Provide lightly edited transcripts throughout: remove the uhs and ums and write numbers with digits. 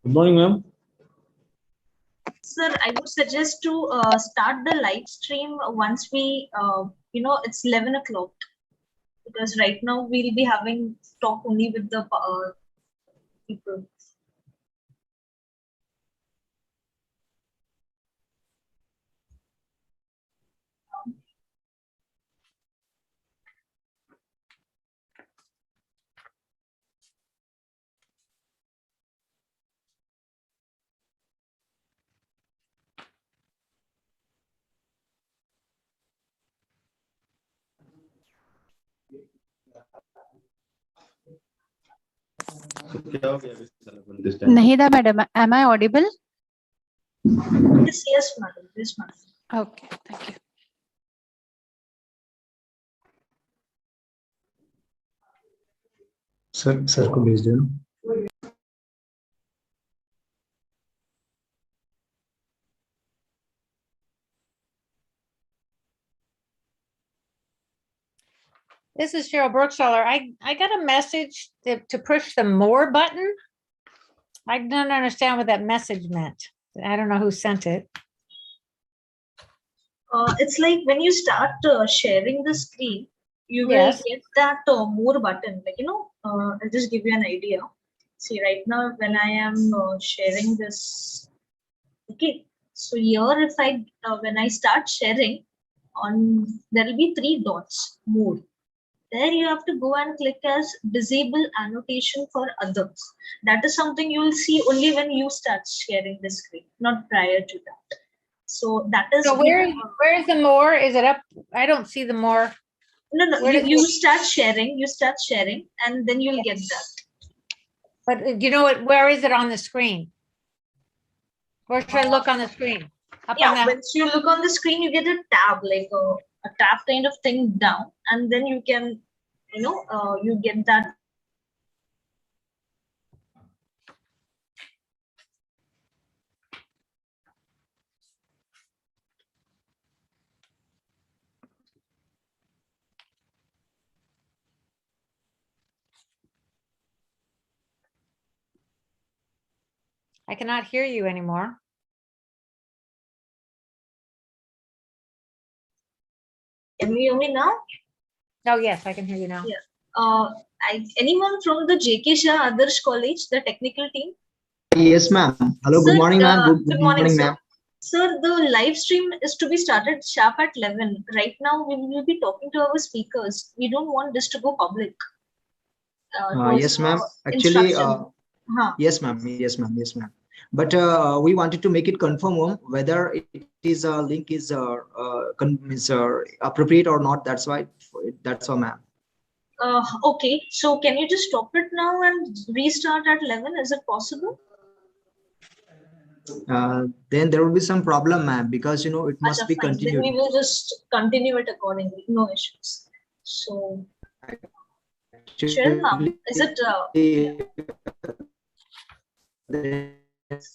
Good morning, ma'am. Sir, I would suggest to start the live stream once we, it's 11 o'clock, because right now we'll be having talk only with the people. Nahida madam, am I audible? Yes, madam. Yes, madam. Okay, thank you. Sir को भेज देना. This is Cheryl Brookseller. I got a message to push the more button. I don't understand what that message meant. I don't know who sent it. It's like when you start sharing the screen, you will get that more button. Like, I'll just give you an idea. See, right now when I am sharing this, okay. So here, if I when I start sharing, there will be 3 dots more. There you have to go and click as disable annotation for others. That is something you will see only when you start sharing the screen, not prior to that. So that is. So where is the more? Is it up? I don't see the more. No. You start sharing. And then you'll get that. But you know what? Where is it on the screen? Where should I look on the screen? Once you look on the screen, you get a tab, like a tab kind of thing down, and then you can, you get that. I cannot hear you anymore. Can you hear me now? Oh, yes, I can hear you now. Yeah. Anyone from the JK Shah Adarsh College, the technical team? Yes, ma'am. Hello, Sir, good morning, ma'am. Good morning, ma'am. Sir, the live stream is to be started sharp at 11. Right now, we will be talking to our speakers. We don't want this to go public. Yes, ma'am. Actually, yes, ma'am. Yes, ma'am. Yes, ma'am. But we wanted to make it confirm whether it is a link is appropriate or not. That's why. That's all, ma'am. Okay. So can you just stop it now and restart at 11? Is it possible? Then there will be some problem, ma'am, because it must be continued. Then we will just continue it accordingly. No issues. So, sure, ma'am. Is it?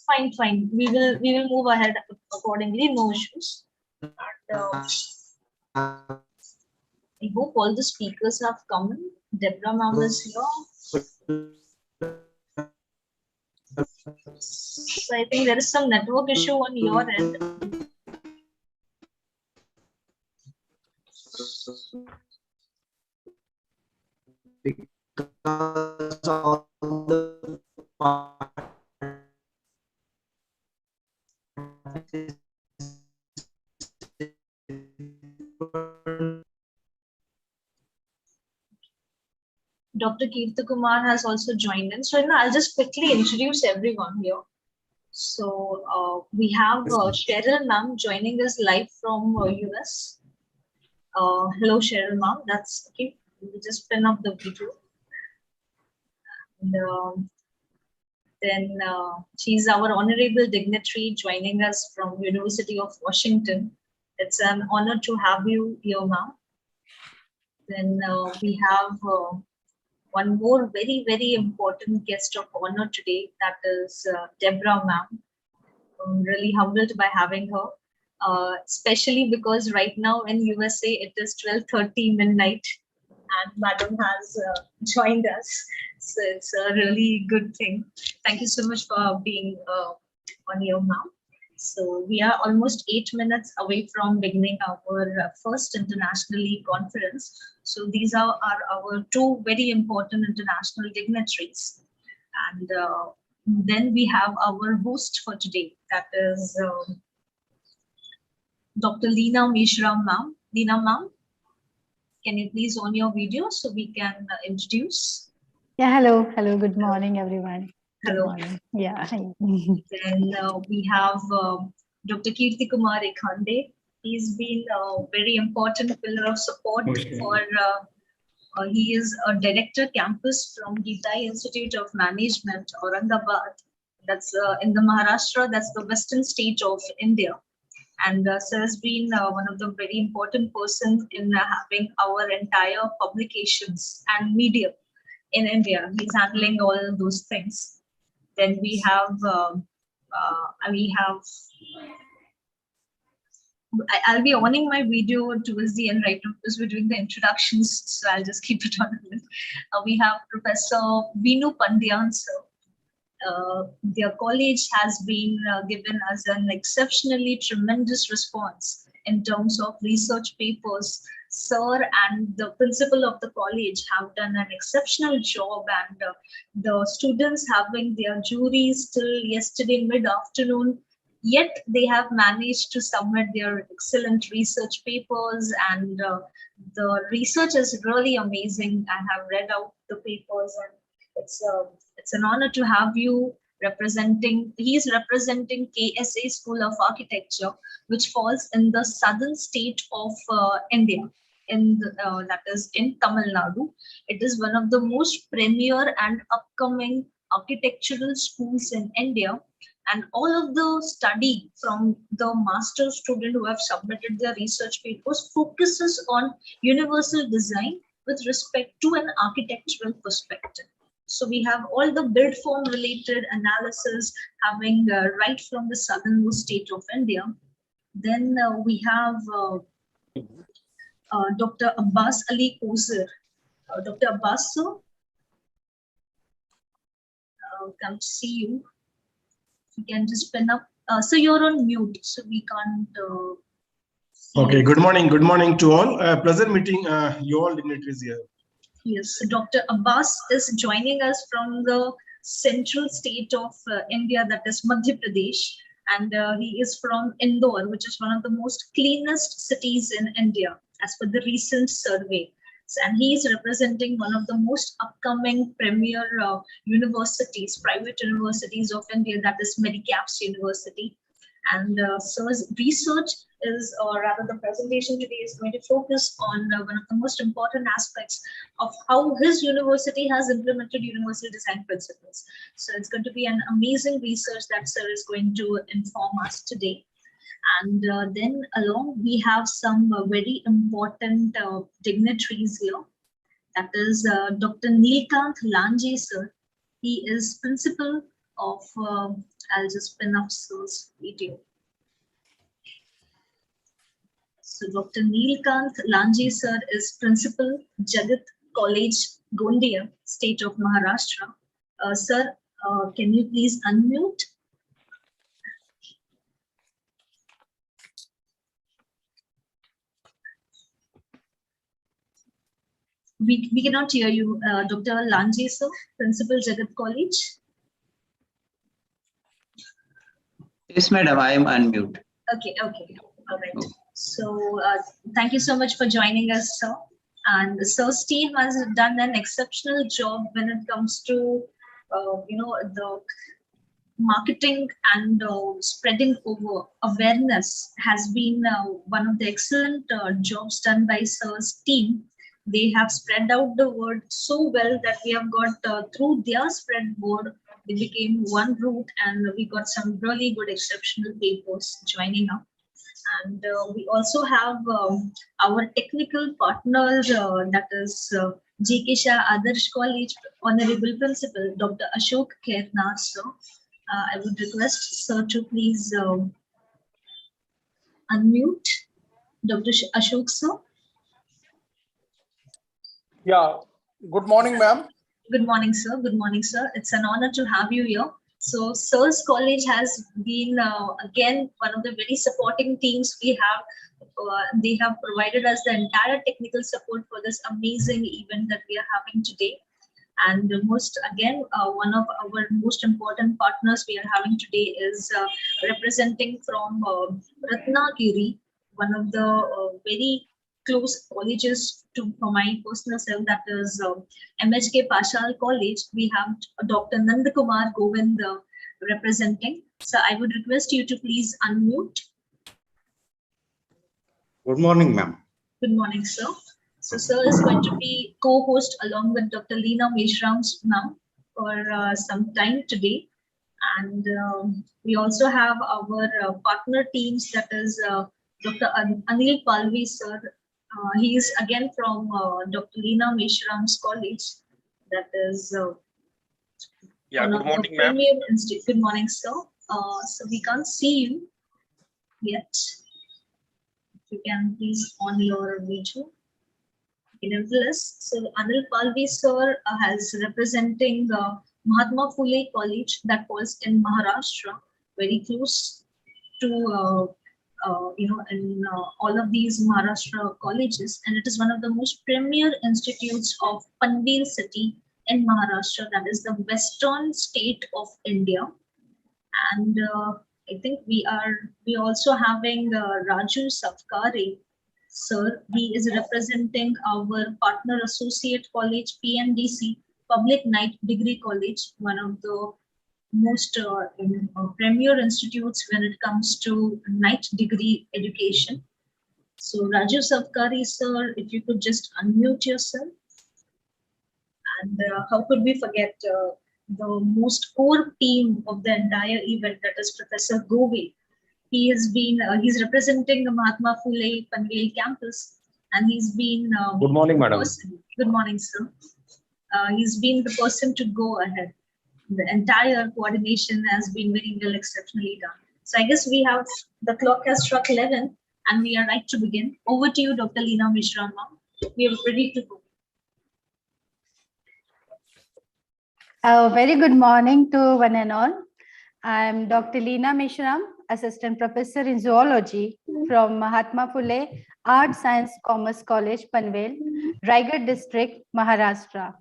Fine. We will move ahead accordingly. No issues. And, I hope all the speakers have come in. Deborah ma'am is here. So I think there is some network issue on your end. Because all the Dr. Kirti Kumar has also joined in. So I'll just quickly introduce everyone here. So we have Cheryl ma'am joining us live from US. Hello, Cheryl ma'am. That's okay. We'll just pin up the video. And, then she's our honorable dignitary joining us from University of Washington. It's an honor to have you here, ma'am. Then we have one more very, very important guest of honor today. That is Deborah ma'am. I'm really humbled by having her, especially because right now in USA it is 12:30 midnight. and Madam has joined us. So it's a really good thing. Thank you so much for being on here now. So we are almost 8 minutes away from beginning our first internationally conference. So these are our two very important international dignitaries. And then we have our host for today, that is Dr. Leena Mishra ma'am. Leena ma'am, can you please on your video so we can introduce? Yeah, hello. Hello. Good morning, everyone. Hello. Good morning. Yeah. Hi. Then we have Dr. Kirti Kumar Ekhande. He's been a very important pillar of support for, he is a director campus from Geetai Institute of Management, Aurangabad. That's in the Maharashtra, that's the western state of India. And Sir has been one of the very important persons in having our entire publications and media in India. He's handling all those things. Then we have, I'll be owning my video towards the end, right? Because we're doing the introductions, so I'll just keep it on. We have Professor Vinu Pandyan, sir. Their college has been given us an exceptionally tremendous response in terms of research papers. Sir and the principal of the college have done an exceptional job, and the students having their juries till yesterday mid-afternoon, yet they have managed to submit their excellent research papers, and the research is really amazing. I have read out the papers, and it's an honor to have you representing. He's representing KSA School of Architecture, which falls in the southern state of India, that is in Tamil Nadu. It is one of the most premier and upcoming architectural schools in India. And all of the study from the master student who have submitted their research papers focuses on universal design with respect to an architectural perspective. So we have all the build form related analysis having right from the southernmost state of India. Then we have Dr. Abbas Ali Koser. Dr. Abbas, sir, come to see you. You can just pin up. So you're on mute, so we can't. Okay, good morning to all. Pleasant meeting you all dignitaries here. Yes, so Dr. Abbas is joining us from the central state of India, that is Madhya Pradesh, and he is from Indore, which is one of the most cleanest cities in India, as per the recent survey. And he is representing one of the most upcoming premier universities, private universities of India, that is Medicaps University. And Sir's research is, or rather the presentation today is going to focus on one of the most important aspects of how his university has implemented universal design principles. So it's going to be an amazing research that Sir is going to inform us today. And then along we have some very important dignitaries here. That is Dr. Neelkanth Lange, sir. He is principal of, I'll just pin up Sir's video. So Dr. Neelkanth Lange, sir, is principal, Jagat College, Gondia, state of Maharashtra. Sir, can you please unmute? We cannot hear you, Dr. Lange, sir, principal, Jagat College. Yes, madam, I am unmute. Okay, all right. So thank you so much for joining us, sir. And Sir's team has done an exceptional job when it comes to, the marketing and spreading over awareness has been one of the excellent jobs done by Sir's team. They have spread out the word so well that we have got through their spread word, they became one route, and we got some really good exceptional papers joining up. And we also have our technical partner, that is J.K. Shah Adarsh College Honorable Principal, Dr. Ashok Khernar, sir. I would request sir to please unmute. Dr. Ashok, sir. Yeah. Good morning, ma'am. Good morning, sir. Good morning, sir. It's an honor to have you here. So, Sir's College has been again one of the very supporting teams we have. They have provided us the entire technical support for this amazing event that we are having today. And one of our most important partners we are having today is representing from Ratnagiri, one of the very close colleges for my personal self, that is MHK Pashal College. We have Dr. Nandakumar Govind representing. So I would request you to please unmute. Good morning, ma'am. Good morning, sir. So sir is going to be co-host along with Dr. Leena Meshram now for some time today. And we also have our partner teams, that is Dr. Anil Palvi, sir. He is again from Dr. Leena Meshram's college. That is Yeah, good morning, ma'am. Good morning, sir. So we can't see you yet. If you can please on your video. Nevertheless, so Anil Palvi sir has representing Mahatma Phule College that was in Maharashtra, very close to in all of these Maharashtra colleges, and it is one of the most premier institutes of Panvel city in Maharashtra, that is the western state of India. And I think we also having Raju Safkari. Sir, he is representing our partner associate college, PNDC, Public Night Degree College, one of the most premier institutes when it comes to night degree education. So Raju Savkari, sir, if you could just unmute yourself. And how could we forget the most core team of the entire event, that is Professor Govil. He has been, he's representing the Mahatma Phule Panvel campus, and he's been. Good morning, madam. Good morning, sir. He's been the person to go ahead. The entire coordination has been very well, exceptionally done. So I guess we have, the clock has struck 11 and we are right to begin. Over to you, Dr. Leena Mishra. We are ready to go. Very good morning to one and all. I'm Dr. Leena Mishram, Assistant Professor in Zoology from Mahatma Phule Arts Science Commerce College, Panvel, Raigad District, Maharashtra.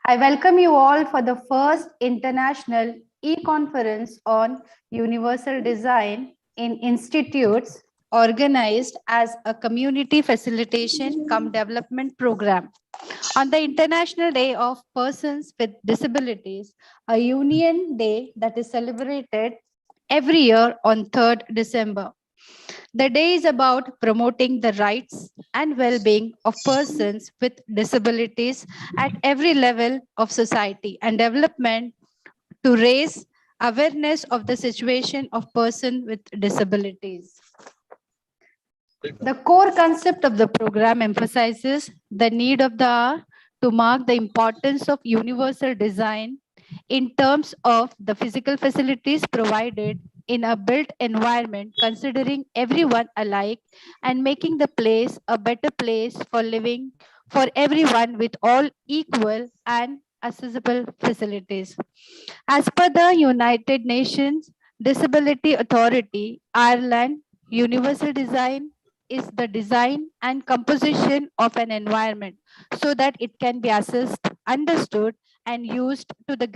I welcome you all for the first international e-conference on universal design in institutes, organized as a community facilitation cum development program. On the International Day of Persons with Disabilities, a union day that is celebrated every year on 3rd December. The day is about promoting the rights and well-being of persons with disabilities at every level of society and development to raise awareness of the situation of persons with disabilities. The core concept of the program emphasizes the need of the hour to mark the importance of universal design in terms of the physical facilities provided in a built environment, considering everyone alike and making the place a better place for living for everyone with all equal and accessible facilities. As per the United Nations Disability Authority, Ireland, universal design is the design and composition of an environment so that it can be assessed, understood, and used to the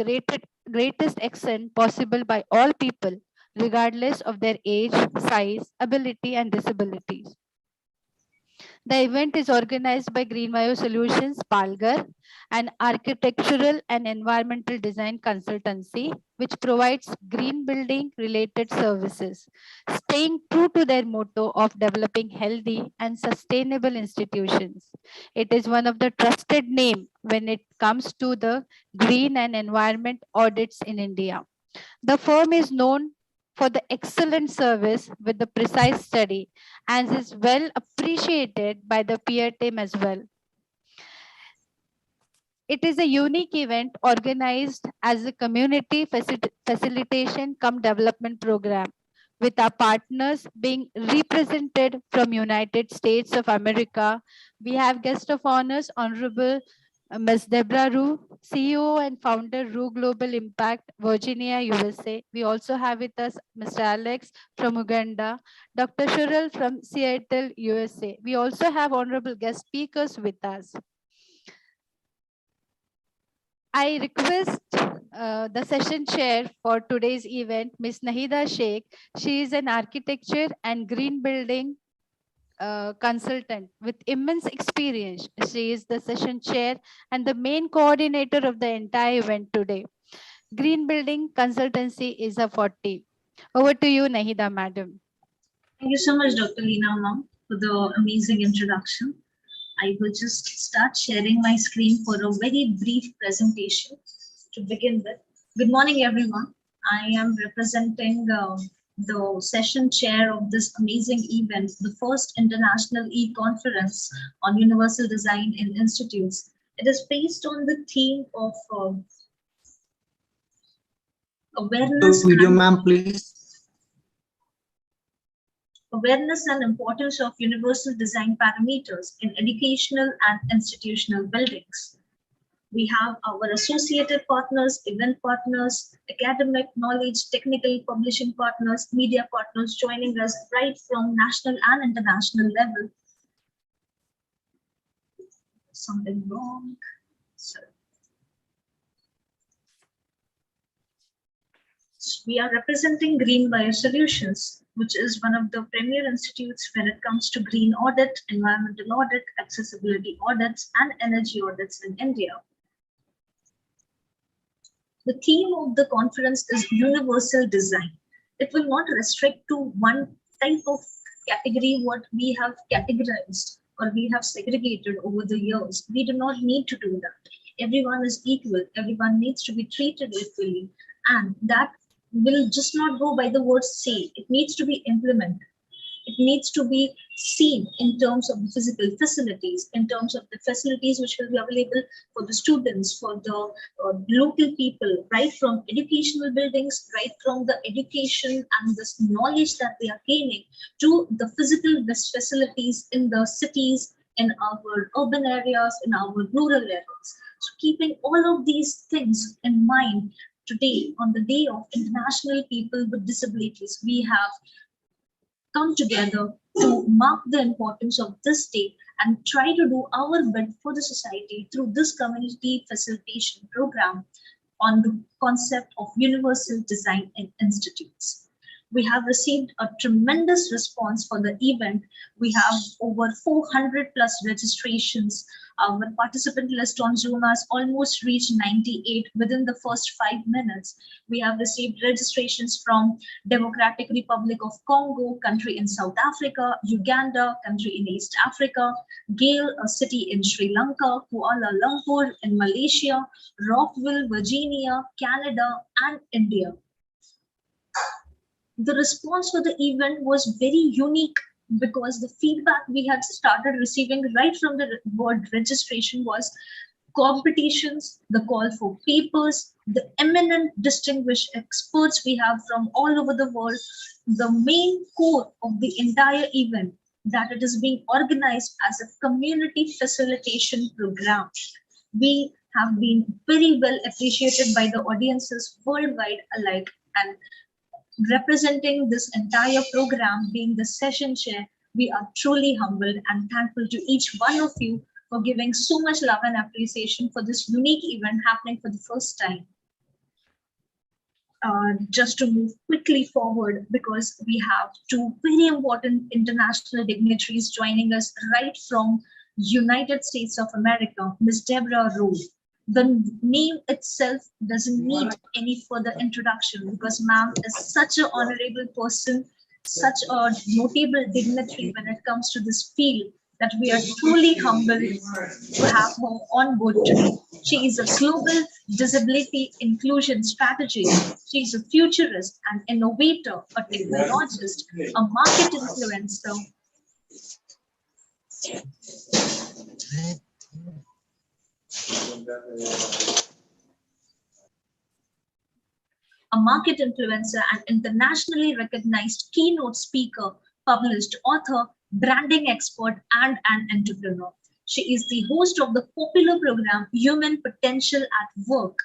greatest extent possible by all people, regardless of their age, size, ability, and disabilities. The event is organized by Green Bio Solutions, Palghar, an architectural and environmental design consultancy, which provides green building related services, staying true to their motto of developing healthy and sustainable institutions. It is one of the trusted names when it comes to the green and environment audits in India. The firm is known for the excellent service with the precise study and is well appreciated by the peer team as well. It is a unique event organized as a community facilitation cum development program, with our partners being represented from United States of America. We have guest of honors, Honorable Ms. Deborah Rohrmann, CEO and founder Rue Global Impact, Virginia, USA. We also have with us Mr. Alex from Uganda, Dr. Shurel from Seattle, USA. We also have honorable guest speakers with us. I request the session chair for today's event, Ms. Nahida Sheikh. She is an architecture and green building consultant with immense experience. She is the session chair and the main coordinator of the entire event today. Green building consultancy is a 40. Over to you, Nahida, madam. Thank you so much, Dr. Leena ma'am, for the amazing introduction. I will just start sharing my screen for a very brief presentation to begin with. Good morning, everyone. I am representing the session chair of this amazing event, the first international e-conference on universal design in institutes. It is based on the theme of awareness. Video, ma'am, please. Awareness and importance of universal design parameters in educational and institutional buildings. We have our associated partners, event partners, academic, knowledge, technical, publishing partners, media partners joining us right from national and international level. Something wrong. Sorry. We are representing Green Biosolutions, which is one of the premier institutes when it comes to green audit, environmental audit, accessibility audits, and energy audits in India. The theme of the conference is universal design. It will not restrict to one type of category what we have categorized or we have segregated over the years. We do not need to do that. Everyone is equal. Everyone needs to be treated equally. And that will just not go by the word say. It needs to be implemented. It needs to be seen in terms of the physical facilities, in terms of the facilities which will be available for the students, for the local people, right from educational buildings, right from the education and this knowledge that they are gaining to the physical facilities in the cities, in our urban areas, in our rural areas. So keeping all of these things in mind, today, on the day of International People with Disabilities, we have come together to mark the importance of this day and try to do our bit for the society through this community facilitation program on the concept of universal design in institutes. We have received a tremendous response for the event. We have over 400 plus registrations. Our participant list on Zoom has almost reached 98 within the first 5 minutes. We have received registrations from Democratic Republic of Congo, country in South Africa, Uganda, country in East Africa, Gale, a city in Sri Lanka, Kuala Lumpur in Malaysia, Rockville, Virginia, Canada, and India. The response for the event was very unique because the feedback we had started receiving right from the word registration was competitions, the call for papers, the eminent distinguished experts we have from all over the world, the main core of the entire event, that it is being organized as a community facilitation program. We have been very well appreciated by the audiences worldwide alike, and representing this entire program, being the session chair, we are truly humbled and thankful to each one of you for giving so much love and appreciation for this unique event happening for the first time. Just to move quickly forward, because we have two very important international dignitaries joining us right from United States of America, Ms. Deborah Rohrmann. The name itself doesn't need any further introduction because ma'am is such an honorable person, such a notable dignitary when it comes to this field, that we are truly humbled to have her on board today. She is a global disability inclusion strategist. She is a futurist, an innovator, a technologist, a market influencer, and internationally recognized keynote speaker, published author, branding expert, and an entrepreneur. She is the host of the popular program Human Potential at Work,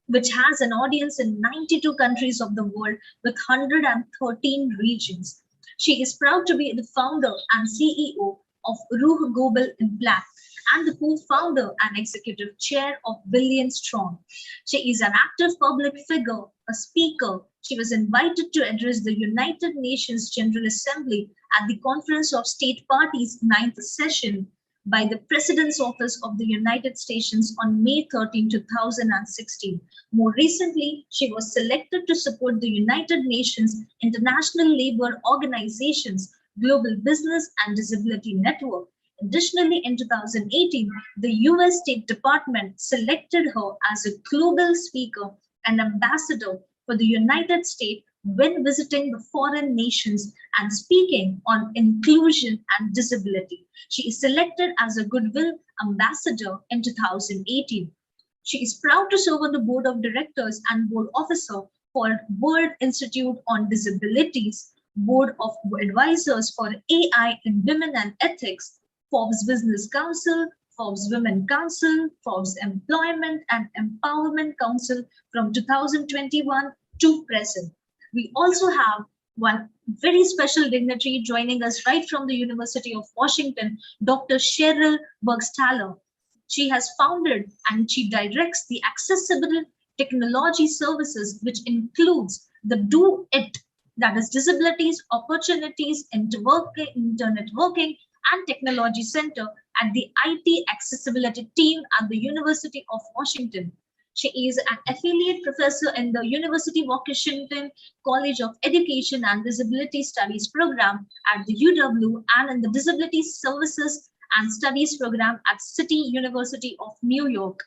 which has an audience in 92 countries of the world with 113 regions. She is proud to be the founder and CEO of Ruh Global Impact and the co-founder and executive chair of Billion Strong. She is an active public figure, a speaker. She was invited to address the United Nations General Assembly at the Conference of State Parties 9th session by the President's Office of the United States on May 13, 2016. More recently, she was selected to support the United Nations International Labour Organization's Global Business and Disability Network. Additionally, in 2018, the US State Department selected her as a global speaker and ambassador for the United States when visiting the foreign nations and speaking on inclusion and disability. She is selected as a Goodwill Ambassador in 2018. She is proud to serve on the board of directors and board officer for World Institute on Disabilities, Board of Advisors for AI in Women and Ethics, Forbes Business Council, Forbes Women Council, Forbes Employment and Empowerment Council from 2021 to present. We also have one very special dignitary joining us right from the University of Washington, Dr. Cheryl Burgstaller. She has founded and she directs the Accessible Technology Services, which includes the Do It, that is Disabilities, Opportunities, Internet Working, and Technology Center at the IT Accessibility team at the University of Washington. She is an affiliate professor in the University of Washington College of Education and Disability Studies program at the UW and in the Disability Services and Studies program at City University of New York.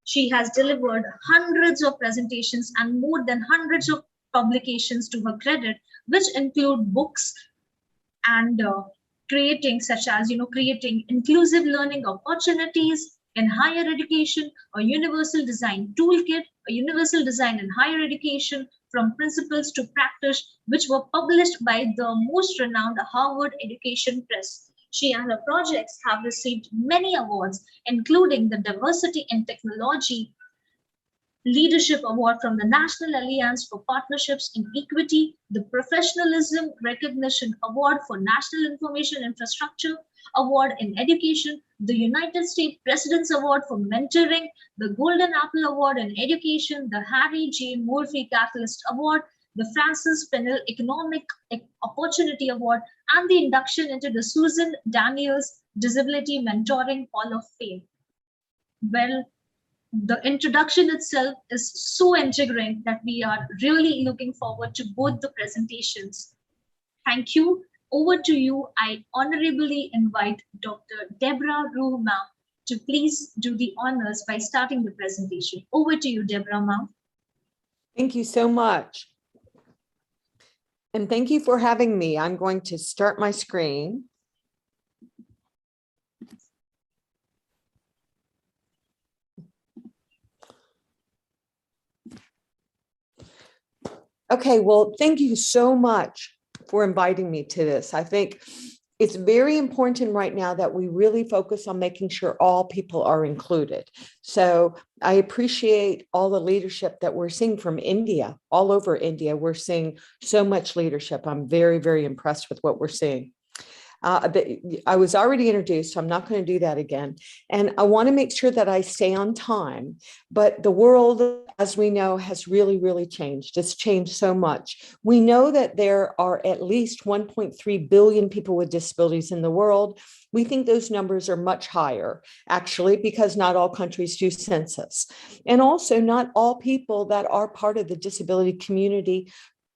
She has delivered hundreds of presentations and more than hundreds of publications to her credit, which include books and creating inclusive learning opportunities in higher education, a universal design toolkit, a universal design in higher education from principles to practice, which were published by the most renowned Harvard Education Press. She and her projects have received many awards, including the Diversity in Technology Leadership Award from the National Alliance for Partnerships in Equity, the Professionalism Recognition Award for National Information Infrastructure Award in Education, the United States President's Award for Mentoring, the Golden Apple Award in Education, the Harry J. Murphy Catalyst Award, the Francis Pennell Economic Opportunity Award, and the induction into the Susan Daniels Disability Mentoring Hall of Fame. Well, the introduction itself is so intriguing that we are really looking forward to both the presentations. Thank you. Over to you. I honorably invite Dr. Deborah Rohrmann to please do the honors by starting the presentation. Over to you, Deborah, ma'am. Thank you so much. And thank you for having me. I'm going to start my screen. Okay, well, thank you so much for inviting me to this. I think it's very important right now that we really focus on making sure all people are included. So I appreciate all the leadership that we're seeing from India, all over India. We're seeing so much leadership. I'm very, very impressed with what we're seeing. I was already introduced, so I'm not going to do that again. And I want to make sure that I stay on time. But the world, as we know, has really, really changed. It's changed so much. We know that there are at least 1.3 billion people with disabilities in the world. We think those numbers are much higher, actually, because not all countries do census. And also, not all people that are part of the disability community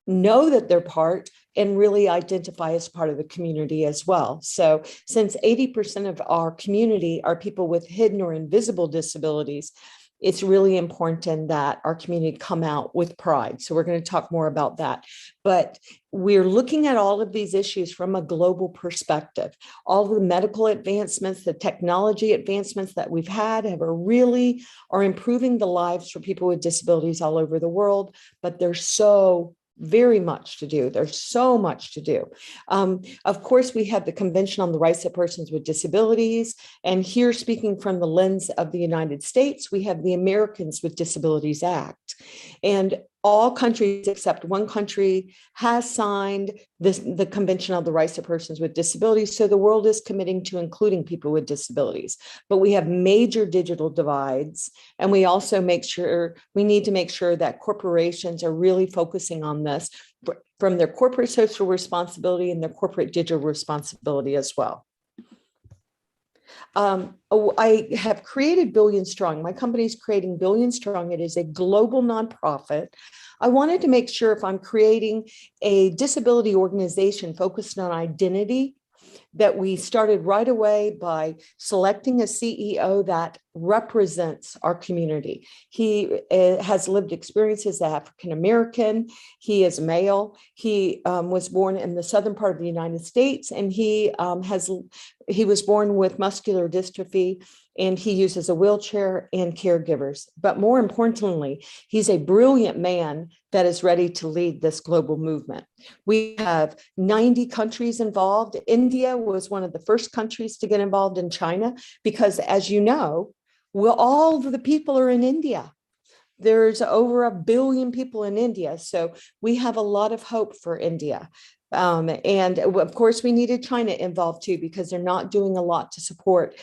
know that they're part and really identify as part of the community as well. So since 80% of our community are people with hidden or invisible disabilities, it's really important that our community come out with pride. So we're going to talk more about that. But we're looking at all of these issues from a global perspective. All the medical advancements, the technology advancements that we've had are improving the lives for people with disabilities all over the world, but they're so very much to do. There's so much to do. Of course, we have the Convention on the Rights of Persons with Disabilities. And here, speaking from the lens of the United States, we have the Americans with Disabilities Act. And all countries except one country has signed the Convention on the Rights of Persons with Disabilities. So the world is committing to including people with disabilities. But we have major digital divides. And we also need to make sure that corporations are really focusing on this from their corporate social responsibility and their corporate digital responsibility as well. I have created Billion Strong. My company is creating Billion Strong. It is a global nonprofit. I wanted to make sure if I'm creating a disability organization focused on identity, that we started right away by selecting a CEO that represents our community. He has lived experience as African-American. He is male. He was born in the southern part of the United States, and he was born with muscular dystrophy, and he uses a wheelchair and caregivers. But more importantly, he's a brilliant man that is ready to lead this global movement. We have 90 countries involved. India was one of the first countries to get involved in China because, as you know, all of the people are in India. There's over 1 billion people in India. So we have a lot of hope for India. And of course, we needed China involved too, because they're not doing a lot to support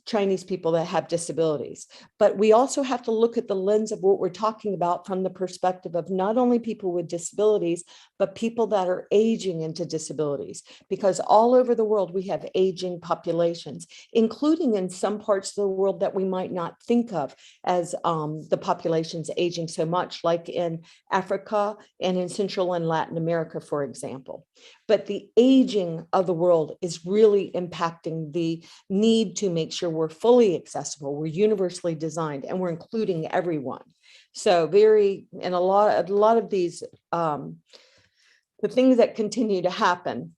Chinese people that have disabilities. But we also have to look at the lens of what we're talking about from the perspective of not only people with disabilities, but people that are aging into disabilities, because all over the world, we have aging populations, including in some parts of the world that we might not think of as the populations aging so much, like in Africa and in Central and Latin America, for example. But the aging of the world is really impacting the need to make sure we're fully accessible, we're universally designed, and we're including everyone. So and a lot of these, the things that continue to happen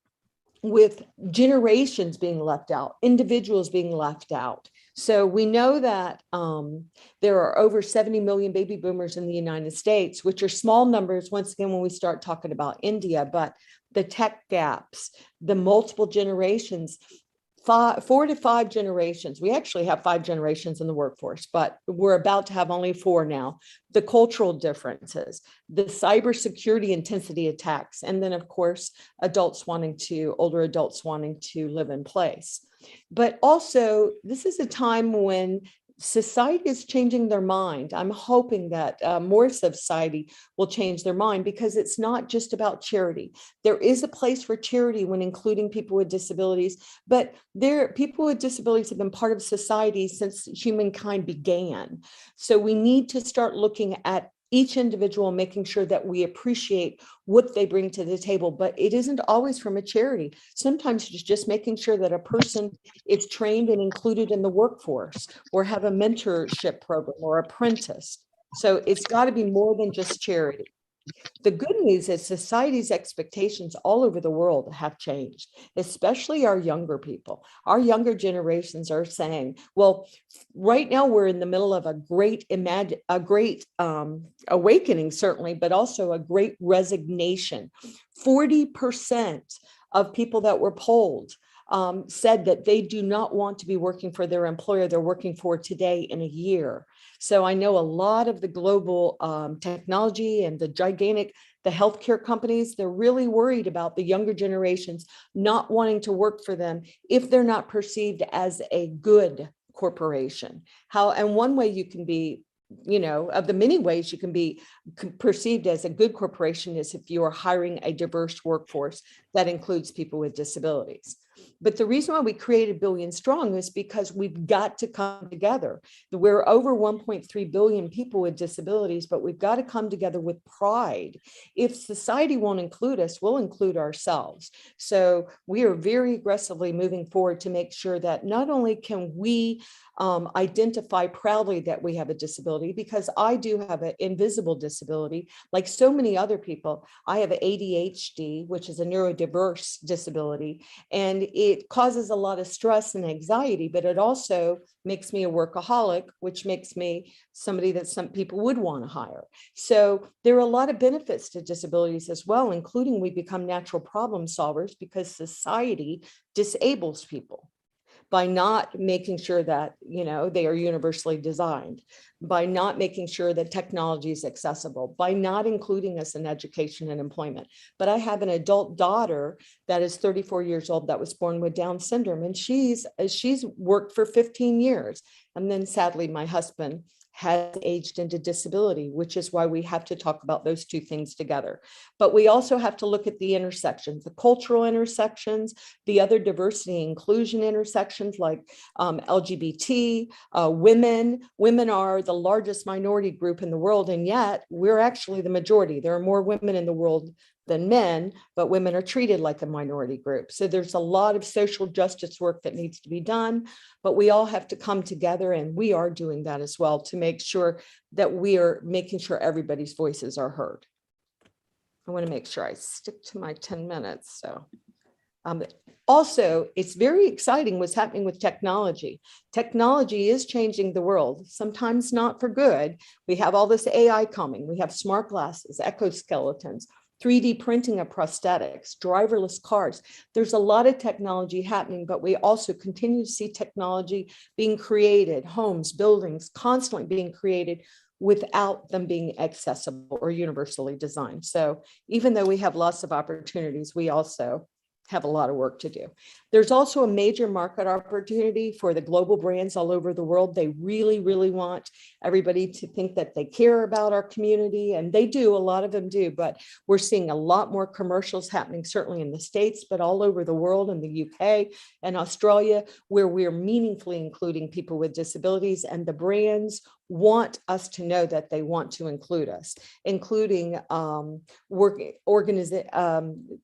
with generations being left out, individuals being left out. So we know that there are over 70 million baby boomers in the United States, which are small numbers, once again, when we start talking about India, but the tech gaps, the multiple generations, 4 to 5 generations. We actually have 5 generations in the workforce, but we're about to have only 4 now. The cultural differences, the cybersecurity intensity attacks, and then of course, older adults wanting to live in place. But also, this is a time when society is changing their mind. I'm hoping that more society will change their mind, because it's not just about charity. There is a place for charity when including people with disabilities, but people with disabilities have been part of society since humankind began. So we need to start looking at each individual, making sure that we appreciate what they bring to the table, but it isn't always from a charity. Sometimes it's just making sure that a person is trained and included in the workforce, or have a mentorship program or apprentice. So it's got to be more than just charity. The good news is society's expectations all over the world have changed, especially our younger people. Our younger generations are saying, well, right now we're in the middle of a great awakening, certainly, but also a great resignation. 40% of people that were polled said that they do not want to be working for their employer they're working for today in a year. So I know a lot of the global technology and the healthcare companies, they're really worried about the younger generations not wanting to work for them if they're not perceived as a good corporation. And one way you can be, of the many ways you can be perceived as a good corporation is if you are hiring a diverse workforce that includes people with disabilities. But the reason why we created Billion Strong is because we've got to come together. We're over 1.3 billion people with disabilities, but we've got to come together with pride. If society won't include us, we'll include ourselves. So we are very aggressively moving forward to make sure that not only can we identify proudly that we have a disability, because I do have an invisible disability, like so many other people. I have ADHD, which is a neurodivergent diverse disability. And it causes a lot of stress and anxiety, but it also makes me a workaholic, which makes me somebody that some people would want to hire. So there are a lot of benefits to disabilities as well, including we become natural problem solvers because society disables people by not making sure that, you know, they are universally designed, by not making sure that technology is accessible, by not including us in education and employment. But I have an adult daughter that is 34 years old that was born with Down syndrome, and she's worked for 15 years. And then sadly, my husband has aged into disability, which is why we have to talk about those two things together. But we also have to look at the intersections, the cultural intersections, the other diversity and inclusion intersections like LGBT, women. Women are the largest minority group in the world, and yet we're actually the majority. There are more women in the world than men, but women are treated like a minority group. So there's a lot of social justice work that needs to be done, but we all have to come together, and we are doing that as well to make sure that we are making sure everybody's voices are heard. I want to make sure I stick to my 10 minutes. So also, it's very exciting what's happening with technology. Technology is changing the world, sometimes not for good. We have all this AI coming. We have smart glasses, exoskeletons, 3D printing of prosthetics, driverless cars. There's a lot of technology happening, but we also continue to see technology being created, homes, buildings constantly being created without them being accessible or universally designed. So even though we have lots of opportunities, we also have a lot of work to do. There's also a major market opportunity for the global brands all over the world. They really, really want everybody to think that they care about our community, and they do, a lot of them do, but we're seeing a lot more commercials happening, certainly in the States, but all over the world, in the UK and Australia, where we're meaningfully including people with disabilities, and the brands want us to know that they want to include us, including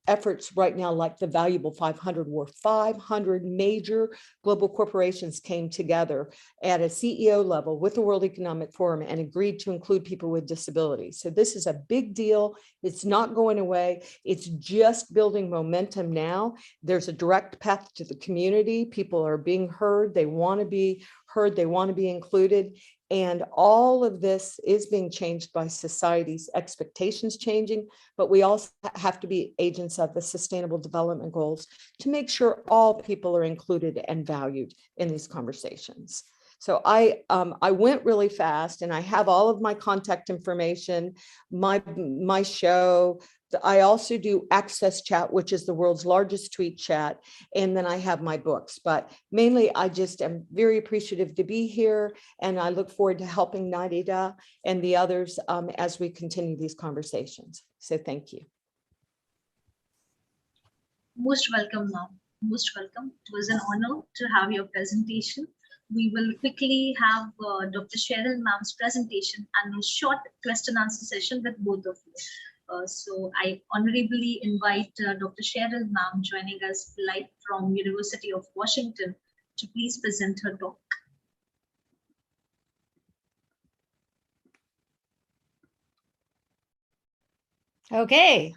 efforts right now like the Valuable 500, where 500 major global corporations came together at a CEO level with the World Economic Forum and agreed to include people with disabilities. So this is a big deal. It's not going away. It's just building momentum now. There's a direct path to the community. People are being heard. They want to be heard. They want to be included. And all of this is being changed by society's expectations changing, but we also have to be agents of the Sustainable Development Goals to make sure all people are included and valued in these conversations. So I went really fast, and I have all of my contact information, my show. I also do Access Chat, which is the world's largest tweet chat. And then I have my books, but mainly I just am very appreciative to be here. And I look forward to helping NIJAMPUR and the others as we continue these conversations. So thank you. Most welcome, ma'am. Most welcome. It was an honor to have your presentation. We will quickly have Dr. Cheryl ma'am's presentation and a short question answer session with both of you. So I honorably invite Dr. Cheryl ma'am joining us live from University of Washington to please present her talk. Okay.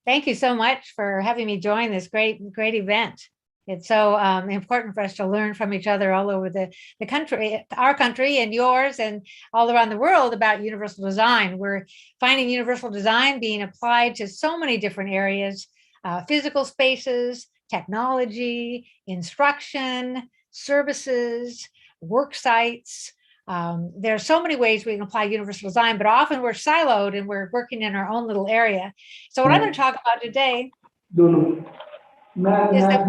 Thank you so much for having me join this great event. It's so important for us to learn from each other all over the country, our country and yours, and all around the world about universal design. We're finding universal design being applied to so many different areas, physical spaces, technology, instruction, services, work sites. There are so many ways we can apply universal design, but often we're siloed and we're working in our own little area. So what I'm going to talk about today is that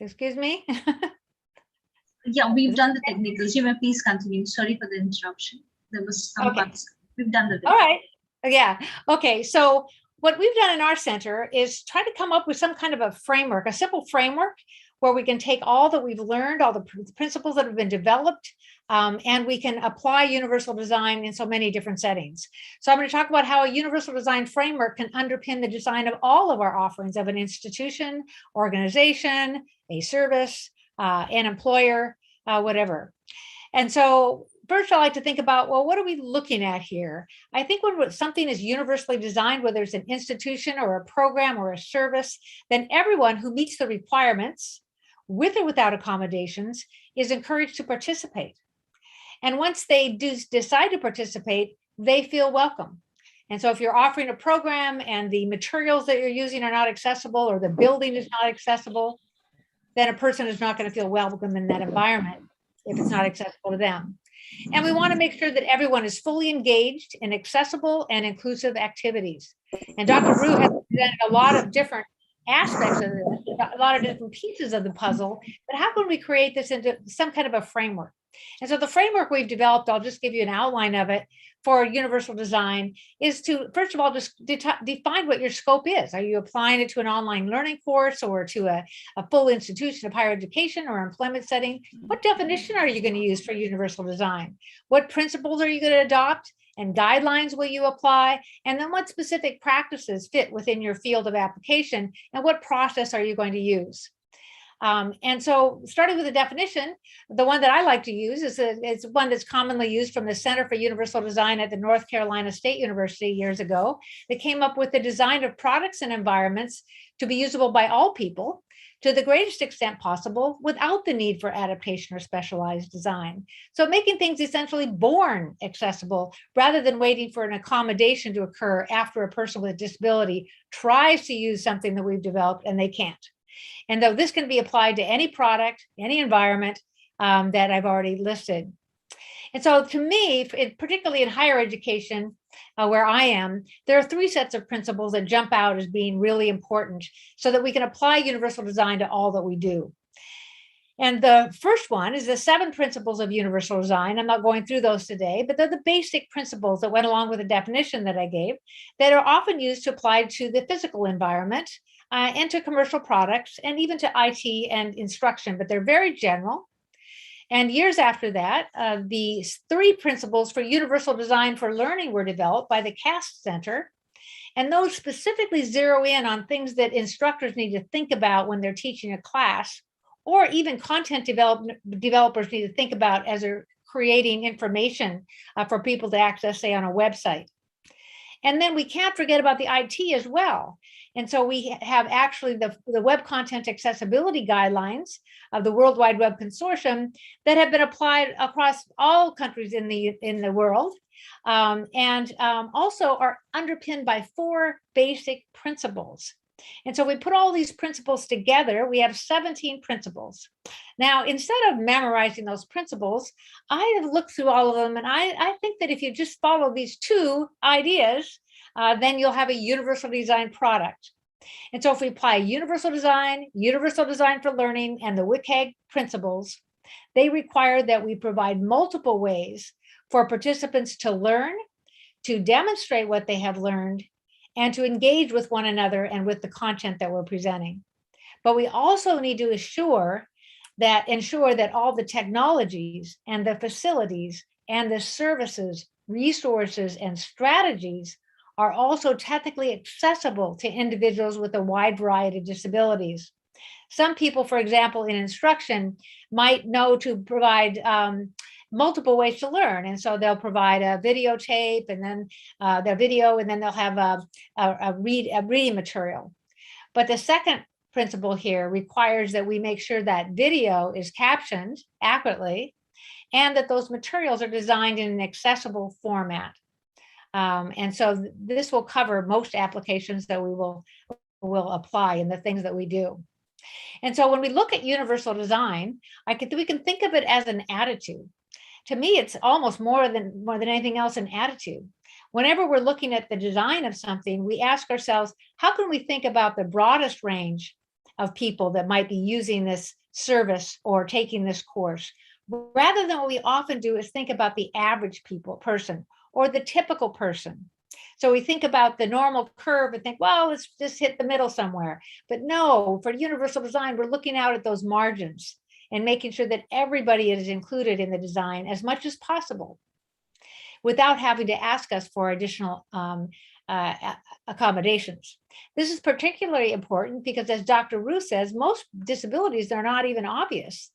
excuse me? Yeah, we've done the technicals. You may please continue. Sorry for the interruption. There was some parts. We've done the all right. Yeah. Okay. So what we've done in our center is try to come up with some kind of a framework, a simple framework where we can take all that we've learned, all the principles that have been developed, and we can apply universal design in so many different settings. So I'm going to talk about how a universal design framework can underpin the design of all of our offerings of an institution, organization, a service, an employer, whatever. And so first I like to think about, well, what are we looking at here? I think when something is universally designed, whether it's an institution or a program or a service, then everyone who meets the requirements, with or without accommodations, is encouraged to participate. And once they do decide to participate, they feel welcome. And so if you're offering a program and the materials that you're using are not accessible or the building is not accessible, then a person is not going to feel welcome in that environment if it's not accessible to them. And we want to make sure that everyone is fully engaged in accessible and inclusive activities. And Dr. Roux has presented a lot of different aspects of this, a lot of different pieces of the puzzle, but how can we create this into some kind of a framework? And so the framework we've developed, I'll just give you an outline of it, for universal design is to, first of all, just define what your scope is. Are you applying it to an online learning course or to a full institution of higher education or employment setting? What definition are you going to use for universal design? What principles are you going to adopt and guidelines will you apply? And then what specific practices fit within your field of application and what process are you going to use? And so starting with the definition, the one that I like to use is one that's commonly used from the Center for Universal Design at the North Carolina State University years ago. They came up with the design of products and environments to be usable by all people to the greatest extent possible without the need for adaptation or specialized design. So making things essentially born accessible rather than waiting for an accommodation to occur after a person with a disability tries to use something that we've developed and they can't. And though this can be applied to any product, any environment that I've already listed. And so to me, particularly in higher education, where I am, there are three sets of principles that jump out as being really important so that we can apply universal design to all that we do. And the first one is the 7 principles of universal design. I'm not going through those today, but they're the basic principles that went along with the definition that I gave that are often used to apply to the physical environment and to commercial products and even to IT and instruction, but they're very general. And years after that, the 3 principles for universal design for learning were developed by the CAST Center. And those specifically zero in on things that instructors need to think about when they're teaching a class, or even content developers need to think about as they're creating information for people to access, say, on a website. And then we can't forget about the IT as well. And so we have actually the Web Content Accessibility Guidelines of the World Wide Web Consortium that have been applied across all countries in the world, and also are underpinned by 4 basic principles. And so we put all these principles together. We have 17 principles. Now, instead of memorizing those principles, I have looked through all of them, and I think that if you just follow these 2 ideas, then you'll have a universal design product. And so if we apply universal design for learning, and the WCAG principles, they require that we provide multiple ways for participants to learn, to demonstrate what they have learned, and to engage with one another and with the content that we're presenting. But we also need to ensure that all the technologies and the facilities and the services, resources, and strategies are also technically accessible to individuals with a wide variety of disabilities. Some people, for example, in instruction, might know to provide multiple ways to learn. And so they'll provide a videotape and then their video, and then they'll have a reading material. But the second principle here requires that we make sure that video is captioned accurately and that those materials are designed in an accessible format. And so this will cover most applications that we will apply in the things that we do. And so when we look at universal design, we can think of it as an attitude. To me, it's almost more than anything else an attitude. Whenever we're looking at the design of something, we ask ourselves, how can we think about the broadest range of people that might be using this service or taking this course, rather than what we often do is think about the average person or the typical person. So we think about the normal curve and think, well, let's just hit the middle somewhere. But no, for universal design, we're looking out at those margins and making sure that everybody is included in the design as much as possible without having to ask us for additional accommodations. This is particularly important because, as Dr. Roux says, most disabilities are not even obvious.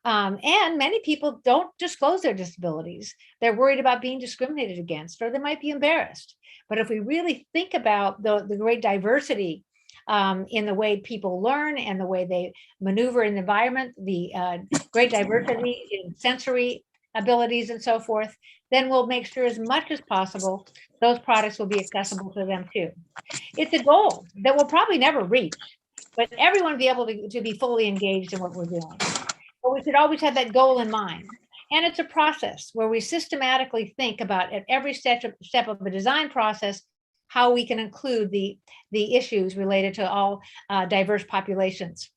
And many people don't disclose their disabilities. They're worried about being discriminated against, or they might be embarrassed. But if we really think about the great diversity in the way people learn and the way they maneuver in the environment, the great diversity in sensory abilities and so forth, then we'll make sure as much as possible those products will be accessible to them too. It's a goal that we'll probably never reach, but everyone will be able to be fully engaged in what we're doing. But we should always have that goal in mind. And it's a process where we systematically think about at every step of the design process, how we can include the issues related to all diverse populations.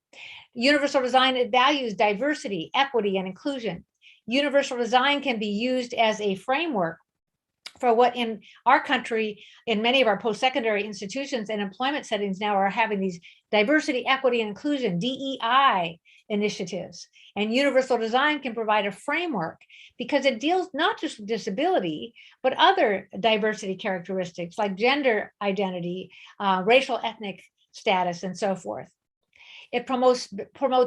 Universal design values diversity, equity, and inclusion. Universal design can be used as a framework for what in our country, in many of our post-secondary institutions and employment settings now are having these diversity, equity, and inclusion, DEI initiatives. And universal design can provide a framework because it deals not just with disability, but other diversity characteristics like gender identity, racial, ethnic status, and so forth. It promotes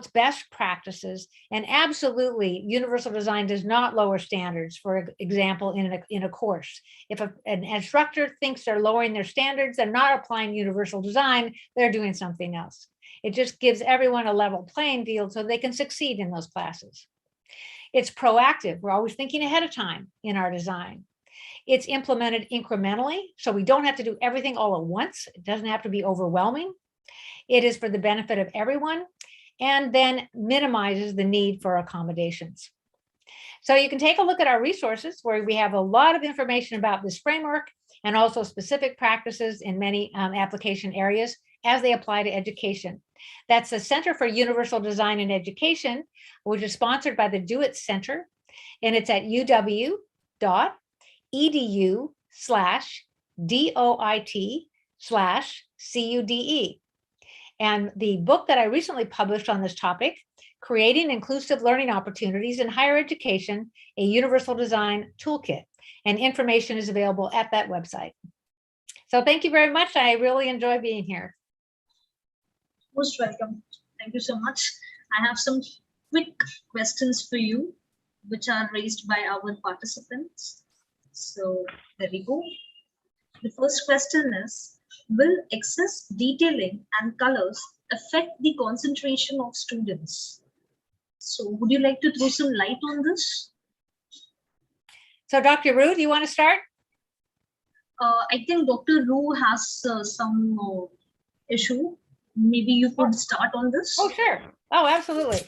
best practices, and absolutely universal design does not lower standards. For example, in a course, if an instructor thinks they're lowering their standards, they're not applying universal design, they're doing something else. It just gives everyone a level playing field so they can succeed in those classes. It's proactive. We're always thinking ahead of time in our design. It's implemented incrementally, so we don't have to do everything all at once. It doesn't have to be overwhelming. It is for the benefit of everyone, and then minimizes the need for accommodations. So you can take a look at our resources where we have a lot of information about this framework and also specific practices in many application areas as they apply to education. That's the Center for Universal Design in Education, which is sponsored by the Do It Center, and it's at uw.edu/DOIT/CUDE. And the book that I recently published on this topic, Creating Inclusive Learning Opportunities in Higher Education, a Universal Design Toolkit, and information is available at that website. So thank you very much. I really enjoy being here. Most welcome. Thank you so much. I have some quick questions for you, which are raised by our participants. So there we go. The first question is, will excess detailing and colors affect the concentration of students? So would you like to throw some light on this? So Dr. Roo, do you want to start? I think Dr. Roo has some issue. Maybe you could start on this. Oh, sure. Oh, absolutely.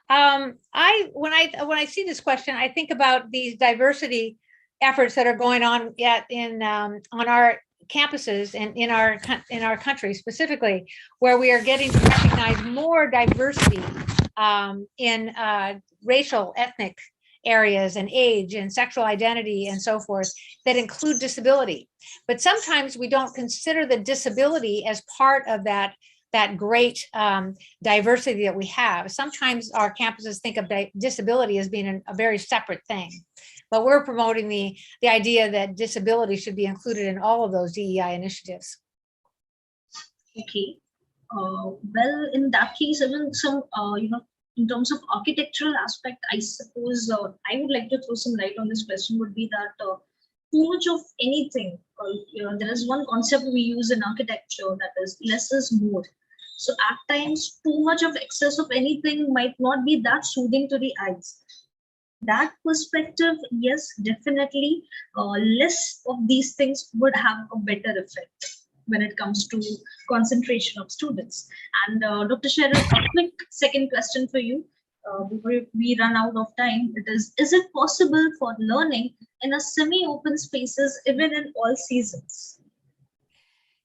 When I see this question, I think about these diversity efforts that are going on on our campuses and in our country specifically, where we are getting to recognize more diversity in racial, ethnic areas and age and sexual identity and so forth that include disability. But sometimes we don't consider the disability as part of that great diversity that we have. Sometimes our campuses think of disability as being a very separate thing, but we're promoting the idea that disability should be included in all of those DEI initiatives. Okay. Well, in that case, even some, in terms of architectural aspect, I suppose I would like to throw some light on this question would be that too much of anything, there is one concept we use in architecture that is less is more. So at times, too much of excess of anything might not be that soothing to the eyes. That perspective, yes, definitely, less of these things would have a better effect when it comes to concentration of students. And Dr. Sharon, a quick second question for you before we run out of time. Is it possible for learning in a semi-open spaces even in all seasons?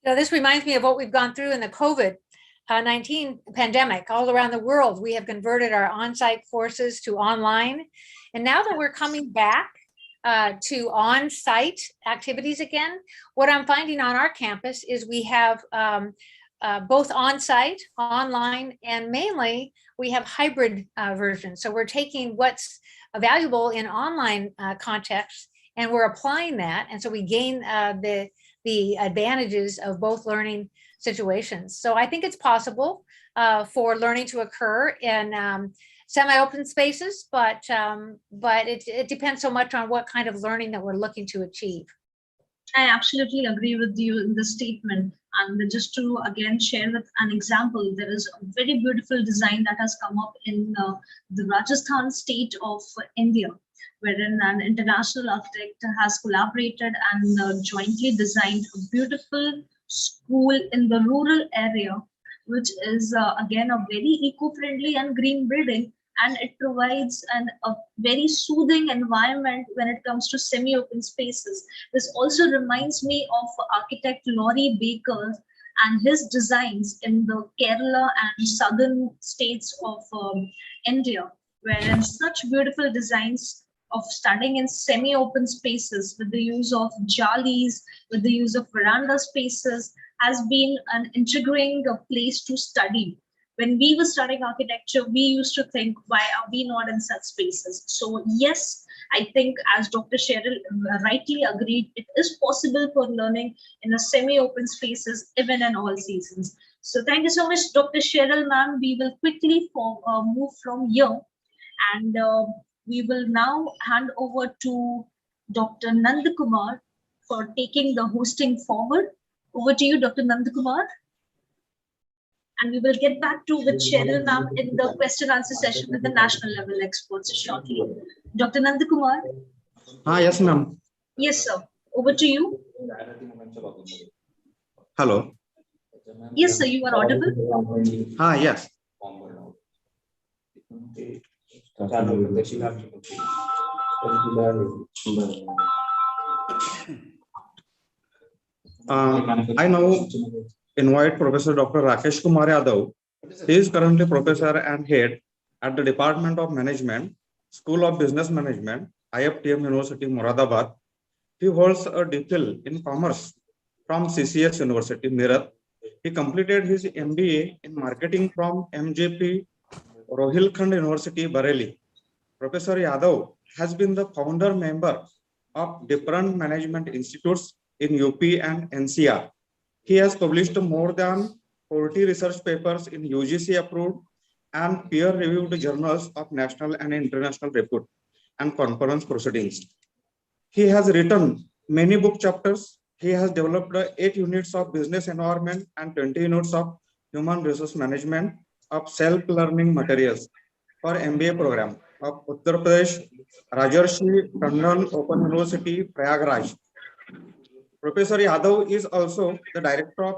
So this reminds me of what we've gone through in the COVID-19 pandemic. All around the world, we have converted our on-site courses to online. And now that we're coming back to on-site activities again, what I'm finding on our campus is we have both on-site, online, and mainly we have hybrid versions. So we're taking what's valuable in online context and we're applying that. And so we gain the advantages of both learning situations. So I think it's possible for learning to occur in semi-open spaces, but it depends so much on what kind of learning that we're looking to achieve. I absolutely agree with you in this statement. And just to again share with an example, there is a very beautiful design that has come up in the Rajasthan state of India, wherein an international architect has collaborated and jointly designed a beautiful school in the rural area, which is again a very eco-friendly and green building, and it provides a very soothing environment when it comes to semi-open spaces. This also reminds me of architect Laurie Baker and his designs in the Kerala and southern states of India, wherein such beautiful designs of studying in semi-open spaces with the use of jalis, with the use of veranda spaces, has been an intriguing place to study. When we were studying architecture, we used to think, why are we not in such spaces? So yes, I think as Dr. Cheryl rightly agreed, it is possible for learning in a semi-open spaces, even in all seasons. So thank you so much, Dr. Cheryl, ma'am. We will quickly move from here, and we will now hand over to Dr. Nandakumar for taking the hosting forward. Over to you, Dr. Nandakumar. And we will get back to with Cheryl ma'am in the question answer session with the national level experts shortly. Dr. Nandakumar. Yes, ma'am. Yes, sir. Over to you. Hello. Yes, sir. You are audible. Yes. I now invite Professor Dr. Rakesh Kumar Yadav. He is currently professor and head at the Department of Management, School of Business Management, IFTM University, Moradabad. He holds a DPhil in Commerce from CCS University, Meerut. He completed his MBA in Marketing from MJP Rohilkhand University, Bareilly. Professor Yadav has been the founder member of different management institutes in UP and NCR. He has published more than 40 research papers in UGC approved and peer-reviewed journals of national and international repute and conference proceedings. He has written many book chapters. He has developed 8 units of business environment and 20 units of human resource management of self-learning materials for MBA program of Uttar Pradesh Rajarshi Tandon Open University, Prayagraj. Professor Yadav is also the director of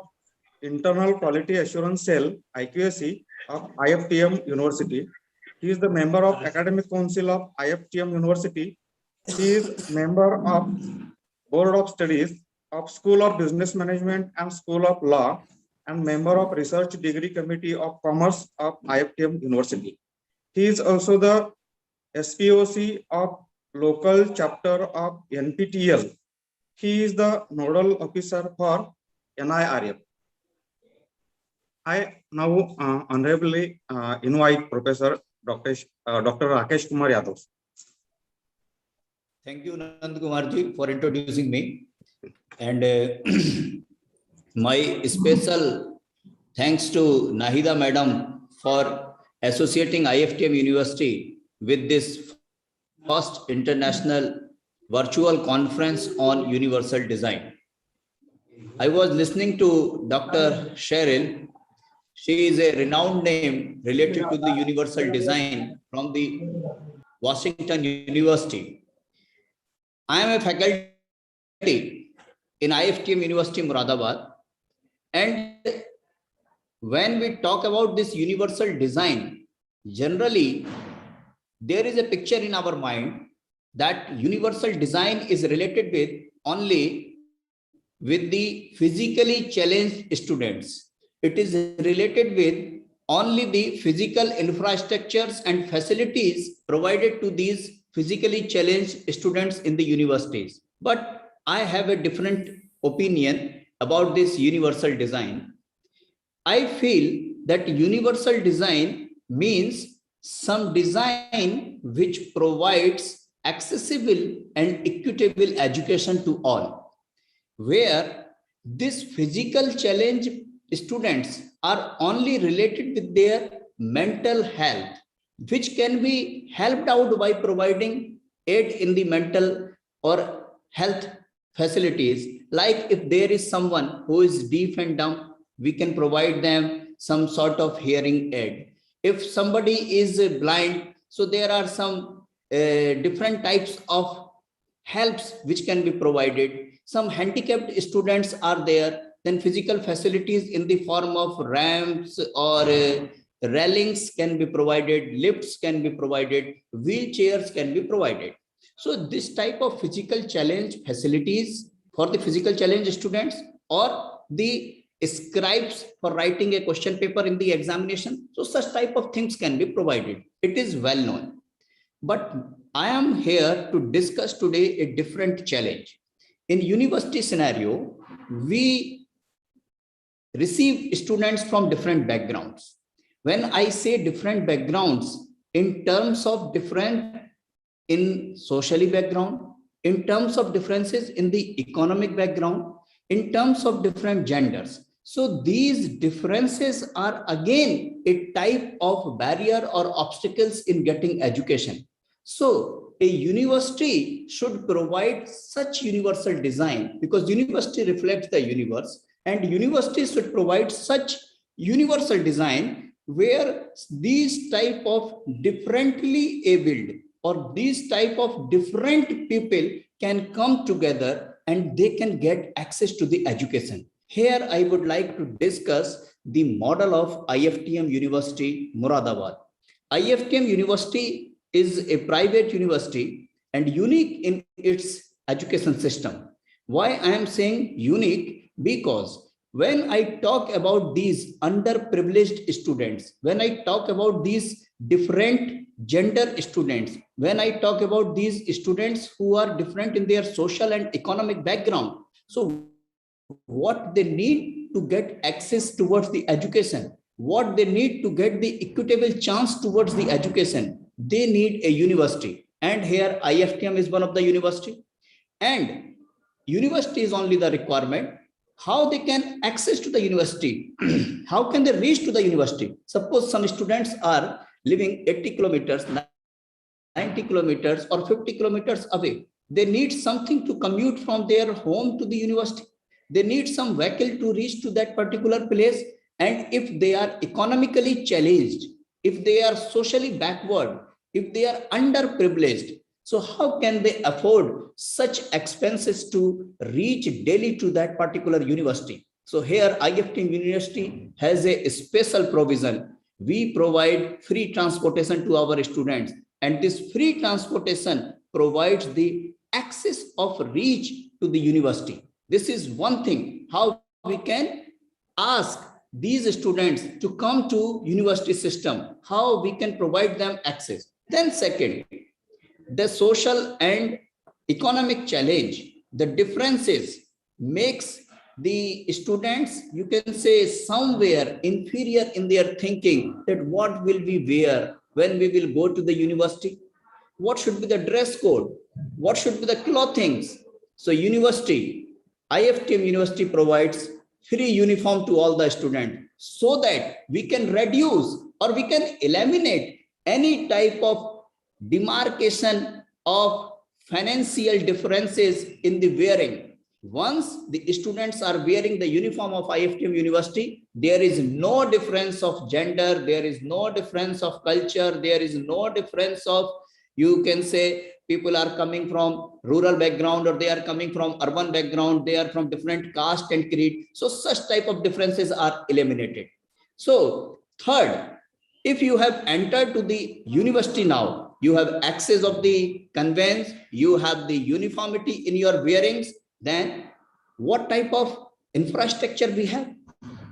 Internal Quality Assurance Cell, IQAC, of IFTM University. He is the member of Academic Council of IFTM University. He is member of Board of Studies of School of Business Management and School of Law, and member of Research Degree Committee of Commerce of IFTM University. He is also the SPOC of local chapter of NPTEL. He is the nodal officer for NIRF. I now honorably invite Professor Dr. Rakesh Kumar Yadav. Thank you, Nandakumarji, for introducing me. And my special thanks to Nahida Madam for associating IFTM University with this first international virtual conference on universal design. I was listening to Dr. Cheryl. She is a renowned name related to the universal design from the Washington University. I am a faculty in IFTM University, Moradabad. And when we talk about this universal design, generally, there is a picture in our mind that universal design is related with only with the physically challenged students. It is related with only the physical infrastructures and facilities provided to these physically challenged students in the universities. But I have a different opinion about this universal design. I feel that universal design means some design which provides accessible and equitable education to all, where this physical challenge students are only related with their mental health, which can be helped out by providing aid in the mental or health facilities. Like if there is someone who is deaf and dumb, we can provide them some sort of hearing aid. If somebody is blind, so there are some different types of helps which can be provided. Some handicapped students are there, then physical facilities in the form of ramps or railings can be provided, lifts can be provided, wheelchairs can be provided. So this type of physical challenge facilities for the physical challenge students, or the scribes for writing a question paper in the examination, so such type of things can be provided. It is well known. But I am here to discuss today a different challenge. In university scenario, we receive students from different backgrounds. When I say different backgrounds, in terms of different in socially background, in terms of differences in the economic background, in terms of different genders. So these differences are again a type of barrier or obstacles in getting education. So a university should provide such universal design, because university reflects the universe, and universities should provide such universal design where these type of differently abled or these type of different people can come together and they can get access to the education. Here I would like to discuss the model of IFTM University, Moradabad. IFTM University is a private university and unique in its education system. Why I am saying unique? Because when I talk about these underprivileged students, when I talk about these different gender students, when I talk about these students who are different in their social and economic background, so what they need to get access towards the education, what they need to get the equitable chance towards the education, they need a university. And here IFTM is one of the university, and university is only the requirement. How they can access to the university? How can they reach to the university? Suppose some students are living 80 kilometers, 90 kilometers or 50 kilometers away. They need something to commute from their home to the university. They need some vehicle to reach to that particular place. And if they are economically challenged, if they are socially backward, if they are underprivileged, so how can they afford such expenses to reach daily to that particular university? So here IFTM University has a special provision. We provide free transportation to our students, and this free transportation provides the access of reach to the university. This is one thing how we can ask these students to come to university system, how we can provide them access. Then second, the social and economic challenge, the differences makes the students, you can say, somewhere inferior in their thinking that what will we wear when we will go to the university? What should be the dress code? What should be the clothings? So university, IFTM University provides free uniform to all the students so that we can reduce or we can eliminate any type of demarcation of financial differences in the wearing. Once the students are wearing the uniform of IFTM University, there is no difference of gender, there is no difference of culture, there is no difference of, you can say, people are coming from rural background or they are coming from urban background, they are from different caste and creed. So such type of differences are eliminated. So third, if you have entered to the university now, you have access of the conveyance, you have the uniformity in your wearings, then what type of infrastructure we have?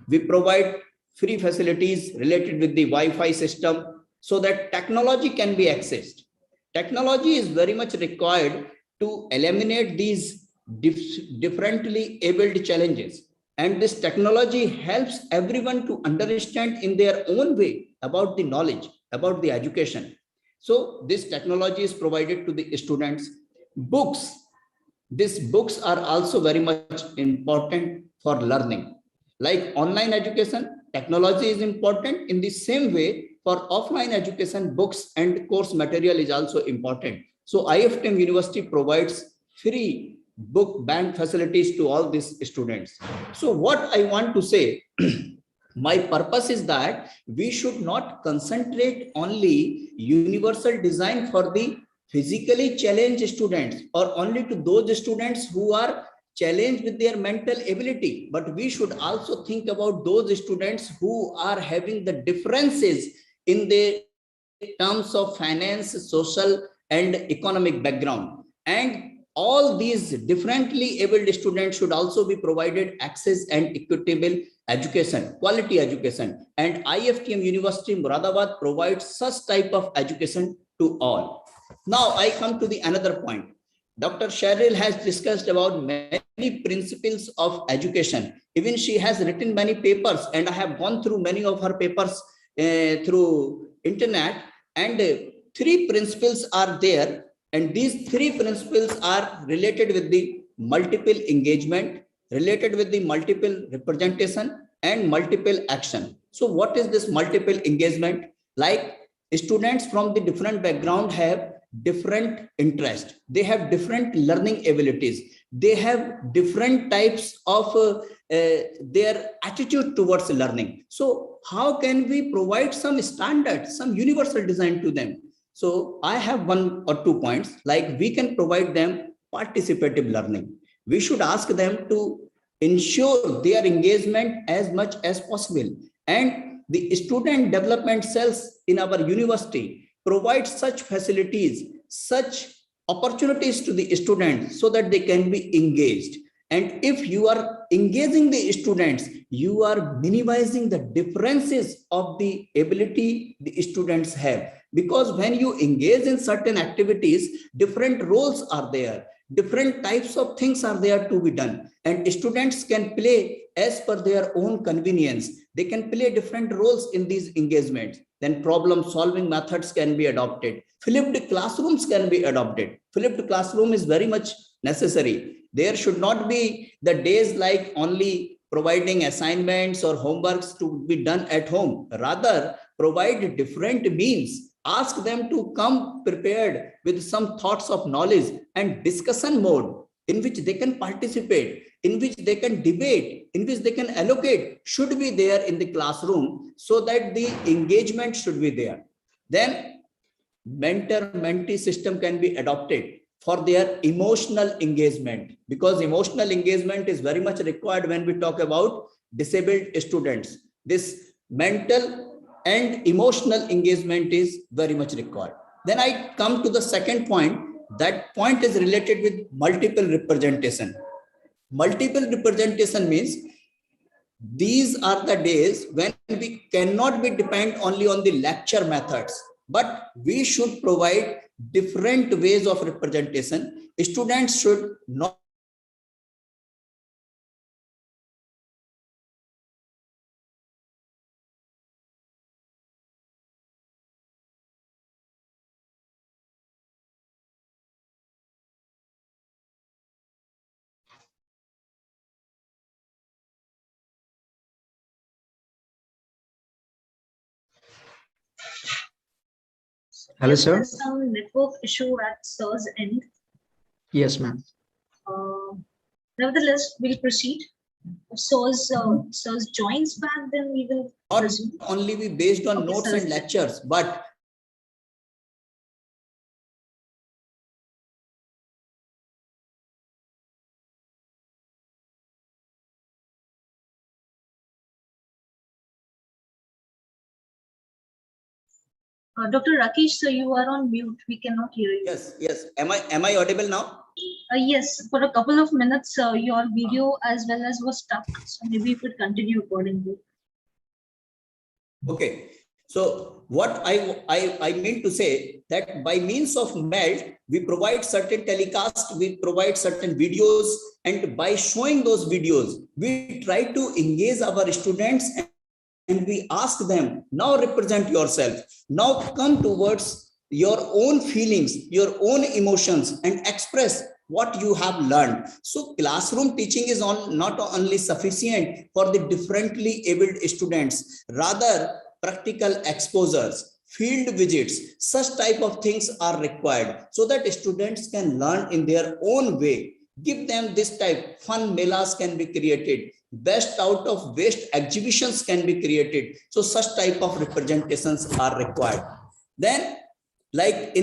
We provide free facilities related with the Wi-Fi system so that technology can be accessed. Technology is very much required to eliminate these differently abled challenges. And this technology helps everyone to understand in their own way about the knowledge, about the education. So this technology is provided to the students. Books. These books are also very much important for learning. Like online education, technology is important. In the same way, for offline education, books and course material is also important. So IFTM University provides free book bank facilities to all these students. So what I want to say, my purpose is that we should not concentrate only universal design for the physically challenged students or only to those students who are challenged with their mental ability, but we should also think about those students who are having the differences in the terms of finance, social and economic background. And all these differently abled students should also be provided access and equitable education, quality education. And IFTM University Moradabad provides such type of education to all. Now I come to the another point. Dr. Cheryl has discussed about many principles of education. Even she has written many papers, and I have gone through many of her papers through internet, and 3 principles are there. And these 3 principles are related with the multiple engagement, related with the multiple representation and multiple action. So what is this multiple engagement? Like students from the different background have different interest, they have different learning abilities, they have different types of their attitude towards learning. So how can we provide some standard, some universal design to them? So I have 1 or 2 points, like we can provide them participative learning. We should ask them to ensure their engagement as much as possible. And the student development cells in our university provide such facilities, such opportunities to the students so that they can be engaged. And if you are engaging the students, you are minimizing the differences of the ability the students have. Because when you engage in certain activities, different roles are there, different types of things are there to be done, and students can play as per their own convenience. They can play different roles in these engagements. Then problem solving methods can be adopted. Flipped classrooms can be adopted. Flipped classroom is very much necessary. There should not be the days like only providing assignments or homeworks to be done at home. Rather, provide different means. Ask them to come prepared with some thoughts of knowledge, and discussion mode in which they can participate, in which they can debate, in which they can allocate should be there in the classroom, so that the engagement should be there. Then mentor-mentee system can be adopted for their emotional engagement, because emotional engagement is very much required when we talk about disabled students. This mental and emotional engagement is very much required. Then I come to the second point. That point is related with multiple representation. Multiple representation means these are the days when we cannot be depend only on the lecture methods, but we should provide different ways of representation. Students should not Hello, sir. There's some network issue at sir's end. Yes, ma'am. Nevertheless, we'll proceed. If sir's joins back, then we will not only be based on notes and lectures, but Dr. Rakesh, sir, you are on mute. We cannot hear you. Yes. Am I audible now? Yes, for a couple of minutes, your video as well as was stuck. So maybe you could continue accordingly. Okay. So what I mean to say that by means of MELT, we provide certain telecasts, we provide certain videos, and by showing those videos, we try to engage our students and we ask them, now represent yourself. Now come towards your own feelings, your own emotions, and express what you have learned. So classroom teaching is not only sufficient for the differently abled students, rather practical exposures, field visits, such type of things are required so that students can learn in their own way. Give them this type, fun melas can be created, best out of waste exhibitions can be created. So such type of representations are required. Then like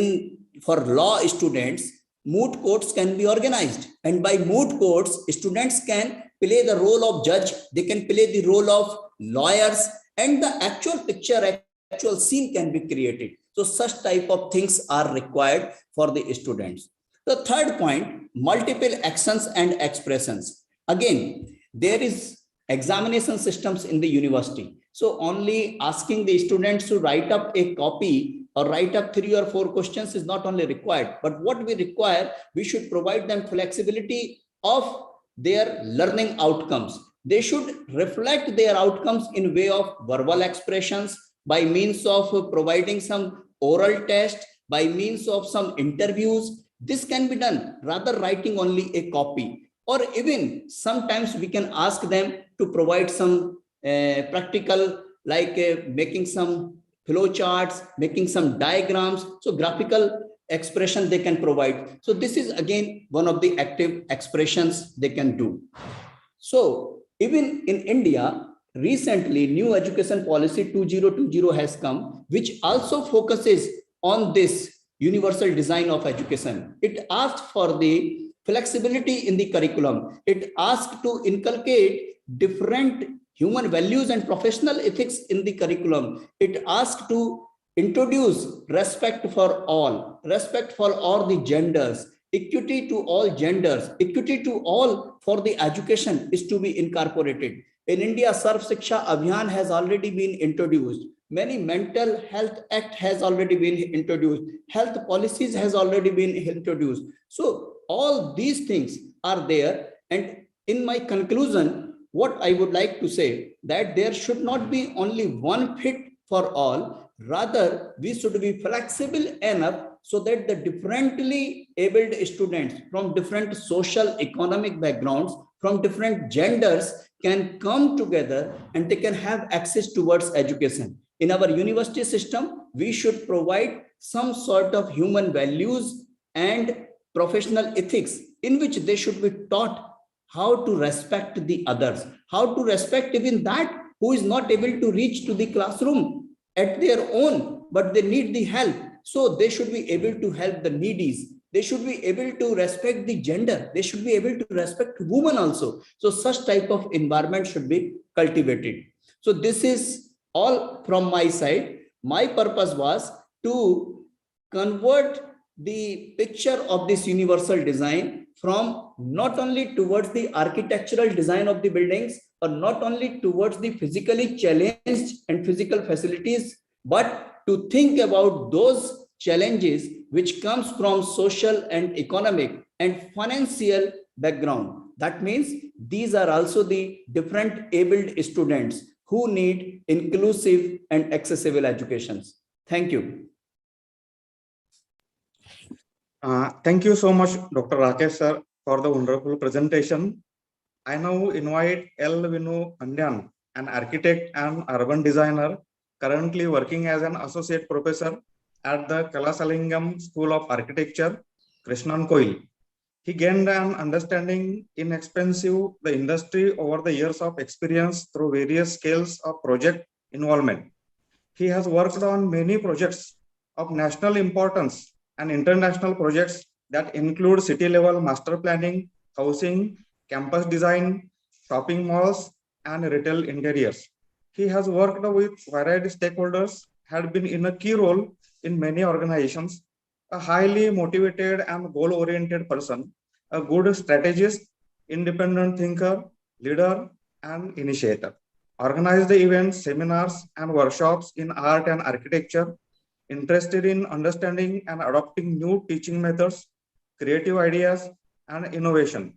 for law students, moot courts can be organized, and by moot courts students can play the role of judge, they can play the role of lawyers, and the actual picture, actual scene can be created. So such type of things are required for the students. The third point, multiple actions and expressions. Again, there is examination systems in the university. So only asking the students to write up a copy or write up 3 or 4 questions is not only required, but what we require, we should provide them flexibility of their learning outcomes. They should reflect their outcomes in way of verbal expressions, by means of providing some oral test, by means of some interviews. This can be done rather writing only a copy, or even sometimes we can ask them to provide some practical, like making some flow charts, making some diagrams. So graphical expression they can provide. So this is again one of the active expressions they can do. So even in India, recently new education policy 2020 has come, which also focuses on this universal design of education. It asked for the flexibility in the curriculum. It asked to inculcate different human values and professional ethics in the curriculum. It asked to introduce respect for all the genders, equity to all genders, equity to all for the education is to be incorporated. In India, Sarv Shiksha Abhiyan has already been introduced. Many mental health act has already been introduced. Health policies has already been introduced. So all these things are there. And in my conclusion, what I would like to say, that there should not be only one fit for all, rather we should be flexible enough so that the differently abled students from different social economic backgrounds, from different genders can come together and they can have access towards education. In our university system, we should provide some sort of human values and professional ethics in which they should be taught how to respect the others, how to respect even that who is not able to reach to the classroom at their own, but they need the help. So they should be able to help the needies. They should be able to respect the gender. They should be able to respect women also. So such type of environment should be cultivated. So this is all from my side. My purpose was to convert the picture of this universal design from not only towards the architectural design of the buildings, or not only towards the physically challenged and physical facilities, but to think about those challenges which comes from social and economic and financial background. That means these are also the different abled students who need inclusive and accessible educations. Thank you. Thank you so much, Dr. Rakesh sir, for the wonderful presentation. I now invite L. Vinu Andyan, an architect and urban designer, currently working as an associate professor at the Kalasalingam School of Architecture, Krishnankoil. He gained an understanding inexpensive the industry over the years of experience through various scales of project involvement. He has worked on many projects of national importance and international projects that include city-level master planning, housing, campus design, shopping malls, and retail interiors. He has worked with varied stakeholders, had been in a key role in many organizations, a highly motivated and goal-oriented person, a good strategist, independent thinker, leader, and initiator. Organized the events, seminars, and workshops in art and architecture, interested in understanding and adopting new teaching methods, creative ideas, and innovation.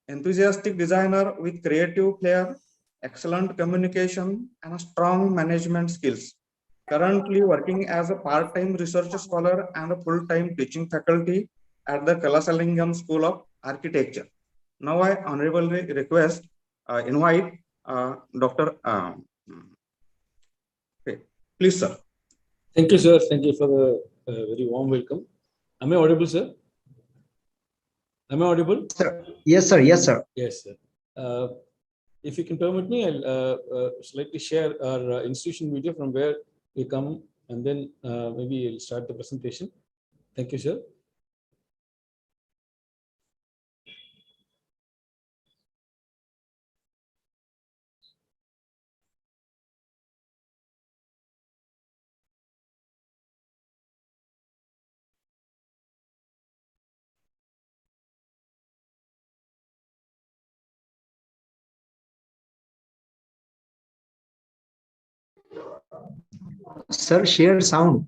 Enthusiastic designer with creative flair, excellent communication, and strong management skills. Currently working as a part-time research scholar and a full-time teaching faculty at the Kalasalingam School of architecture. Now I honorably request, invite Dr. Okay. Please, sir. Thank you, sir. Thank you for the very warm welcome. Am I audible, sir? Am I audible? Sir. Yes, sir. Yes, sir. Yes, sir. If you can permit me, I'll slightly share our institution video from where we come, and then maybe I'll start the presentation. Thank you, sir. Sir, share sound.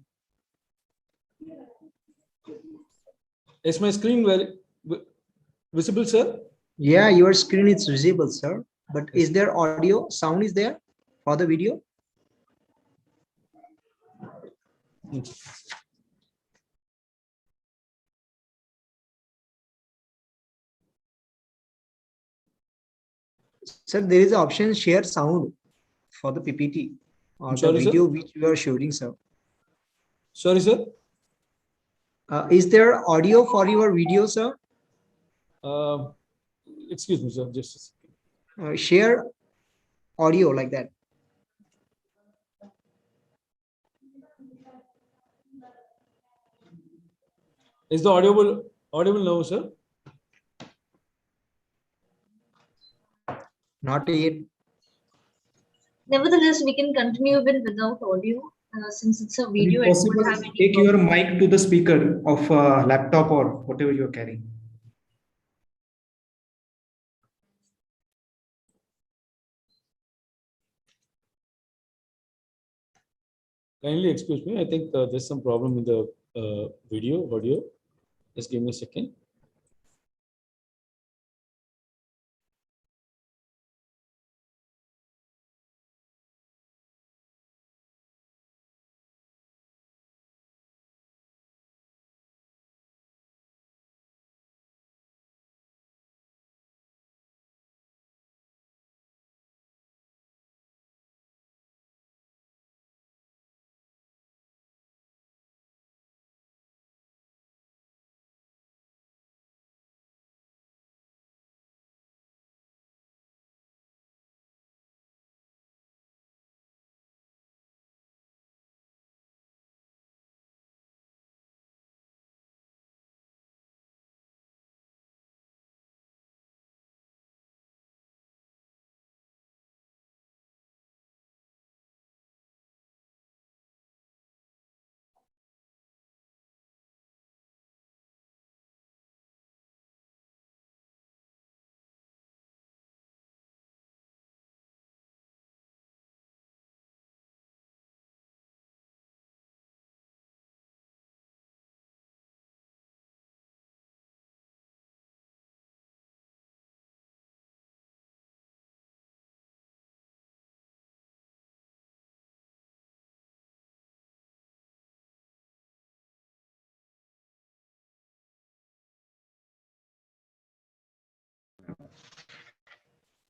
Is my screen visible, sir? Yeah, your screen is visible, sir. But is there audio? Sound is there for the video? Sir, there is an option share sound for the PPT or the video which you are showing, sir. Sorry, sir. Is there audio for your video, sir? Excuse me, sir. Just a second. Share audio like that. Is the audible now, sir? Not yet. Nevertheless, we can continue without audio since it's a video. If possible, take your mic to the speaker of a laptop or whatever you're carrying. Kindly excuse me. I think there's some problem in the audio. Just give me a second.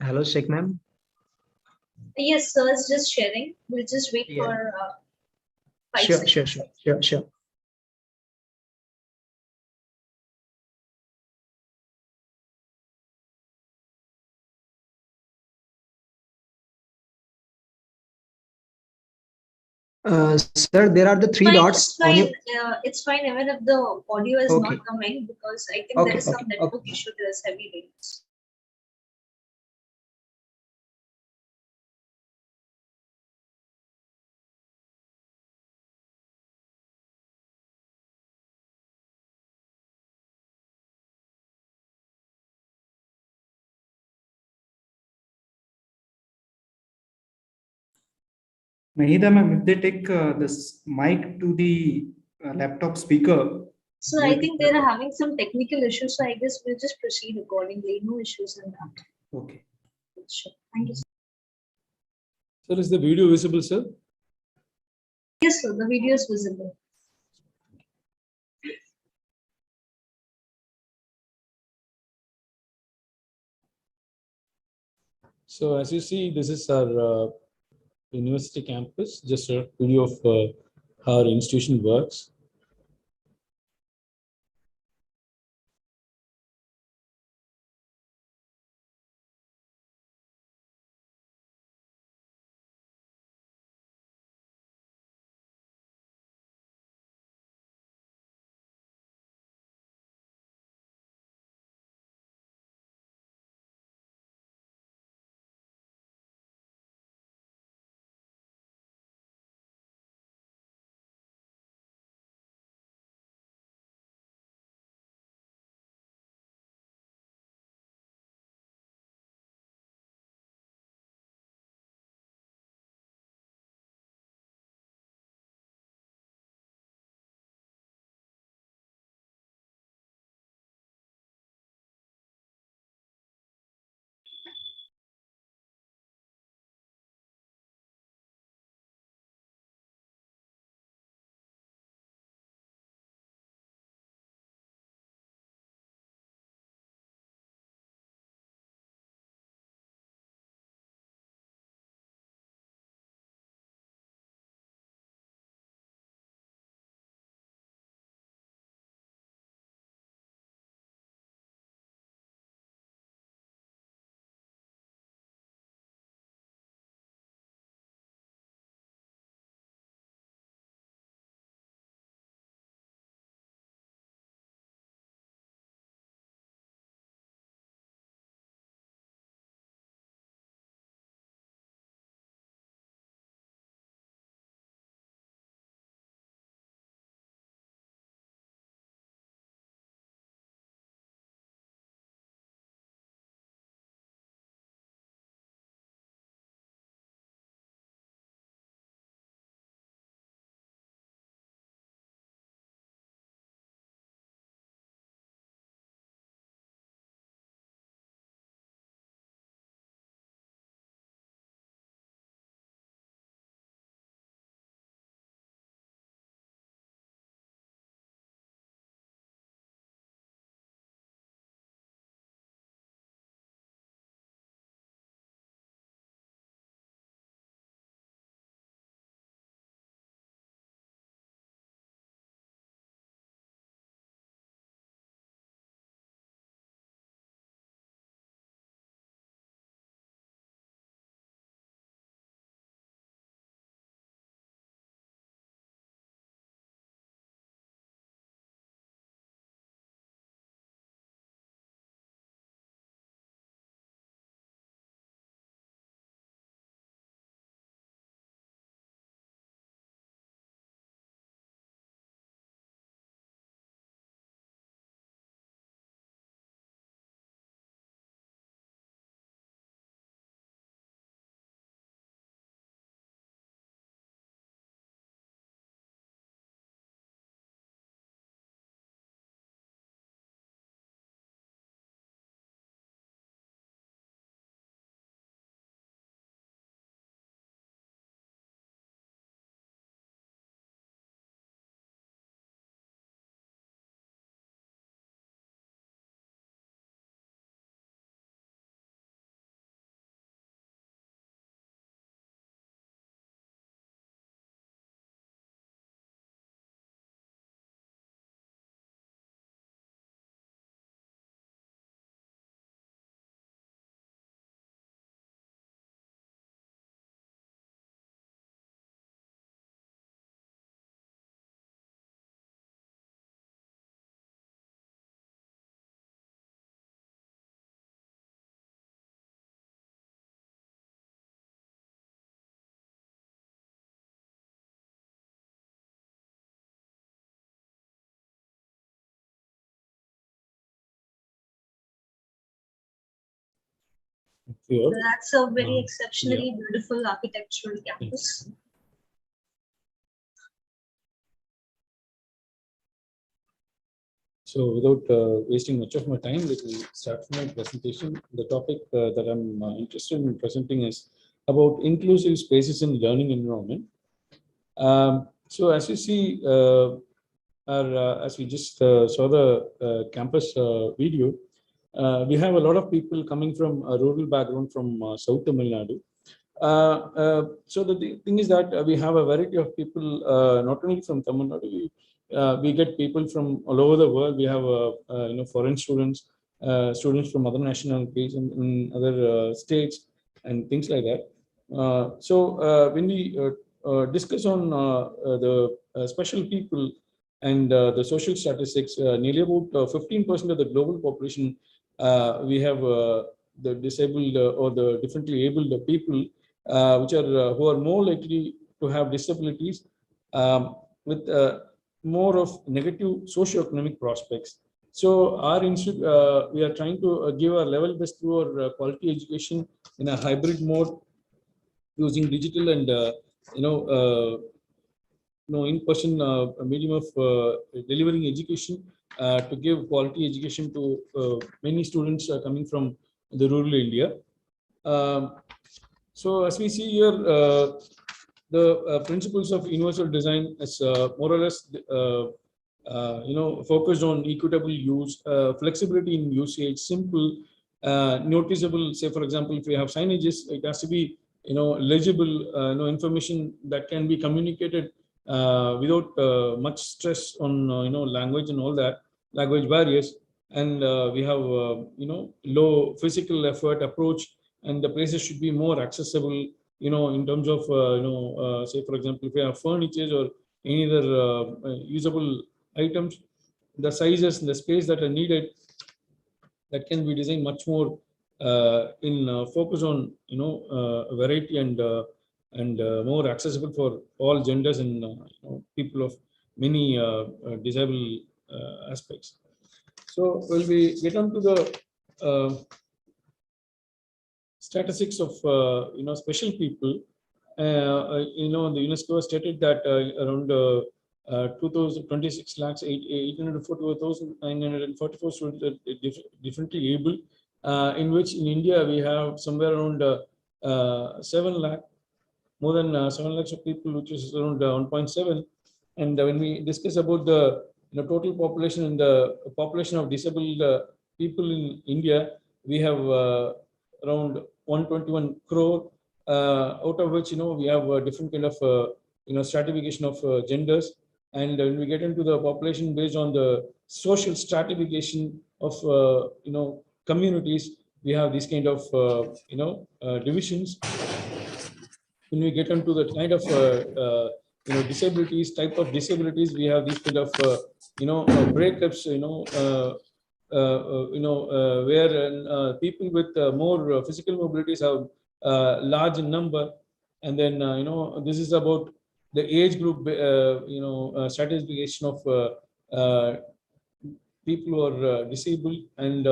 Hello, Sheikh ma'am. Yes, sir, it's just sharing. We'll just wait for 5 seconds. Sure. Sir, there are the three dots. It's fine even if the audio is not coming because I think there is some network issue. There is heavy rains. Nahida ma'am, if they take this mic to the laptop speaker. So I think they're having some technical issues. So I guess we'll just proceed accordingly. No issues in that. Okay. Sure. Thank you. Sir, is the video visible, sir? Yes, sir. The video is visible. So as you see, this is our university campus, just a video of how our institution works. That's a very exceptionally beautiful architectural campus. So without wasting much of my time, let me start my presentation. The topic that I'm interested in presenting is about inclusive spaces in learning environment. So as you see, as we just saw the campus video, we have a lot of people coming from a rural background from South Tamil Nadu. So the thing is that we have a variety of people, not only from Tamil Nadu, we get people from all over the world. We have foreign students, students from other nationalities and other states and things like that. So when we discuss on the special people and the social statistics, nearly about 15% of the global population, we have the disabled or the differently abled people, which are who are more likely to have disabilities with more of negative socio-economic prospects. So our institute, we are trying to give our level best through our quality education in a hybrid mode, using digital and in-person medium of delivering education to give quality education to many students coming from the rural India. So as we see here, the principles of universal design is more or less focused on equitable use, flexibility in usage, simple, noticeable. Say for example, if we have signages, it has to be legible, information that can be communicated without much stress on language and all that, language barriers. And we have low physical effort approach, and the places should be more accessible, in terms of say for example, if we have furniture or any other usable items, the sizes and the space that are needed, that can be designed much more in focus on variety and more accessible for all genders and people of many disabled aspects. So when we get on to the statistics of special people, the UNESCO stated that around 26 lakhs 844,944 students are differently able, in which in India we have somewhere around 7 lakh, more than 7 lakhs of people, which is around 1.7. And when we discuss about the total population and the population of disabled people in India, we have around 121 crore, out of which we have different kind of stratification of genders. And when we get into the population based on the social stratification of communities, we have these kind of divisions. When we get into the kind of disabilities, type of disabilities, we have these kind of breakups, where people with more physical mobilities have large in number. And then this is about the age group stratification of people who are disabled, and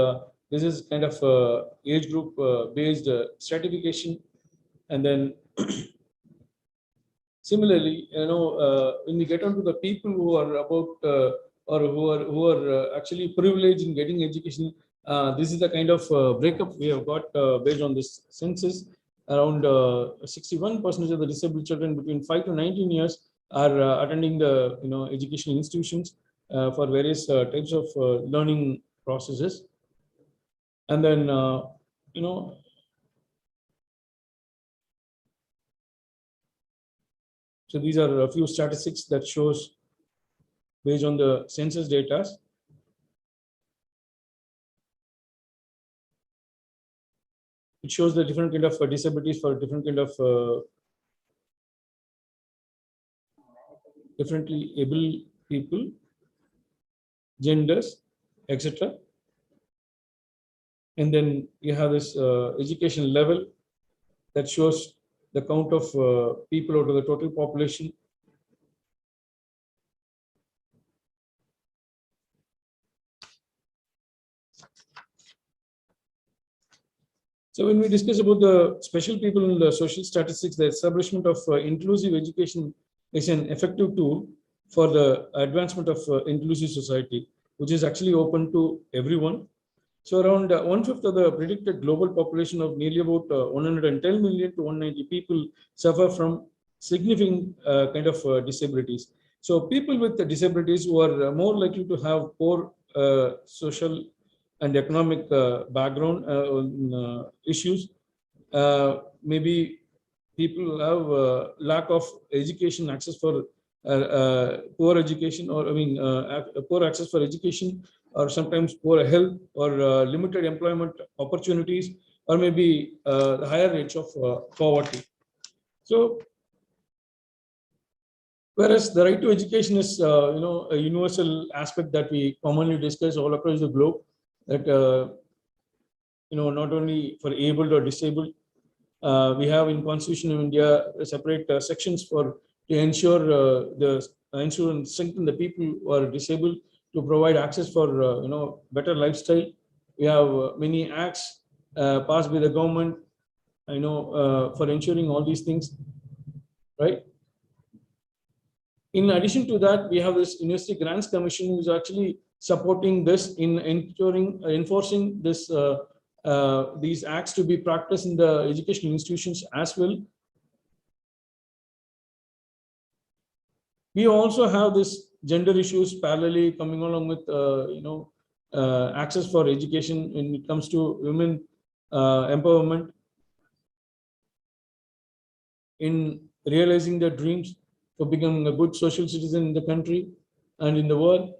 this is kind of age group based stratification. And then similarly, when we get onto the people who are about or who are actually privileged in getting education, this is the kind of breakup we have got based on this census. Around 61% of the disabled children between 5 to 19 years are attending the educational institutions for various types of learning processes. And then so these are a few statistics that shows based on the census data. It shows the different kind of disabilities for different kind of differently able people, genders, etc. And then you have this education level that shows the count of people out of the total population. So when we discuss about the special people in the social statistics, the establishment of inclusive education is an effective tool for the advancement of inclusive society, which is actually open to everyone. So around 1/5 of the predicted global population of nearly about 110 million to 190 people suffer from significant kind of disabilities. So people with the disabilities who are more likely to have poor social and economic background issues. Maybe people have lack of education, access for poor education, or poor access for education, or sometimes poor health, or limited employment opportunities, or maybe the higher rates of poverty. So, whereas the right to education is, a universal aspect that we commonly discuss all across the globe, that not only for able or disabled. We have in Constitution of India separate sections to ensure ensure and strengthen the people who are disabled, to provide access for better lifestyle. We have many acts passed by the government, for ensuring all these things, right? In addition to that, we have this University Grants Commission, who is actually supporting this in enforcing this these acts to be practiced in the educational institutions as well. We also have this gender issues parallelly coming along with access for education when it comes to women empowerment, in realizing their dreams for becoming a good social citizen in the country and in the world.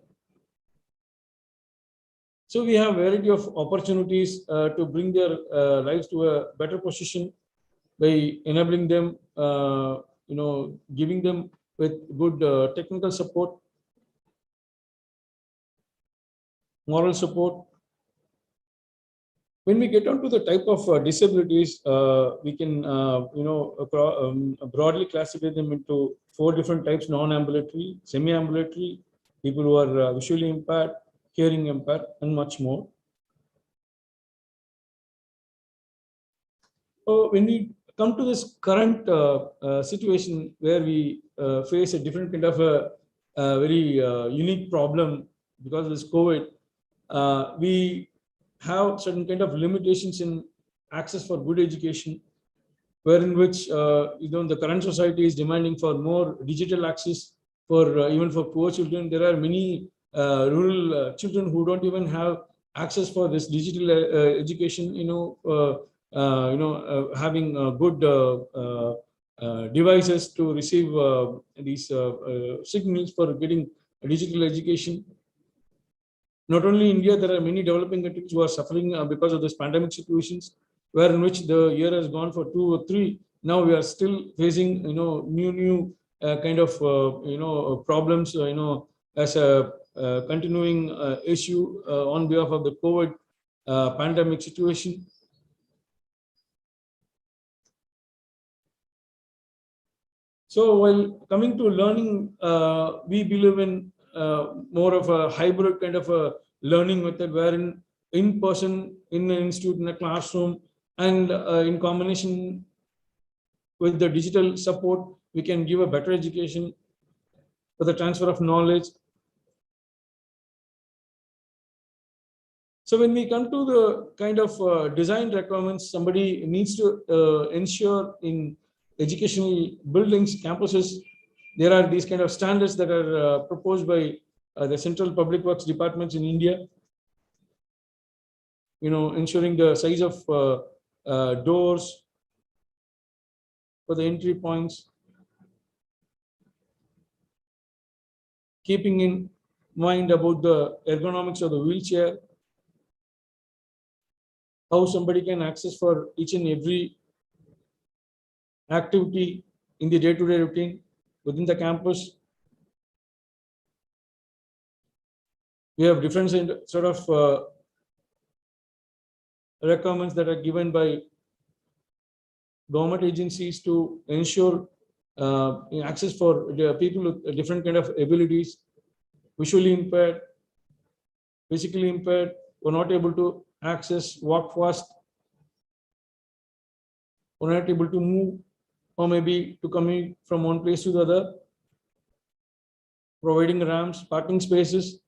So we have a variety of opportunities to bring their lives to a better position by enabling them, giving them with good technical support, moral support. When we get on to the type of disabilities, we can, broadly classify them into 4 different types: non-ambulatory, semi-ambulatory, people who are visually impaired, hearing impaired, and much more. So when we come to this current situation where we face a different kind of a very unique problem because of this COVID, we have certain kind of limitations in access for good education, wherein which the current society is demanding for more digital access for even for poor children. There are many rural children who don't even have access for this digital education. Having good devices to receive these signals for getting digital education. Not only India, there are many developing countries who are suffering because of this pandemic situations, where in which the year has gone for 2 or 3. Now we are still facing, new kind of, problems, as a continuing issue on behalf of the COVID pandemic situation. So while coming to learning, we believe in more of a hybrid kind of a learning method, wherein in person, in an institute, in a classroom, and in combination with the digital support, we can give a better education for the transfer of knowledge. So when we come to the kind of design requirements, somebody needs to ensure in educational buildings, campuses, there are these kind of standards that are proposed by the Central Public Works Departments in India. Ensuring the size of doors for the entry points, keeping in mind about the ergonomics of the wheelchair, how somebody can access for each and every activity in the day-to-day routine within the campus. We have different sort of requirements that are given by government agencies to ensure access for the people with different kind of abilities, visually impaired, physically impaired, who are not able to access, walk fast, who are not able to move, or maybe to commute from one place to the other, providing ramps, parking spaces,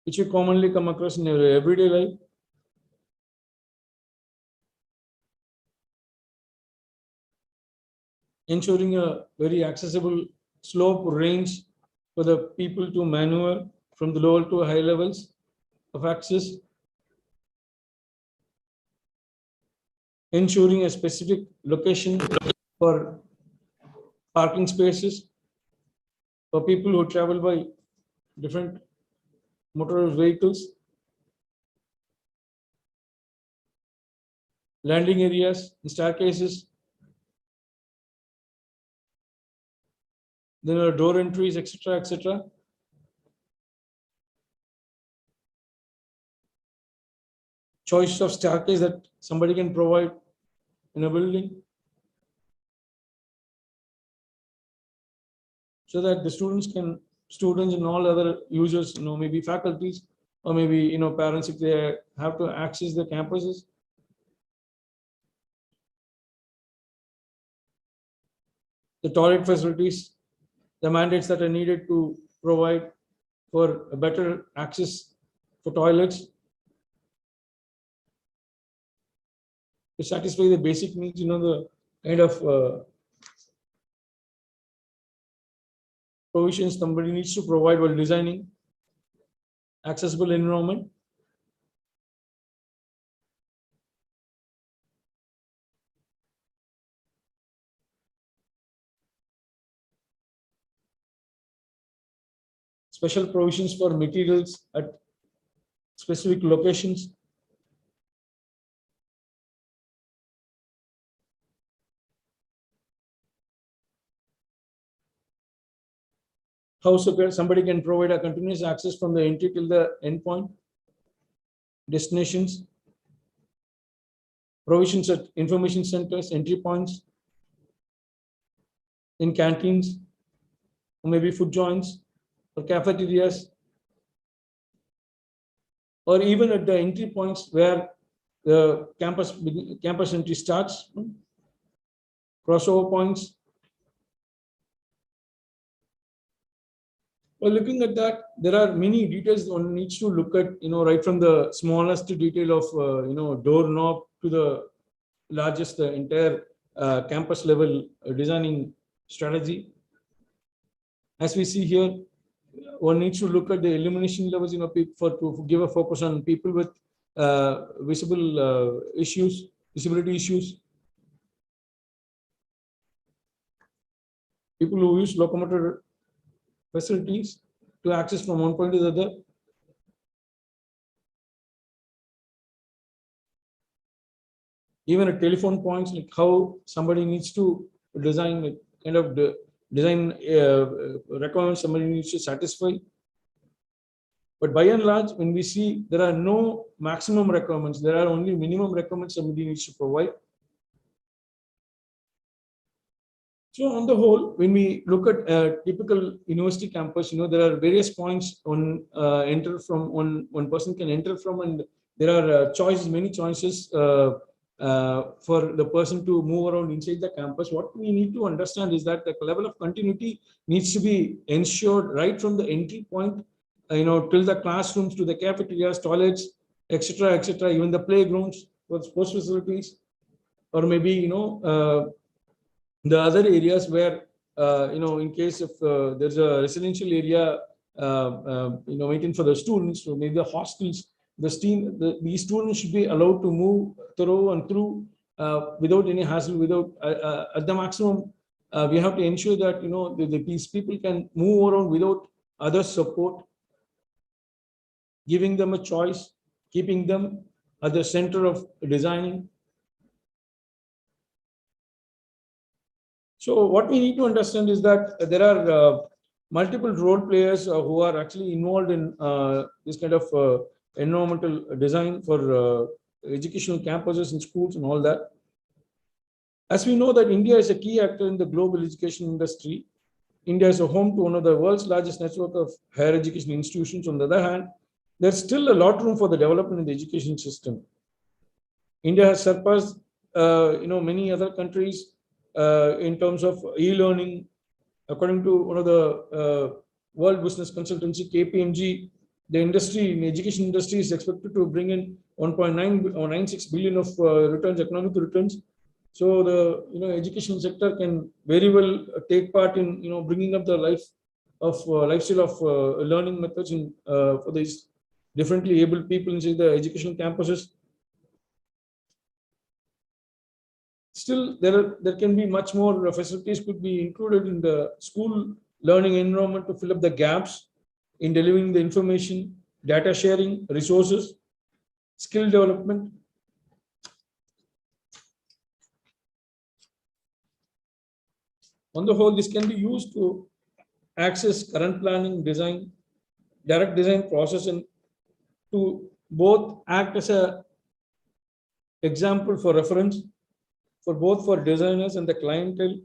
which you commonly come across in your everyday life. Ensuring a very accessible slope range for the people to maneuver from the lower to high levels of access. ensuring a specific location for parking spaces for people who travel by different motorized vehicles, landing areas, staircases. There are door entries, etc., etc. Choice of staircase that somebody can provide in a building, so that the students and all other users, maybe faculties or maybe parents, if they have to access the campuses. The toilet facilities, the mandates that are needed to provide for a better access for toilets to satisfy the basic needs, the kind of provisions somebody needs to provide while designing accessible environment. Special provisions for materials at specific locations. How somebody can provide a continuous access from the entry till the endpoint. Destinations. Provisions at information centers, entry points, in canteens, or maybe food joints or cafeterias, or even at the entry points where the campus entry starts, crossover points. Well, looking at that, there are many details one needs to look at, right from the smallest detail of, doorknob to the largest, the entire campus level designing strategy. As we see here, one needs to look at the illumination levels, to give a focus on people with disability issues, people who use locomotor facilities to access from one point to the other. Even at telephone points, like how somebody needs to design a kind of design requirements somebody needs to satisfy. But by and large, when we see there are no maximum requirements, there are only minimum requirements somebody needs to provide. So on the whole, when we look at a typical university campus, there are various points on enter from one person can enter from, and there are many choices for the person to move around inside the campus. What we need to understand is that the level of continuity needs to be ensured right from the entry point, till the classrooms, to the cafeterias, toilets, etc., etc., even the playgrounds for sports facilities, or maybe the other areas where in case if there's a residential area waiting for the students, so maybe the hostels, these students should be allowed to move through without any hassle, without at the maximum. We have to ensure that these people can move around without other support, giving them a choice, keeping them at the center of designing. So what we need to understand is that there are multiple role players who are actually involved in this kind of environmental design for educational campuses and schools and all that. As we know that India is a key actor in the global education industry. India is a home to one of the world's largest network of higher education institutions. On the other hand, there's still a lot of room for the development in the education system. India has surpassed many other countries in terms of e-learning. According to one of the World Business Consultancy, KPMG, the education industry is expected to bring in 1.9 or 96 billion of economic returns. So the education sector can very well take part in bringing up the lifestyle of learning methods for these differently able people inside the educational campuses. Still, there can be much more facilities could be included in the school learning environment to fill up the gaps in delivering the information, data sharing, resources, skill development. On the whole, this can be used to access current planning, design, direct design process, and to both act as a example for reference for both for designers and the clientele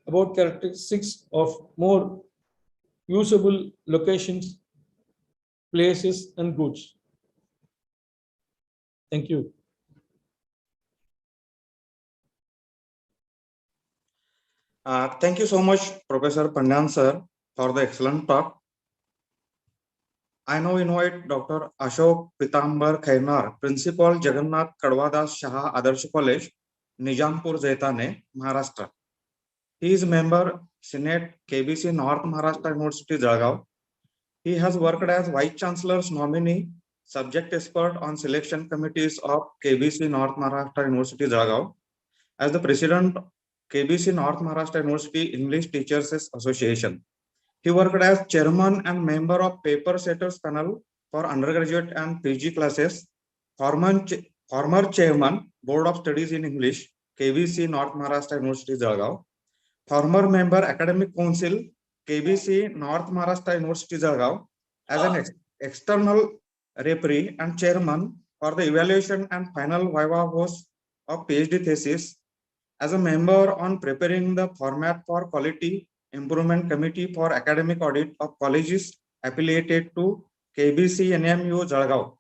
about characteristics of more usable locations, places, and goods. Thank you. Thank you so much, Professor Pandan sir, for the excellent talk. I now invite Dr. Ashok Pitambar Khainar, Principal Jagannath Kadwadas Shah Adarsh College, NIJAMPUR-JAITANE, Maharashtra. He is member Senate KBC North Maharashtra University, Jalgaon. He has worked as Vice Chancellor's nominee, subject expert on selection committees of KBC North Maharashtra University, Jalgaon, as the President KBC North Maharashtra University English Teachers Association. He worked as Chairman and member of Paper Setters Panel for undergraduate and PG classes, former Chairman, Board of Studies in English, KBC North Maharashtra University, Jalgaon, former member Academic Council, KBC North Maharashtra University, Jalgaon, as an external referee and chairman for the evaluation and final viva voce of PhD thesis, as a member on preparing the format for Quality Improvement Committee for Academic Audit of colleges affiliated to KBC NMU, Jalgaon.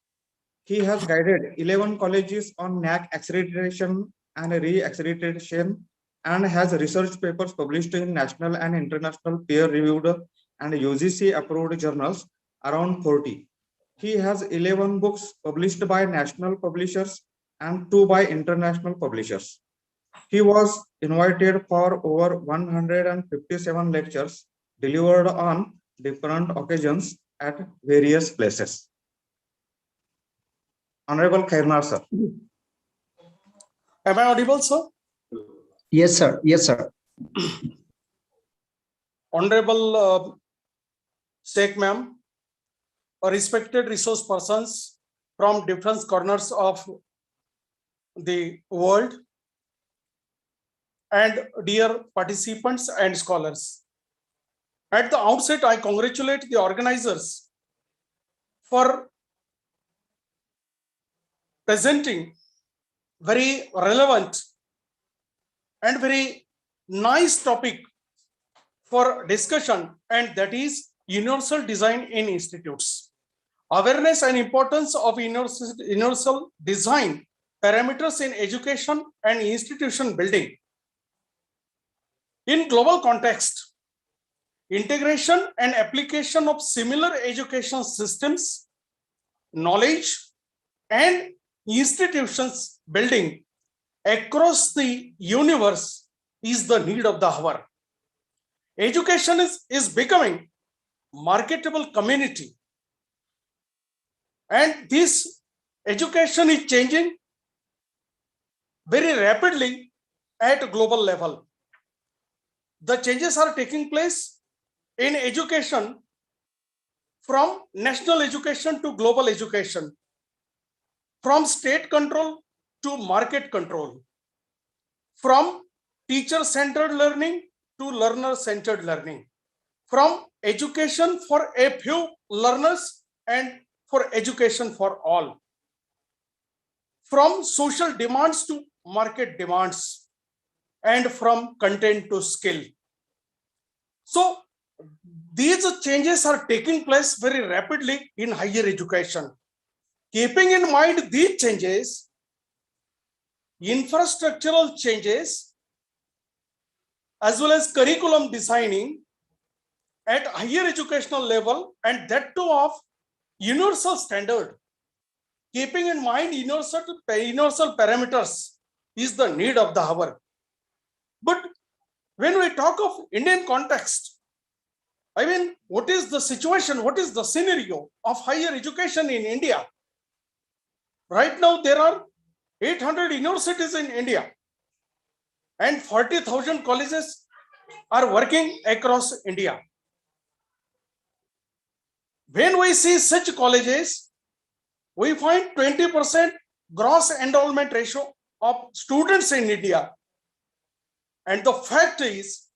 He has guided 11 colleges on NAAC accreditation and re-accreditation, and has research papers published in national and international peer-reviewed and UGC-approved journals around 40. He has 11 books published by national publishers and 2 by international publishers. He was invited for over 157 lectures delivered on different occasions at various places. Honorable Khainar, sir. Am I audible, sir? Yes, sir. Yes, sir. Honorable Sheikh ma'am, respected resource persons from different corners of the world, and dear participants and scholars. At the outset, I congratulate the organizers for presenting very relevant and very nice topic for discussion, and that is universal design in institutes. Awareness and importance of universal design parameters in education and institution building. In global context, integration and application of similar education systems, knowledge, and institutions building across the universe is the need of the hour. Education is becoming marketable community, and this education is changing very rapidly at global level. The changes are taking place in education from national education to global education, from state control to market control, from teacher-centered learning to learner-centered learning, from education for a few learners and for education for all, from social demands to market demands, and from content to skill. So these changes are taking place very rapidly in higher education. Keeping in mind these changes, infrastructural changes, as well as curriculum designing at higher educational level, and that too of universal standard, keeping in mind universal parameters is the need of the hour. But when we talk of Indian context, I mean, what is the situation? What is the scenario of higher education in India? Right now, there are 800 universities in India. and 40,000 colleges are working across India. When we see such colleges, we find 20% gross enrollment ratio of students in India. And the fact is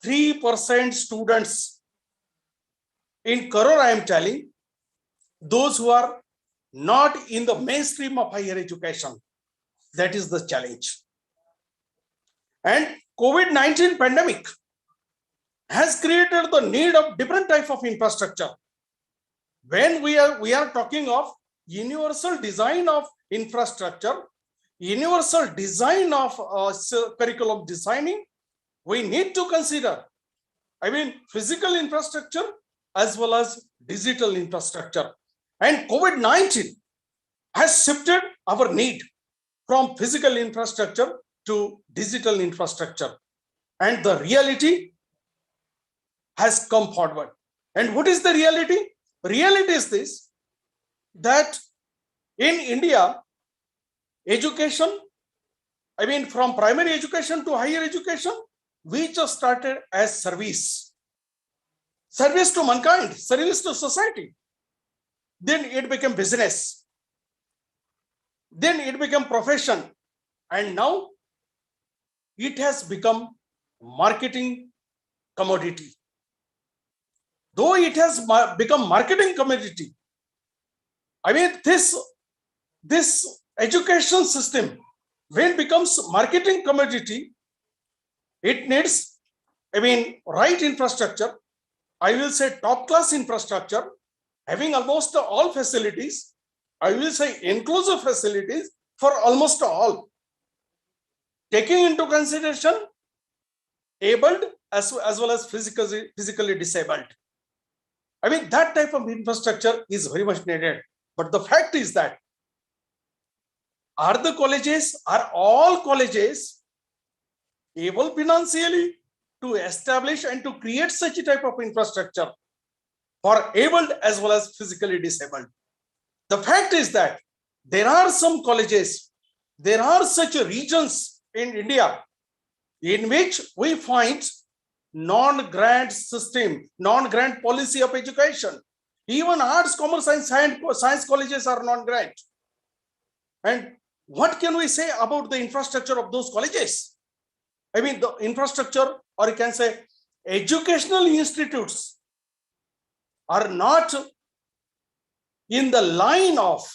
3% students in Karur, I am telling, those who are not in the mainstream of higher education. That is the challenge. And COVID-19 pandemic has created the need of different type of infrastructure. When we are talking of universal design of infrastructure, universal design of curriculum designing, we need to consider, physical infrastructure as well as digital infrastructure. And COVID-19 has shifted our need from physical infrastructure to digital infrastructure. And the reality has come forward. And what is the reality? Reality is this, that in India, education, from primary education to higher education, we just started as service. Service to mankind, service to society. Then it became business. Then it became profession. And now it has become marketing commodity. Though it has become marketing commodity, this education system, when it becomes marketing commodity, it needs, right infrastructure. I will say top class infrastructure, having almost all facilities. I will say inclusive facilities for almost all. Taking into consideration abled as well as physically disabled. That type of infrastructure is very much needed. But the fact is that, are all colleges able financially to establish and to create such a type of infrastructure for abled as well as physically disabled? The fact is that there are some colleges, there are such regions in India in which we find non-grant system, non-grant policy of education. Even arts, commerce, and science colleges are non-grant. And what can we say about the infrastructure of those colleges? The infrastructure, or you can say educational institutes, are not in the line of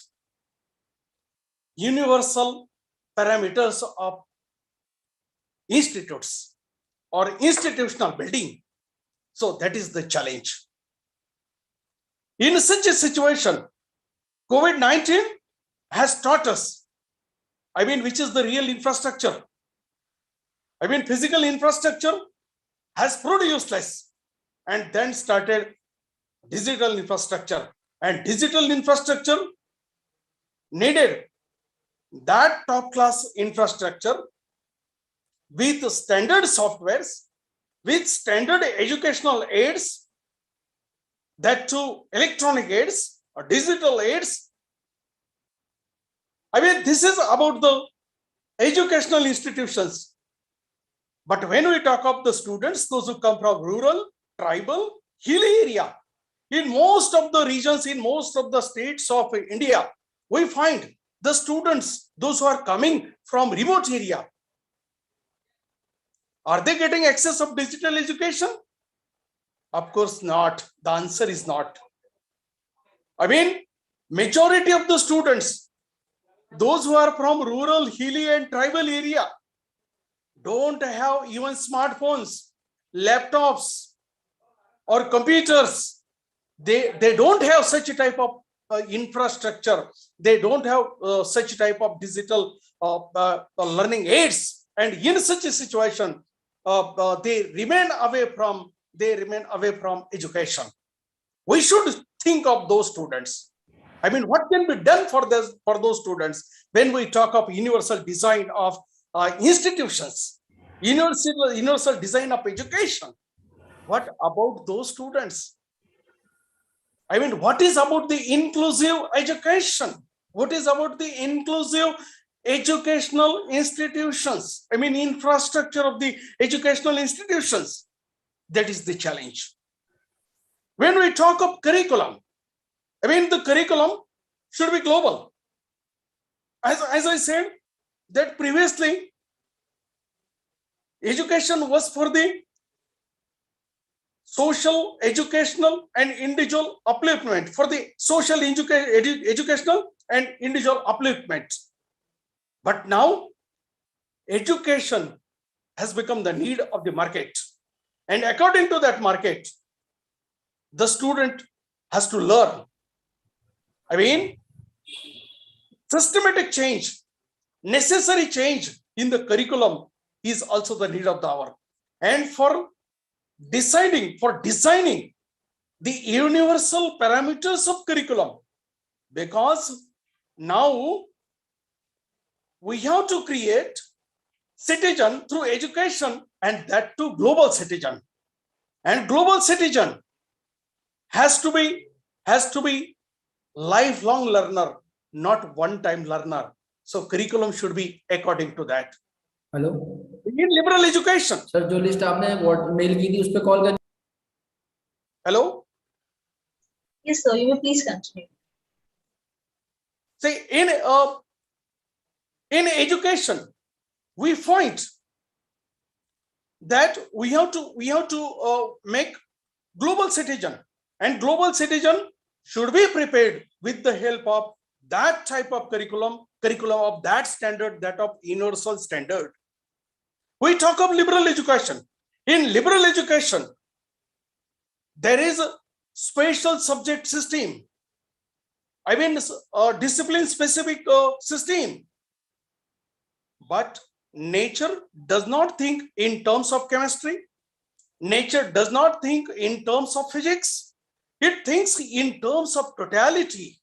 universal parameters of institutes or institutional building. So that is the challenge. In such a situation, COVID-19 has taught us, which is the real infrastructure. Physical infrastructure has proved useless, and then started digital infrastructure. And digital infrastructure needed that top class infrastructure with standard softwares, with standard educational aids, that too electronic aids or digital aids. This is about the educational institutions. But when we talk of the students, those who come from rural, tribal, hilly area, in most of the regions, in most of the states of India, we find the students, those who are coming from remote area, are they getting access of digital education? Of course not. The answer is not. Majority of the students, those who are from rural, hilly and tribal area, don't have even smartphones, laptops or computers. They don't have such a type of infrastructure. They don't have such type of digital learning aids. And in such a situation, they remain away from education. We should think of those students. What can be done for those students when we talk of universal design of institutions, universal design of education? What about those students? What is about the inclusive education? What is about the inclusive educational institutions, I mean infrastructure of the educational institutions. That is the challenge. When we talk of curriculum, I mean the curriculum should be global. As I said that previously, education was for the social, educational and individual upliftment, for the social, educational and individual upliftment. But now education has become the need of the market. And according to that market, the student has to learn. I mean, systematic change, necessary change in the curriculum is also the need of the hour. And for designing the universal parameters of curriculum, because now we have to create citizen through education, and that too global citizen. And global citizen has to be lifelong learner, not one-time learner. So curriculum should be according to that. Hello. In liberal education. Sir, जो list आपने what mail की थी उस पे call कर. Hello. Yes, sir. You may please continue. See, in education, we find that we have to make global citizen, and global citizen should be prepared with the help of that type of curriculum of that standard, that of universal standard. We talk of liberal education. In liberal education, there is a special subject system. I mean, a discipline specific system. But nature does not think in terms of chemistry. Nature does not think in terms of physics. It thinks in terms of totality.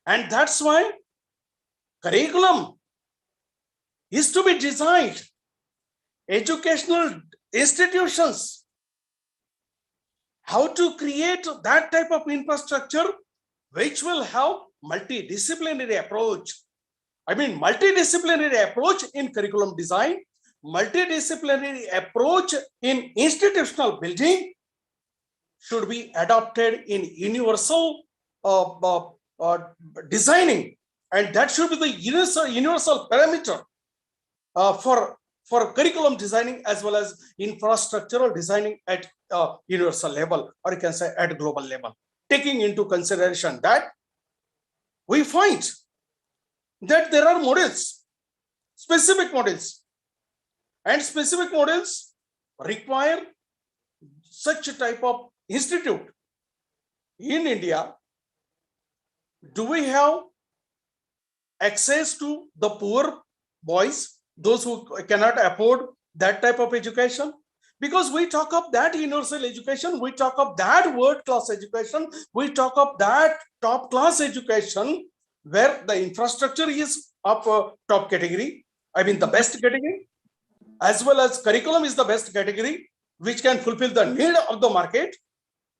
And that's why curriculum is to be designed. Educational institutions, how to create that type of infrastructure which will have multidisciplinary approach. I mean, multidisciplinary approach in curriculum design, multidisciplinary approach in institutional building should be adopted in universal designing, and that should be the universal parameter for curriculum designing as well as infrastructural designing at universal level, or you can say at global level, taking into consideration that we find that there are models, specific models, and specific models require such a type of institute. In India, do we have access to the poor boys, those who cannot afford that type of education? Because we talk of that universal education, we talk of that world-class education, we talk of that top-class education where the infrastructure is of top category, I mean the best category, as well as curriculum is the best category, which can fulfill the need of the market.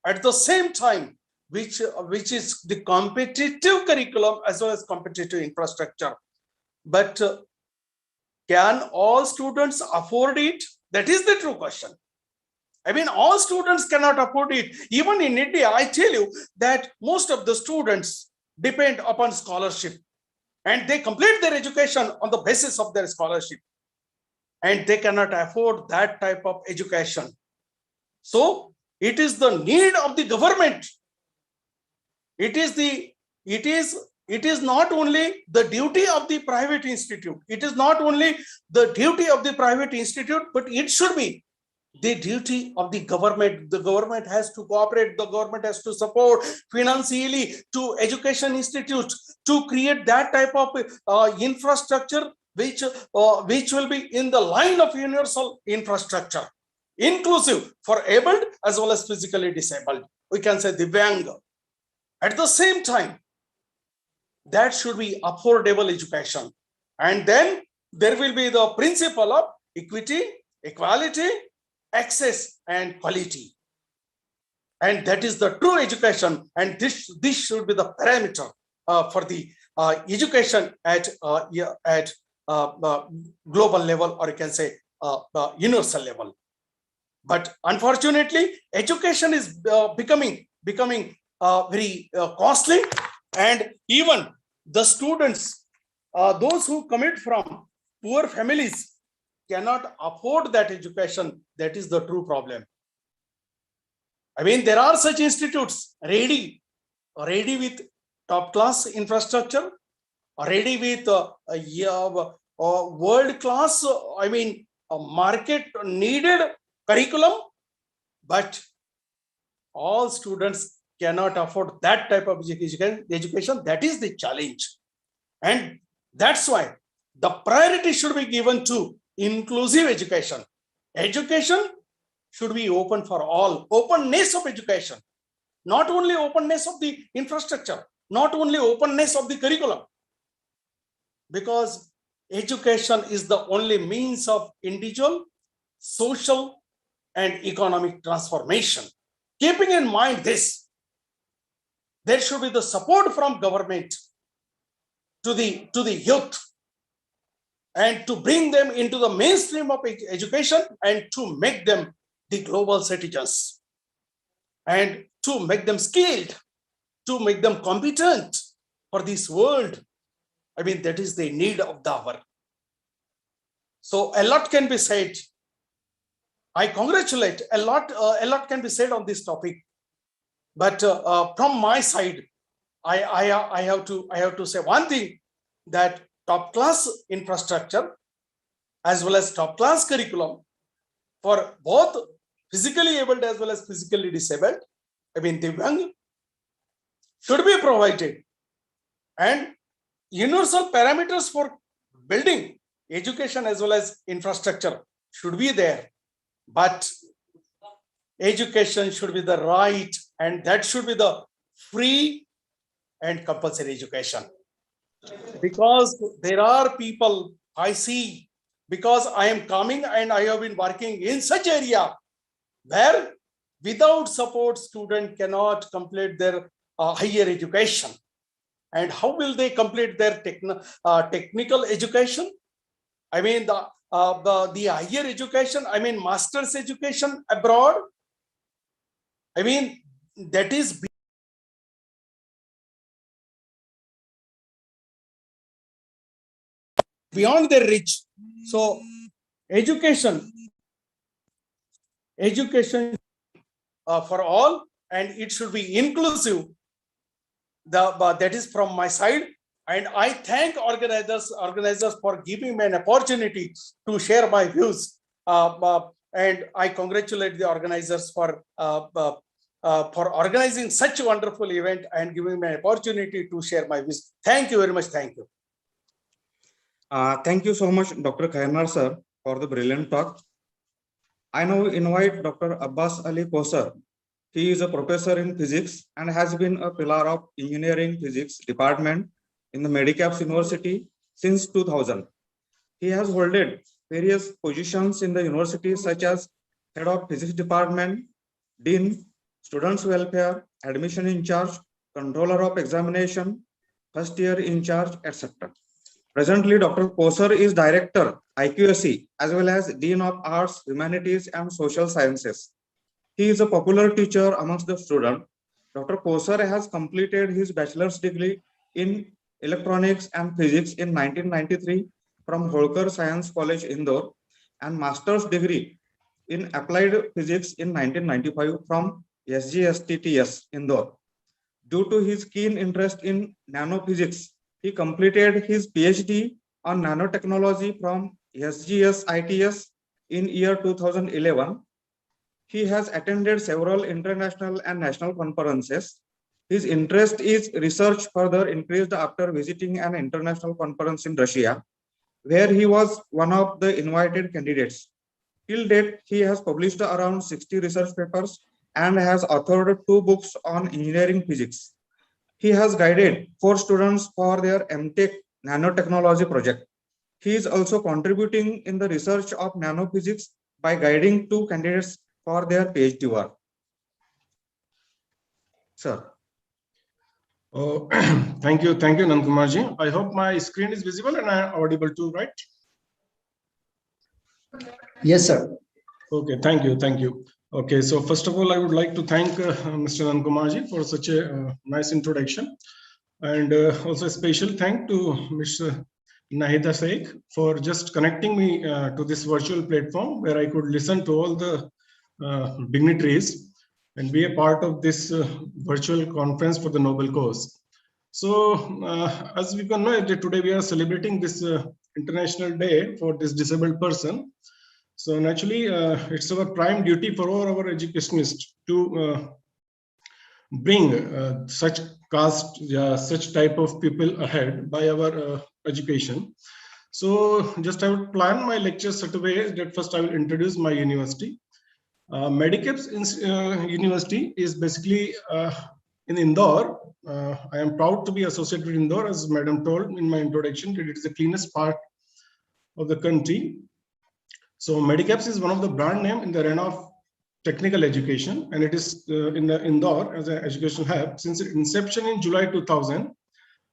At the same time, which is the competitive curriculum as well as competitive infrastructure. But can all students afford it? That is the true question. I mean, all students cannot afford it. Even in India, I tell you that most of the students depend upon scholarship, and they complete their education on the basis of their scholarship, and they cannot afford that type of education. So it is the need of the government. It is not only the duty of the private institute. It is not only the duty of the private institute, but it should be the duty of the government. The government has to cooperate. The government has to support financially to education institutes to create that type of infrastructure which will be in the line of universal infrastructure, inclusive for abled as well as physically disabled. We can say Divyang. At the same time, that should be affordable education. And then there will be the principle of equity, equality, access, and quality. And that is the true education. And this should be the parameter for the education at global level, or you can say universal level. But unfortunately, education is becoming very costly, and even the students, those who commit from poor families, cannot afford that education. That is the true problem. I mean, there are such institutes ready with top class infrastructure, ready with world class, I mean, market needed curriculum, but all students cannot afford that type of education. That is the challenge. And that's why the priority should be given to inclusive education. Education should be open for all. Openness of education, not only openness of the infrastructure, not only openness of the curriculum, because education is the only means of individual, social, and economic transformation. Keeping in mind this, there should be the support from government to the youth, and to bring them into the mainstream of education, and to make them the global citizens, and to make them skilled, to make them competent for this world. I mean, that is the need of the hour. So a lot can be said. I congratulate a lot can be said on this topic. But from my side, I have to say one thing, that top class infrastructure as well as top class curriculum for both physically able as well as physically disabled, I mean Divyang, should be provided, and universal parameters for building education as well as infrastructure should be there. But education should be the right, and that should be the free and compulsory education. Because there are people I see, because I am coming and I have been working in such area where without support student cannot complete their higher education. And how will they complete their technical education? I mean the higher education, I mean master's education abroad, I mean that is beyond their reach. So education for all, and it should be inclusive. That is from my side, and I thank organizers for giving me an opportunity to share my views, and I congratulate the organizers for organizing such a wonderful event and giving me an opportunity to share my views. Thank you very much. Thank you. Thank you so much, Dr. Khainar sir, for the brilliant talk. I now invite Dr. Abbas Ali Kosar. He is a professor in physics and has been a pillar of engineering physics department in the Medicaps University since 2000. He has held various positions in the university, such as head of physics department, dean, students welfare, admission in charge, controller of examination, first year in charge, etc. Presently, Dr. Kosar is director IQSC as well as dean of arts, humanities, and social sciences. He is a popular teacher amongst the students. Dr. Kosar has completed his bachelor's degree in electronics and physics in 1993 from Holkar Science College, Indore, and master's degree in applied physics in 1995 from SGSTTS, Indore. Due to his keen interest in nanophysics, he completed his PhD on nanotechnology from SGSITS in year 2011. He has attended several international and national conferences. His interest is research further increased after visiting an international conference in Russia, where he was one of the invited candidates. Till date, he has published around 60 research papers and has authored 2 books on engineering physics. He has guided 4 students for their MTech nanotechnology project. He is also contributing in the research of nanophysics by guiding 2 candidates for their PhD work. Sir. Oh, thank you, Nankumarji. I hope my screen is visible and I am audible too, right? Yes, sir. Okay, thank you. Okay, so first of all, I would like to thank Mr. Nankumarji for such a nice introduction, and also a special thank to Mr. Nahida Sheikh for just connecting me to this virtual platform where I could listen to all the dignitaries and be a part of this virtual conference for the Nobel cause. So, as we can know, today we are celebrating this International Day for this disabled person. So naturally, it's our prime duty for all our educationists to bring such type of people ahead by our education. So just I would plan my lectures such a way that first I will introduce my university. Medicaps University is basically in Indore. I am proud to be associated with Indore, as Madam told in my introduction, that it is the cleanest part of the country. So Medicaps is one of the brand name in the arena of technical education, and it is in the Indore as an educational hub. Since its inception in July 2000,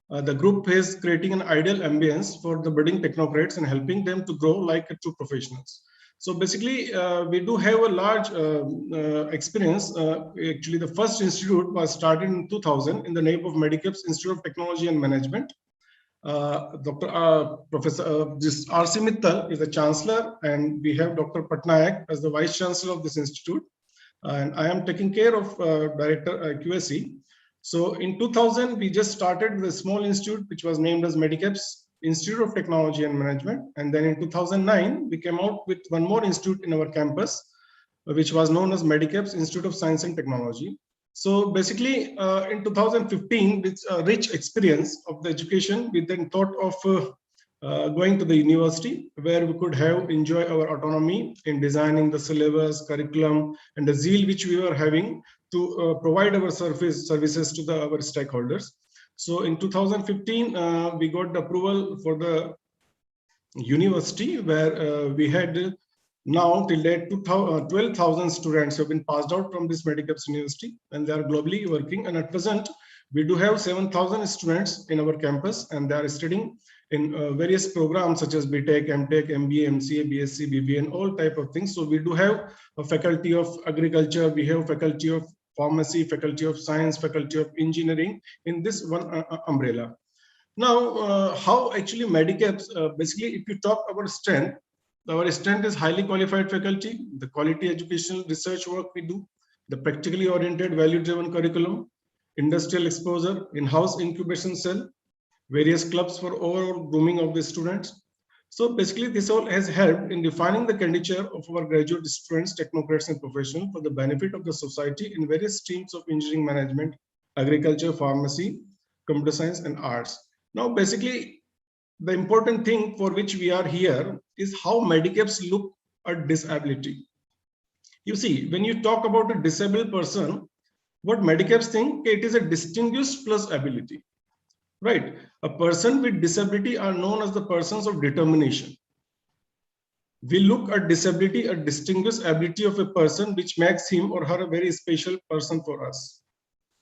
the group is creating an ideal ambience for the budding technocrats and helping them to grow like true professionals. So basically, we do have a large experience. Actually, the first institute was started in 2000 in the name of Medicaps Institute of Technology and Management. Professor this R.C. Mittal is the chancellor, and we have Dr. Patnaik as the vice chancellor of this institute, and I am taking care of director QSE. So in 2000 we just started with a small institute which was named as Medicaps Institute of Technology and Management, and then in 2009 we came out with one more institute in our campus which was known as Medicaps Institute of Science and Technology. So basically, in 2015, with a rich experience of the education, we then thought of going to the university where we could enjoy our autonomy in designing the syllabus, curriculum, and the zeal which we were having to provide our services to our stakeholders. So in 2015, we got the approval for the university where we had now till date 12,000 students have been passed out from this Medicaps University, and they are globally working. And at present, we do have 7,000 students in our campus, and they are studying in various programs such as BTech, MTech, MBA, MCA, BSc, BBA, and all type of things. So we do have a faculty of agriculture, we have faculty of pharmacy, faculty of science, faculty of engineering in this one umbrella. Now, how actually Medicaps, basically, if you talk about strength, our strength is highly qualified faculty, the quality educational research work we do, the practically oriented value-driven curriculum, industrial exposure, in-house incubation cell, various clubs for overall grooming of the students. So basically this all has helped in defining the candidature of our graduate students, technocrats and professionals for the benefit of the society in various streams of engineering management, agriculture, pharmacy, computer science and arts. Now basically the important thing for which we are here is how Medicaps look at disability. You see, when you talk about a disabled person, what Medicaps think, it is a distinguished plus ability, right? A person with disability are known as the persons of determination. We look at disability, a distinguished ability of a person which makes him or her a very special person for us.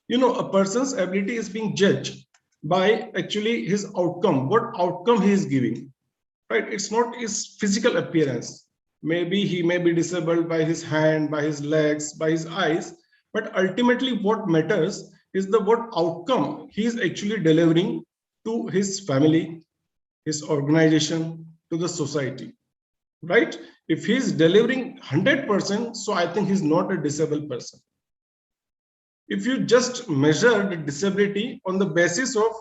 You know, a person's ability is being judged by actually his outcome, what outcome he is giving, right? It's not his physical appearance. Maybe he may be disabled by his hand, by his legs, by his eyes, but ultimately what matters is what outcome he is actually delivering to his family, his organization, to the society, right? If he is delivering 100%, so I think he's not a disabled person. If you just measure the disability on the basis of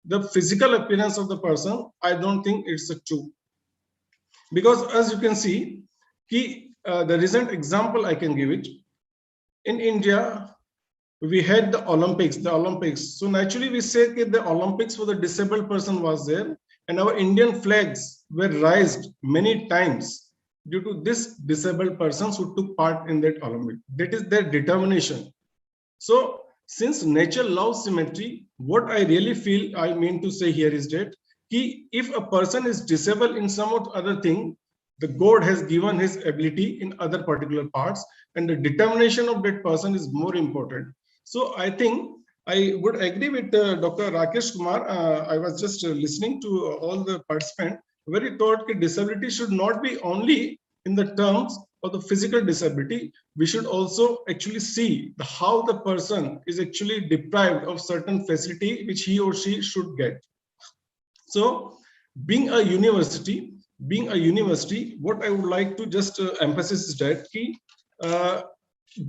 the physical appearance of the person, I don't think it's true. Because as you can see, the recent example I can give it, in India, we had the Olympics. So naturally we say that the Olympics for the disabled person was there, and our Indian flags were raised many times due to this disabled persons who took part in that Olympic. That is their determination. So since nature loves symmetry, what I really feel I mean to say here is that if a person is disabled in some other thing, the God has given his ability in other particular parts, and the determination of that person is more important. So I think I would agree with Dr. Rakesh Kumar. I was just listening to all the participants where he thought that disability should not be only in the terms of the physical disability. We should also actually see how the person is actually deprived of certain facility which he or she should get. So being a university, what I would like to just emphasize is that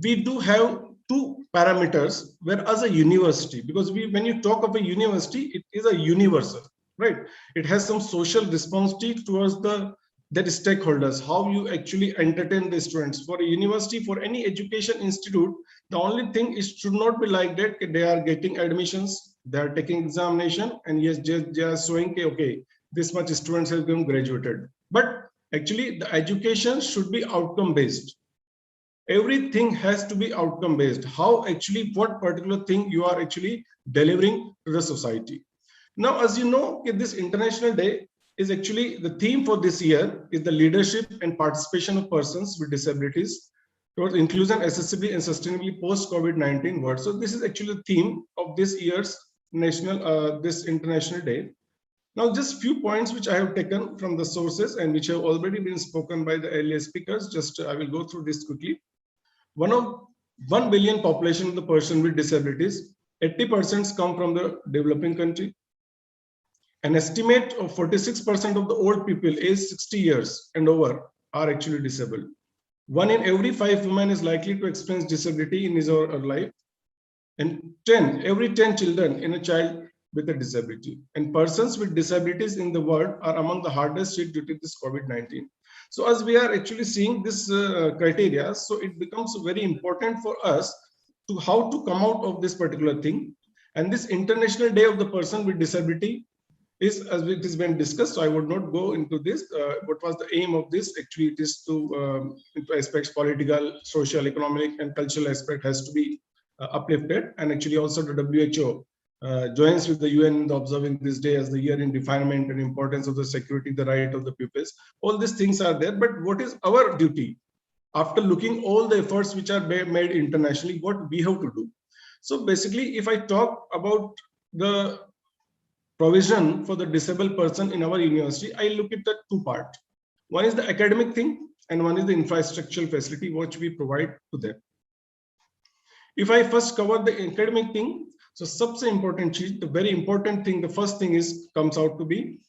we do have two parameters, whereas a university, because when you talk of a university, it is a universal, right? It has some social responsibility towards that stakeholders, how you actually entertain the students. For a university, for any education institute, the only thing is should not be like that they are getting admissions, they are taking examination, and yes, they are showing okay, this much students have been graduated. But actually, the education should be outcome based. Everything has to be outcome based. How actually, what particular thing you are actually delivering to the society. Now, as you know, this International Day is actually the theme for this year is the leadership and participation of persons with disabilities towards inclusion, accessibility, and sustainably post-COVID-19 world. So this is actually the theme of this year's this International Day. Now, just few points which I have taken from the sources and which have already been spoken by the earlier speakers. Just I will go through this quickly. 1 billion population of the person with disabilities, 80% come from the developing country. An estimate of 46% of the old people aged 60 years and over are actually disabled. 1 in every 5 women is likely to experience disability in his or her life. And every 10 children in a child with a disability. And persons with disabilities in the world are among the hardest hit due to this COVID-19. So as we are actually seeing this criteria, so it becomes very important for us to how to come out of this particular thing. And this International Day of the Person with Disability is, as it has been discussed, so I would not go into this. What was the aim of this? Actually, it is to into aspects political, social, economic, and cultural aspect has to be uplifted. And actually also the WHO joins with the UN in observing this day as the year in refinement and importance of the security, the right of the pupils. All these things are there, but what is our duty after looking all the efforts which are made internationally, what we have to do? So basically, if I talk about the provision for the disabled person in our university, I look at the two parts. One is the academic thing and one is the infrastructural facility which we provide to them. If I first cover the academic thing, so such an important cheat, the very important thing, the first thing is comes out to be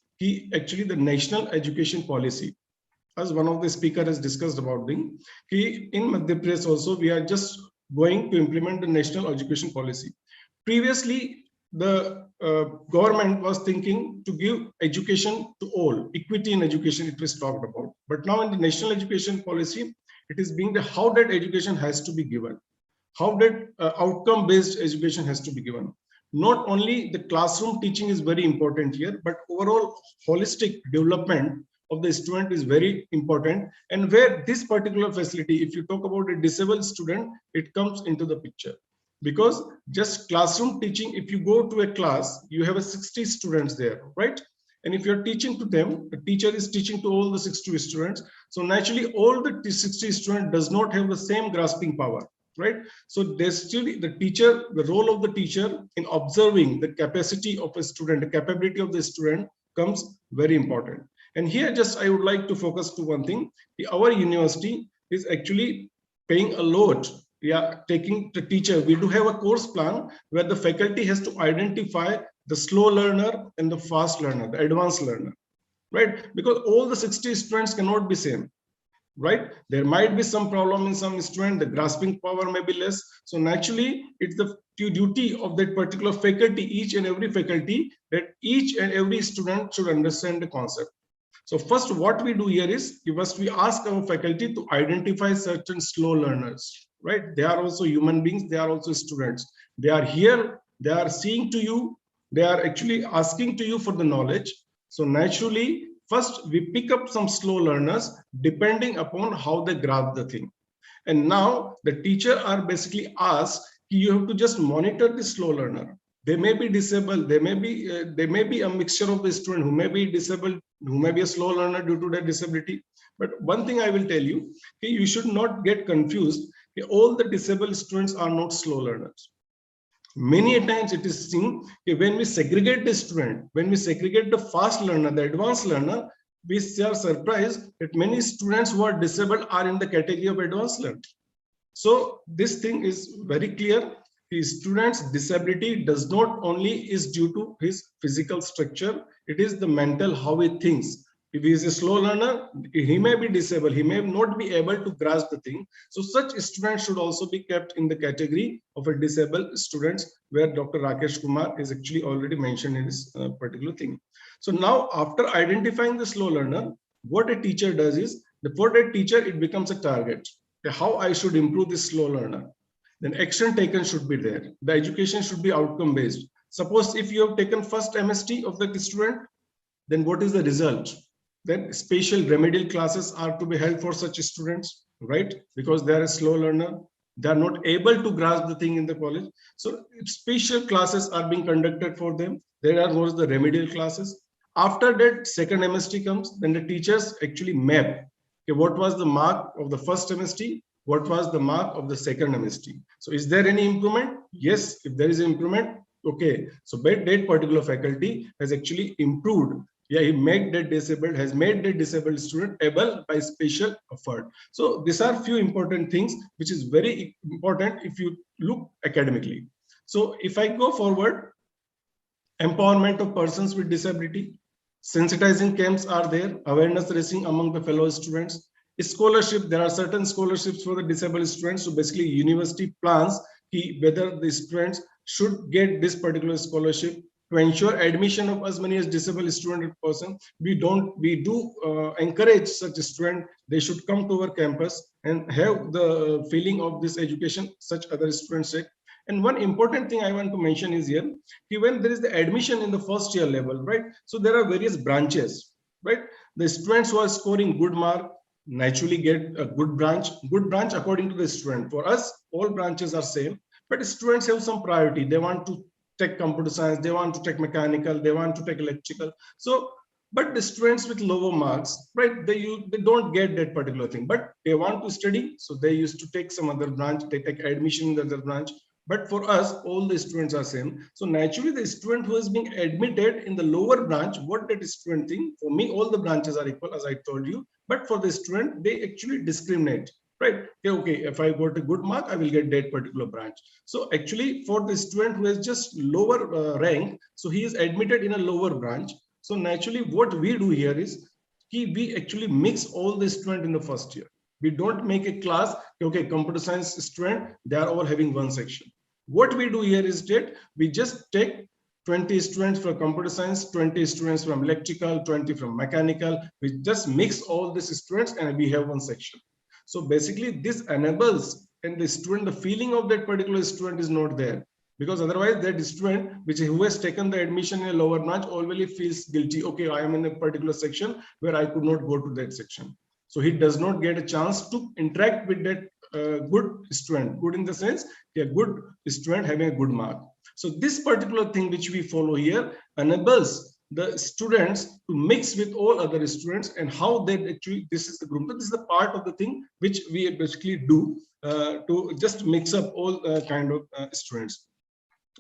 actually the national education policy. As one of the speaker has discussed about in Madhya Pradesh also, we are just going to implement the national education policy. Previously, the government was thinking to give education to all, equity in education it was talked about. But now in the national education policy, it is being the how that education has to be given. How that outcome-based education has to be given. Not only the classroom teaching is very important here, but overall holistic development of the student is very important. And where this particular facility, if you talk about a disabled student, it comes into the picture. Because just classroom teaching, if you go to a class, you have 60 students there, right? And if you're teaching to them, the teacher is teaching to all the 60 students. So naturally, all the 60 students does not have the same grasping power. Right, so there's still the role of the teacher in observing the capacity of a student, the capability of the student comes very important. And here just I would like to focus to one thing. Our university is actually paying a lot. We are taking the teacher. We do have a course plan where the faculty has to identify the slow learner and the fast learner, the advanced learner, right? Because all the 60 students cannot be same. Right, there might be some problem in some student, the grasping power may be less. So naturally, it's the duty of that particular faculty, each and every faculty, that each and every student should understand the concept. So first, what we do here is we ask our faculty to identify certain slow learners. Right, they are also human beings. They are also students. They are here. They are seeing to you. They are actually asking to you for the knowledge. So naturally, first, we pick up some slow learners depending upon how they grasp the thing. And now the teacher are basically asked, you have to just monitor the slow learner. They may be disabled. They may be a mixture of the student who may be disabled, who may be a slow learner due to their disability. But one thing I will tell you, you should not get confused. All the disabled students are not slow learners. Many times it is seen when we segregate the student, when we segregate the fast learner, the advanced learner, we are surprised that many students who are disabled are in the category of advanced learner. So this thing is very clear. His student's disability does not only is due to his physical structure, it is the mental, how he thinks. If he is a slow learner, he may be disabled, he may not be able to grasp the thing. So such students should also be kept in the category of a disabled students, where Dr. Rakesh Kumar is actually already mentioned in this particular thing. So now after identifying the slow learner, what a teacher does is, for that teacher, it becomes a target. How I should improve this slow learner. Then action taken should be there. The education should be outcome based. Suppose if you have taken first MST of the student, then what is the result? Then special remedial classes are to be held for such students, right? Because they are a slow learner, they are not able to grasp the thing in the college. So special classes are being conducted for them. There are more the remedial classes. After that, second MST comes, then the teachers actually map. Okay, what was the mark of the first MST? What was the mark of the second MST? So is there any improvement? Yes, if there is improvement, okay. So that particular faculty has actually improved. Yeah, he made that disabled, has made that disabled student able by special effort. So these are few important things which is very important if you look academically. So if I go forward, empowerment of persons with disability, sensitizing camps are there, awareness raising among the fellow students, scholarship, there are certain scholarships for the disabled students. So basically university plans whether the students should get this particular scholarship to ensure admission of as many as disabled student person. We do encourage such a student, they should come to our campus and have the feeling of this education such other students take. And one important thing I want to mention is here, when there is the admission in the first year level, right? So there are various branches, right? The students who are scoring good mark naturally get a good branch according to the student. For us, all branches are same, but students have some priority. They want to take computer science, they want to take mechanical, they want to take electrical. So, but the students with lower marks, right? They don't get that particular thing, but they want to study. So they used to take some other branch, they take admission in the other branch. But for us, all the students are same. So naturally, the student who is being admitted in the lower branch, what that student think? For me, all the branches are equal, as I told you. But for the student, they actually discriminate, right? Okay, if I got a good mark, I will get that particular branch. So actually, for the student who has just lower rank, so he is admitted in a lower branch. So naturally, what we do here is we actually mix all the students in the first year. We don't make a class, okay, computer science student, they are all having one section. What we do here is that we just take 20 students from computer science, 20 students from electrical, 20 from mechanical. We just mix all these students and we have one section. So basically this enables and the student, the feeling of that particular student is not there. Because otherwise that student who has taken the admission in a lower branch always feels guilty. Okay, I am in a particular section where I could not go to that section. So he does not get a chance to interact with that good student, good in the sense, a good student having a good mark. So this particular thing which we follow here enables the students to mix with all other students, and how they actually, this is the group. This is the part of the thing which we basically do to just mix up all kind of students.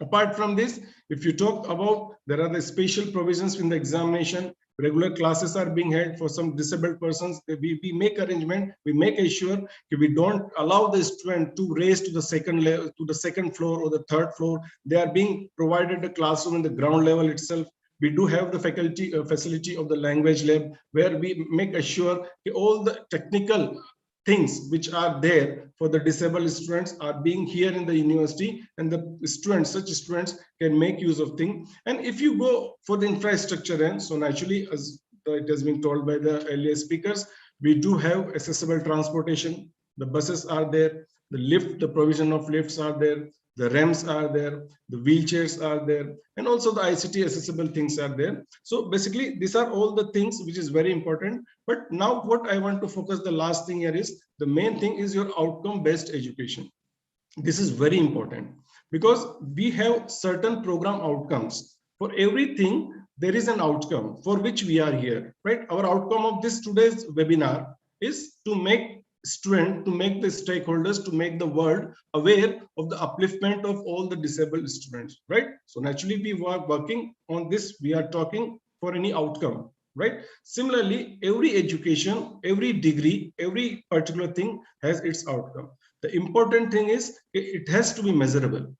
Apart from this, if you talk about, there are the special provisions in the examination. Regular classes are being held for some disabled persons. We make arrangement, we make sure we don't allow the student to raise to the second level, to the second floor or the third floor. They are being provided a classroom in the ground level itself. We do have the faculty facility of the language lab, where we make sure all the technical things which are there for the disabled students are being here in the university, and the students, such students can make use of things. And if you go for the infrastructure end, so naturally, as it has been told by the earlier speakers, we do have accessible transportation. The buses are there, the provision of lifts are there, the ramps are there, the wheelchairs are there, and also the ICT accessible things are there. So basically, these are all the things which is very important. But now what I want to focus, the last thing here is, the main thing is your outcome-based education. This is very important because we have certain program outcomes. For everything, there is an outcome for which we are here, right? Our outcome of this today's webinar is to make student, to make the stakeholders, to make the world aware of the upliftment of all the disabled students, right? So naturally we were working on this, we are talking for any outcome, right? Similarly, every education, every degree, every particular thing has its outcome. The important thing is it has to be measurable,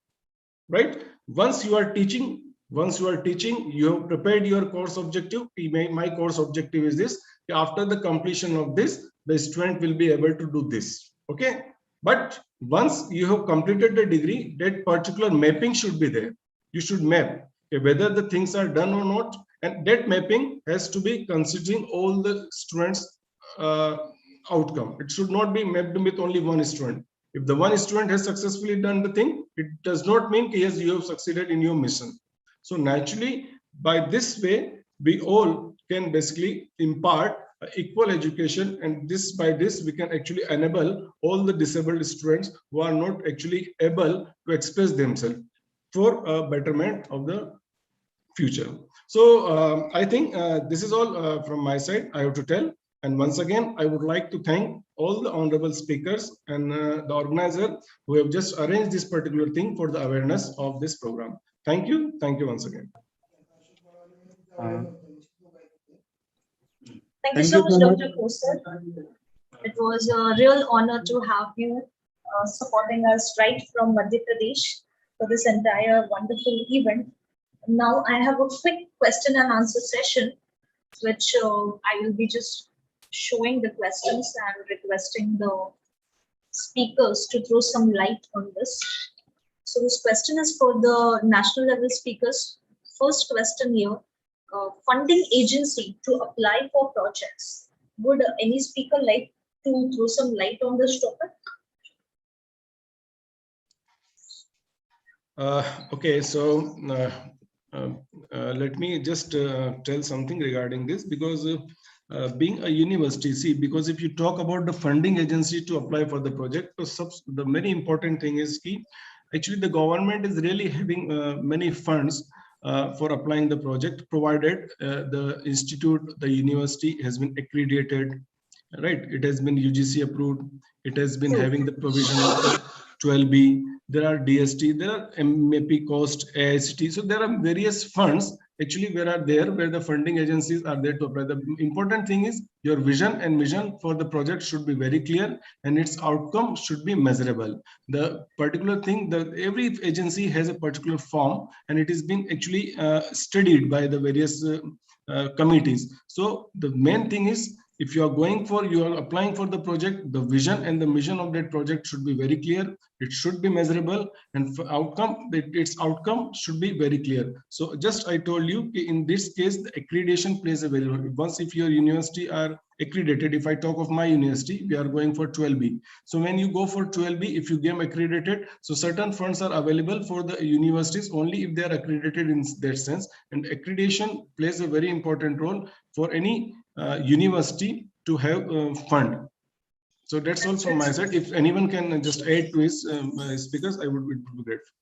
right? Once you are teaching, you have prepared your course objective. My course objective is this. After the completion of this, the student will be able to do this, okay? But once you have completed the degree, that particular mapping should be there. You should map whether the things are done or not, and that mapping has to be considering all the students outcome. It should not be mapped with only one student. If the one student has successfully done the thing, it does not mean yes, you have succeeded in your mission. So naturally, by this way, we all can basically impart equal education, and by this we can actually enable all the disabled students who are not actually able to express themselves for a betterment of the future. So I think this is all from my side I have to tell. And once again, I would like to thank all the honorable speakers and the organizer who have just arranged this particular thing for the awareness of this program. Thank you. Thank you once again. Thank you so much, Dr. Koser. It was a real honor to have you supporting us right from Madhya Pradesh for this entire wonderful event. Now I have a quick question and answer session, which I will be just showing the questions and requesting the speakers to throw some light on this. So this question is for the national level speakers. First question here, funding agency to apply for projects. Would any speaker like to throw some light on this topic? Okay, so let me just tell something regarding this, because being a university, see, because if you talk about the funding agency to apply for the project, so the very important thing is key. Actually, the government is really having many funds for applying the project, provided the institute, the university has been accredited, right? It has been UGC approved. It has been having the provision of 12B. There are DST, there are MAP cost, AICT. So there are various funds actually where the funding agencies are there to apply. The important thing is your vision and mission for the project should be very clear, and its outcome should be measurable. The particular thing that every agency has a particular form, and it is being actually studied by the various committees. So the main thing is, if you are applying for the project, the vision and the mission of that project should be very clear. It should be measurable, and for its outcome should be very clear. So just I told you, in this case, the accreditation plays a very role. Once if your university are accredited, if I talk of my university, we are going for 12B. So when you go for 12B, if you get accredited, so certain funds are available for the universities only if they are accredited in that sense. And accreditation plays a very important role for any university to have fund. So that's all from my side. If anyone can just add to his speakers, I would be grateful.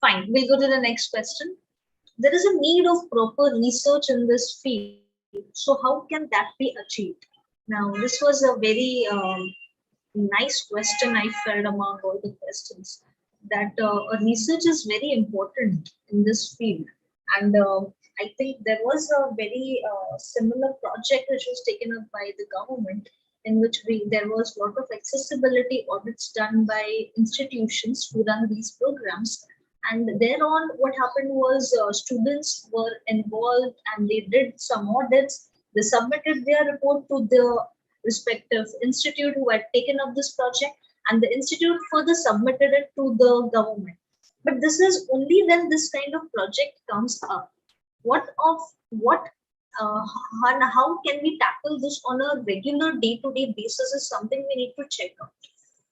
Fine, we'll go to the next question. There is a need of proper research in this field. So how can that be achieved? Now, this was a very nice question I felt among all the questions, that research is very important in this field. And I think there was a very similar project which was taken up by the government, in which there was a lot of accessibility audits done by institutions who run these programs. And thereon, what happened was students were involved and they did some audits. They submitted their report to the respective institute who had taken up this project, and the institute further submitted it to the government. But this is only when this kind of project comes up. How can we tackle this on a regular day-to-day basis is something we need to check out.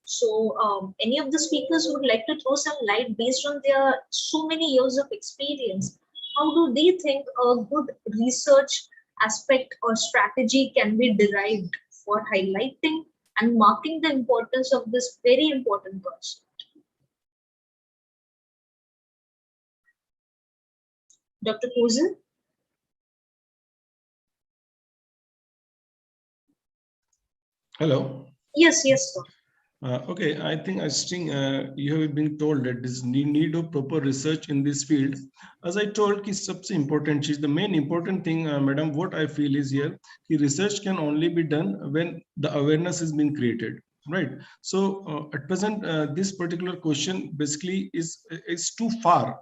So any of the speakers would like to throw some light based on their so many years of experience. How do they think a good research aspect or strategy can be derived for highlighting and marking the importance of this very important concept? Dr. Koser? Hello. Yes, yes, sir. Okay, I think you have been told that this need of proper research in this field. As I told, ki sabse important is the main important thing, madam. What I feel is here, ki research can only be done when the awareness is being created, right? So at present, this particular question basically is too far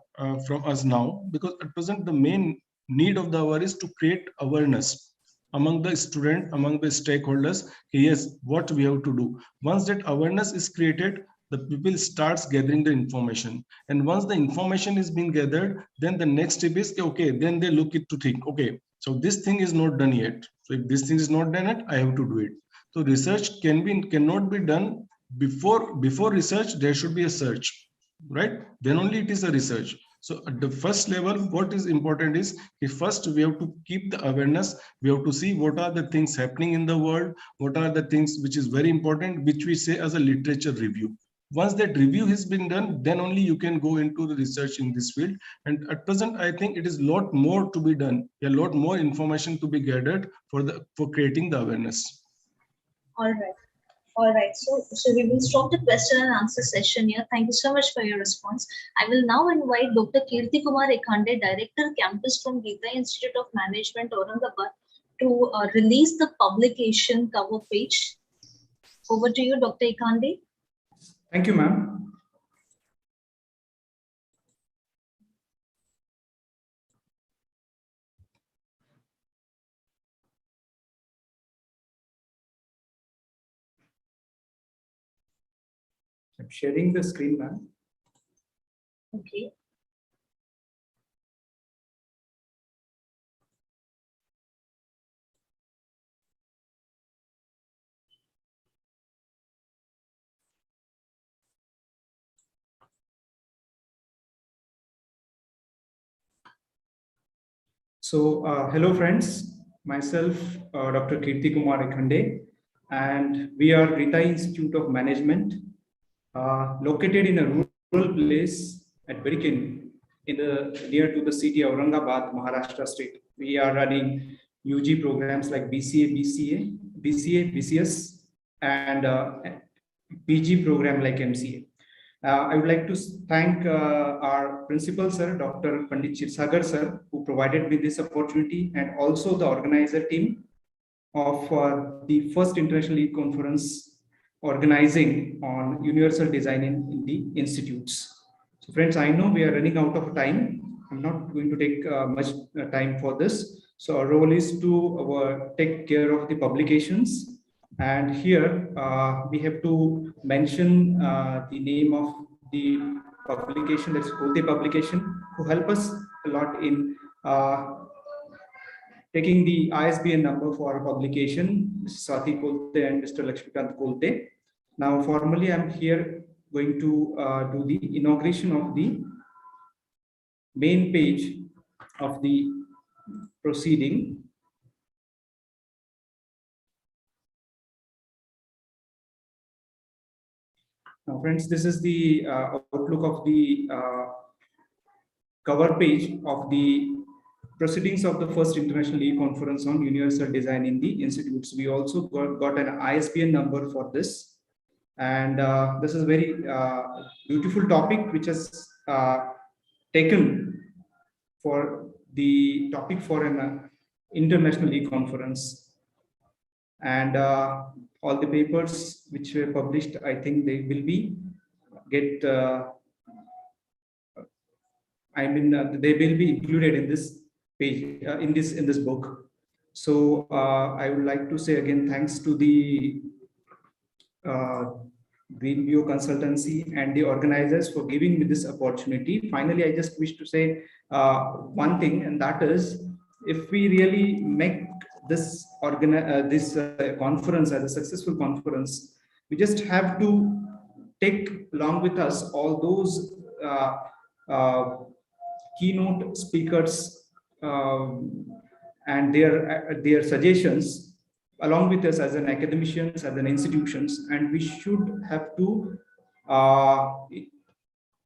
from us now, because at present the main need of the hour is to create awareness among the student, among the stakeholders. Yes, what we have to do. Once that awareness is created, the people starts gathering the information, and once the information is being gathered, then the next step is okay, then they look it to think, okay, so this thing is not done yet, so if this thing is not done yet, I have to do it. So research cannot be done before research. There should be a search, right? Then only it is a research. So at the first level, what is important is, first we have to keep the awareness. We have to see what are the things happening in the world, what are the things which is very important, which we say as a literature review. Once that review has been done, then only you can go into the research in this field. And at present, I think it is a lot more to be done, a lot more information to be gathered for creating the awareness. All right. All right, so we will stop the question and answer session here. Thank you so much for your response. I will now invite Dr. Kirti Kumar Ekhande, Director Campus from Geeta Institute of Management, Aurangabad, to release the publication cover page. Over to you, Dr. Ekhande. Thank you, ma'am. I'm sharing the screen, ma'am. Okay. So, hello friends, myself, Dr. Kirti Kumar Ekhande, and we are Geeta Institute of Management, located in a rural place at Birikin, near to the city of Aurangabad, Maharashtra state. We are running UG programs like BCA, BCS, and PG program like MCA. I would like to thank our principal sir, Dr. Pandit Chirsagar sir, who provided me this opportunity, and also the organizer team of the first international e-conference organizing on universal design in the institutes. So friends, I know we are running out of time. I'm not going to take much time for this. So our role is to take care of the publications. And here we have to mention the name of the publication, that's Kolte publication, who help us a lot in taking the ISBN number for our publication, Swati Kolte and Mr. Lakshmikant Kolte. Now, formally, I'm here going to do the inauguration of the main page of the proceeding. Now, friends, this is the outlook of the cover page of the proceedings of the first international e-conference on universal design in the institutes. We also got an ISBN number for this. And this is a very beautiful topic, which is taken for the topic for an international e-conference. And all the papers which were published, I think they will be they will be included in this page, in this book. So I would like to say again, thanks to the Greenview Consultancy and the organizers for giving me this opportunity. Finally, I just wish to say one thing, and that is, if we really make this conference as a successful conference, we just have to take along with us all those keynote speakers and their suggestions along with us as an academicians, as an institutions, and we should have to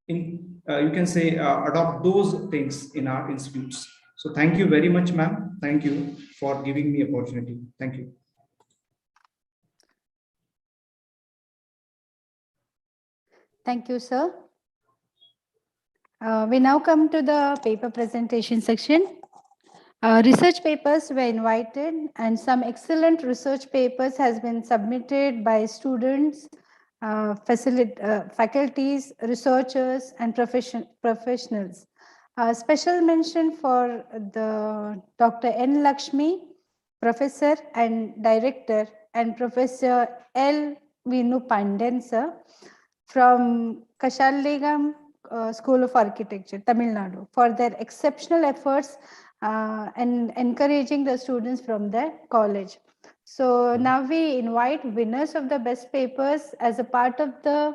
you can say adopt those things in our institutes. So thank you very much, ma'am. Thank you for giving me opportunity. Thank you. Thank you, sir. We now come to the paper presentation section. Research papers were invited and some excellent research papers has been submitted by students, faculties, researchers and professionals. Special mention for the Dr. N. Lakshmi, Professor and Director, and Professor L. Vinu Pandan, sir, from Kashallegam School of Architecture, Tamil Nadu, for their exceptional efforts and encouraging the students from the college. So now we invite winners of the best papers as a part of the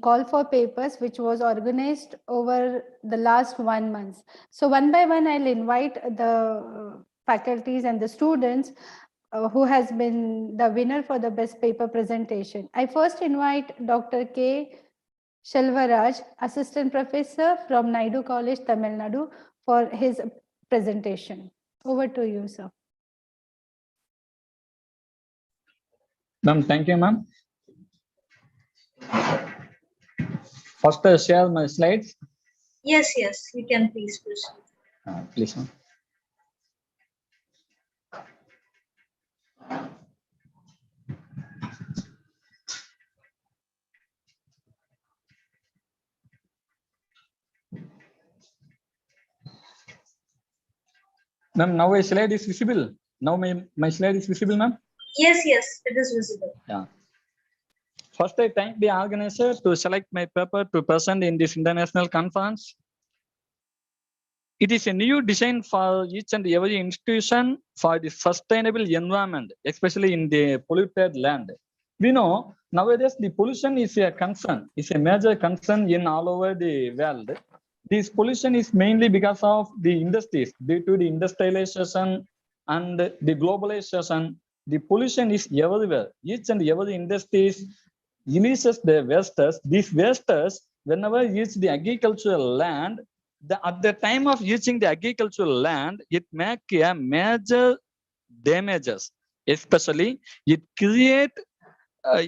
call for papers, which was organized over the last 1 month. So one by one, I'll invite the faculties and the students who has been the winner for the best paper presentation. I first invite Dr. K. Shalvaraj, Assistant Professor from Naidu College, Tamil Nadu, for his presentation. Over to you, sir. Ma'am, thank you, ma'am. First, share my slides. Yes, you can please proceed. Please, ma'am. Ma'am, now my slide is visible. Now my slide is visible, ma'am. Yes, it is visible. Yeah. First, I thank the organizer to select my paper to present in this international conference. It is a new design for each and every institution for the sustainable environment, especially in the polluted land. We know nowadays the pollution is a concern, is a major concern in all over the world. This pollution is mainly because of the industries. Due to the industrialization and the globalization, the pollution is everywhere. Each and every industry releases their wastes. These wastes, whenever reach the agricultural land, at the time of using the agricultural land, it make a major damages. Especially, it create a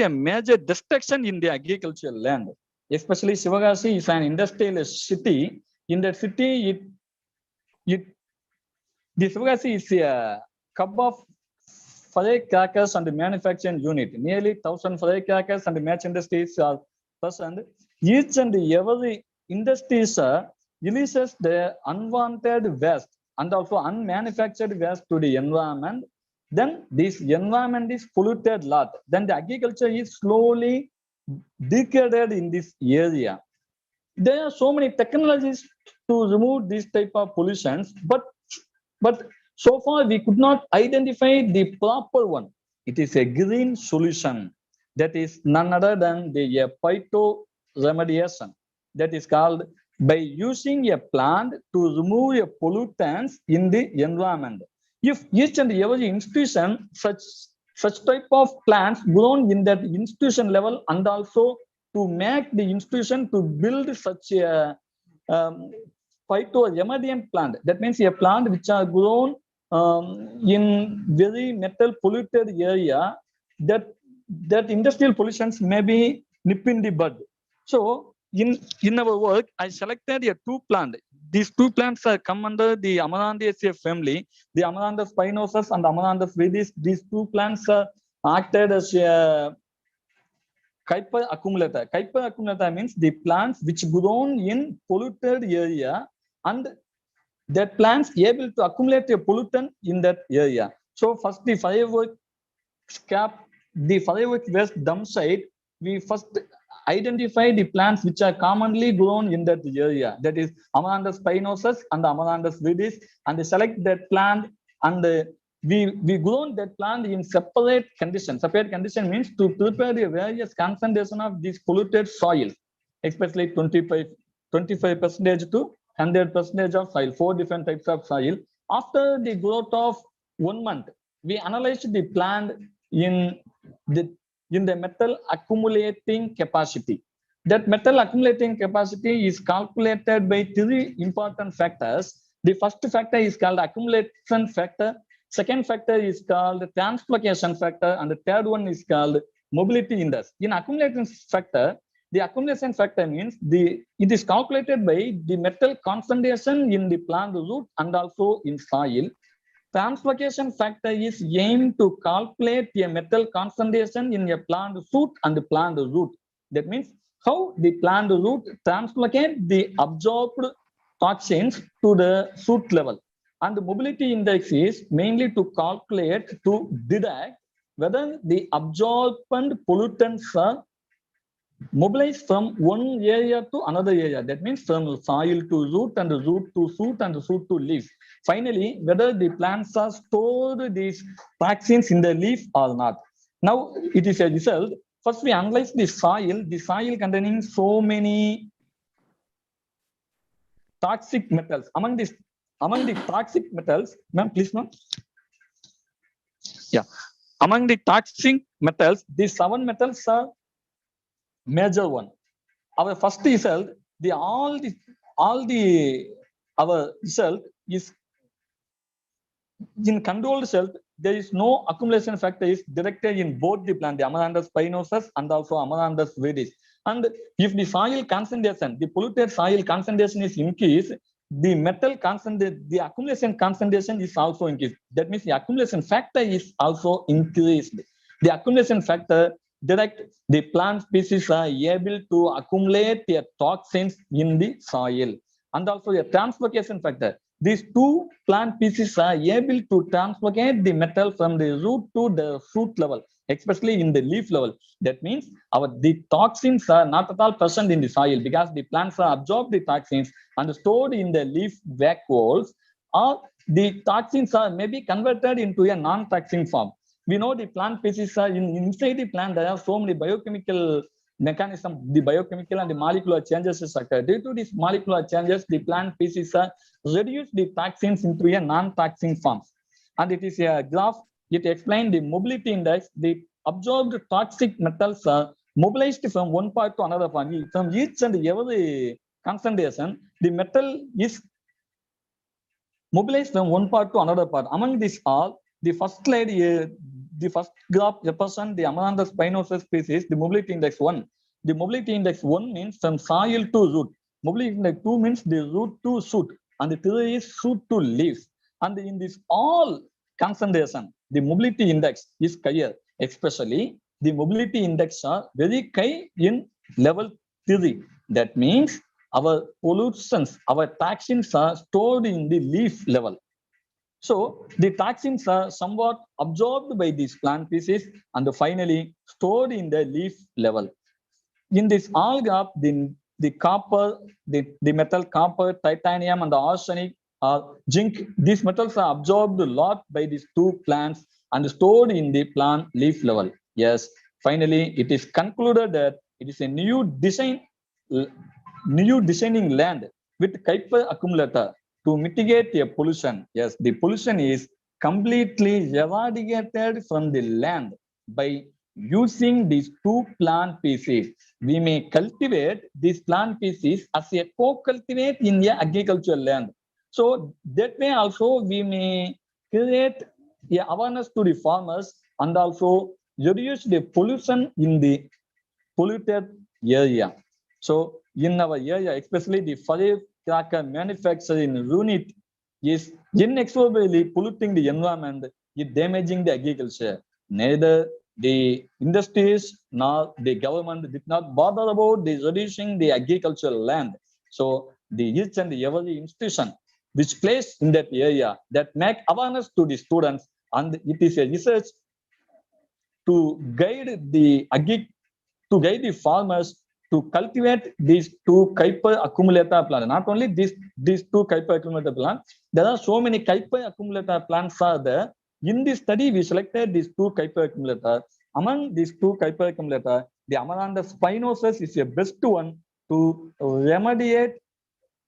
major destruction in the agricultural land. Especially, Sivagasi is an industrial city. In that city, the Sivagasi is a cup of firecrackers and the manufacturing unit. Nearly 1,000 firecrackers and the match industries are present. Each and every industries releases the unwanted waste and also unmanufactured waste to the environment. Then this environment is polluted a lot. Then the agriculture is slowly degraded in this area. There are so many technologies to remove this type of pollutions, but so far we could not identify the proper one. It is a green solution that is none other than the phytoremediation. That is called by using a plant to remove pollutants in the environment. If each and every institution such type of plants grown in that institution level, and also to make the institution to build such a phytoremediant plant, that means a plant which are grown in very metal polluted area, that industrial pollutions may be nip in the bud. So in our work, I selected a 2 plants. These 2 plants are come under the Amaranthus family, the Amaranthus spinosus and Amaranthus viridis. These 2 plants are acted as a Kuiper accumulator. Kuiper accumulator means the plants which grown in polluted area, and that plants able to accumulate a pollutant in that area. So first the firework scrap, the firework waste dump site, we first identify the plants which are commonly grown in that area, that is Amaranthus spinosus and Amaranthus viridis, and they select that plant, and we grown that plant in separate conditions. Separate condition means to prepare the various concentration of these polluted soils, especially 25% to 100% of soil, 4 different types of soil. After the growth of 1 month, we analyzed the plant in the metal accumulating capacity. That metal accumulating capacity is calculated by 3 important factors. The first factor is called accumulation factor. Second factor is called translocation factor, and the third one is called mobility index. In accumulation factor, the accumulation factor means it is calculated by the metal concentration in the plant root and also in soil. Translocation factor is aimed to calculate a metal concentration in a plant shoot and the plant root. That means how the plant root translocate the absorbed toxins to the shoot level. And the mobility index is mainly to calculate, to detect whether the absorbent pollutants are mobilized from one area to another area. That means from soil to root and root to shoot and shoot to leaf. Finally, whether the plants are stored these toxins in the leaf or not. Now it is a result. First, we analyze the soil containing so many toxic metals. Among the toxic metals, ma'am, please, ma'am. Yeah. Among the toxic metals, these 7 metals are major one. Our first result, our result is in controlled result. There is no accumulation factor is directed in both the plant, the Amaranthus spinosus and also Amaranthus viridis. And if the soil concentration, the polluted soil concentration is increased, the metal concentration, the accumulation concentration is also increased. That means the accumulation factor is also increased. The accumulation factor direct the plant species are able to accumulate their toxins in the soil, and also a translocation factor. These 2 plant species are able to translocate the metal from the root to the shoot level, especially in the leaf level. That means the toxins are not at all present in the soil because the plants are absorbed the toxins and stored in the leaf vacuoles, or the toxins are maybe converted into a non-toxic form. We know the plant species are inside the plant. There are so many biochemical mechanism, the biochemical and the molecular changes is occurred. Due to these molecular changes, the plant species reduce the toxins into a non-toxic forms. And it is a graph. It explains the mobility index. The absorbed toxic metals are mobilized from one part to another part. From each and every concentration, the metal is mobilized from one part to another part. Among these all, the first slide here, the first graph represents the Amaranthus spinosus species, the mobility index 1. The mobility index 1 means from soil to root. Mobility index 2 means the root to shoot, and the 3 is shoot to leaves. And in this all concentration, the mobility index is higher, especially the mobility index are very high in level 3. That means our pollutants, our toxins are stored in the leaf level. So the toxins are somewhat absorbed by these plant species and finally stored in the leaf level. In this all graph, the copper, the metal copper, titanium, and the arsenic or zinc, these metals are absorbed a lot by these 2 plants and stored in the plant leaf level. Yes, finally, it is concluded that it is a new designing land with Kuiper accumulator to mitigate a pollution. Yes, the pollution is completely eradicated from the land by using these 2 plant species. We may cultivate these plant species as a co-cultivate in the agricultural land. So that way also we may create a awareness to the farmers and also reduce the pollution in the polluted area. So in our area, especially the firecracker manufacturing unit is inexorably polluting the environment, is damaging the agriculture. Neither the industries nor the government did not bother about the reducing the agricultural land. So the each and every institution which placed in that area that make awareness to the students, and it is a research to guide the farmers to cultivate these 2 Kuiper accumulator plants. Not only these 2 Kuiper accumulator plants, there are so many Kuiper accumulator plants are there. In this study, we selected these 2 Kuiper accumulators. Among these 2 Kuiper accumulators, the Amaranthus spinosus is the best one to remediate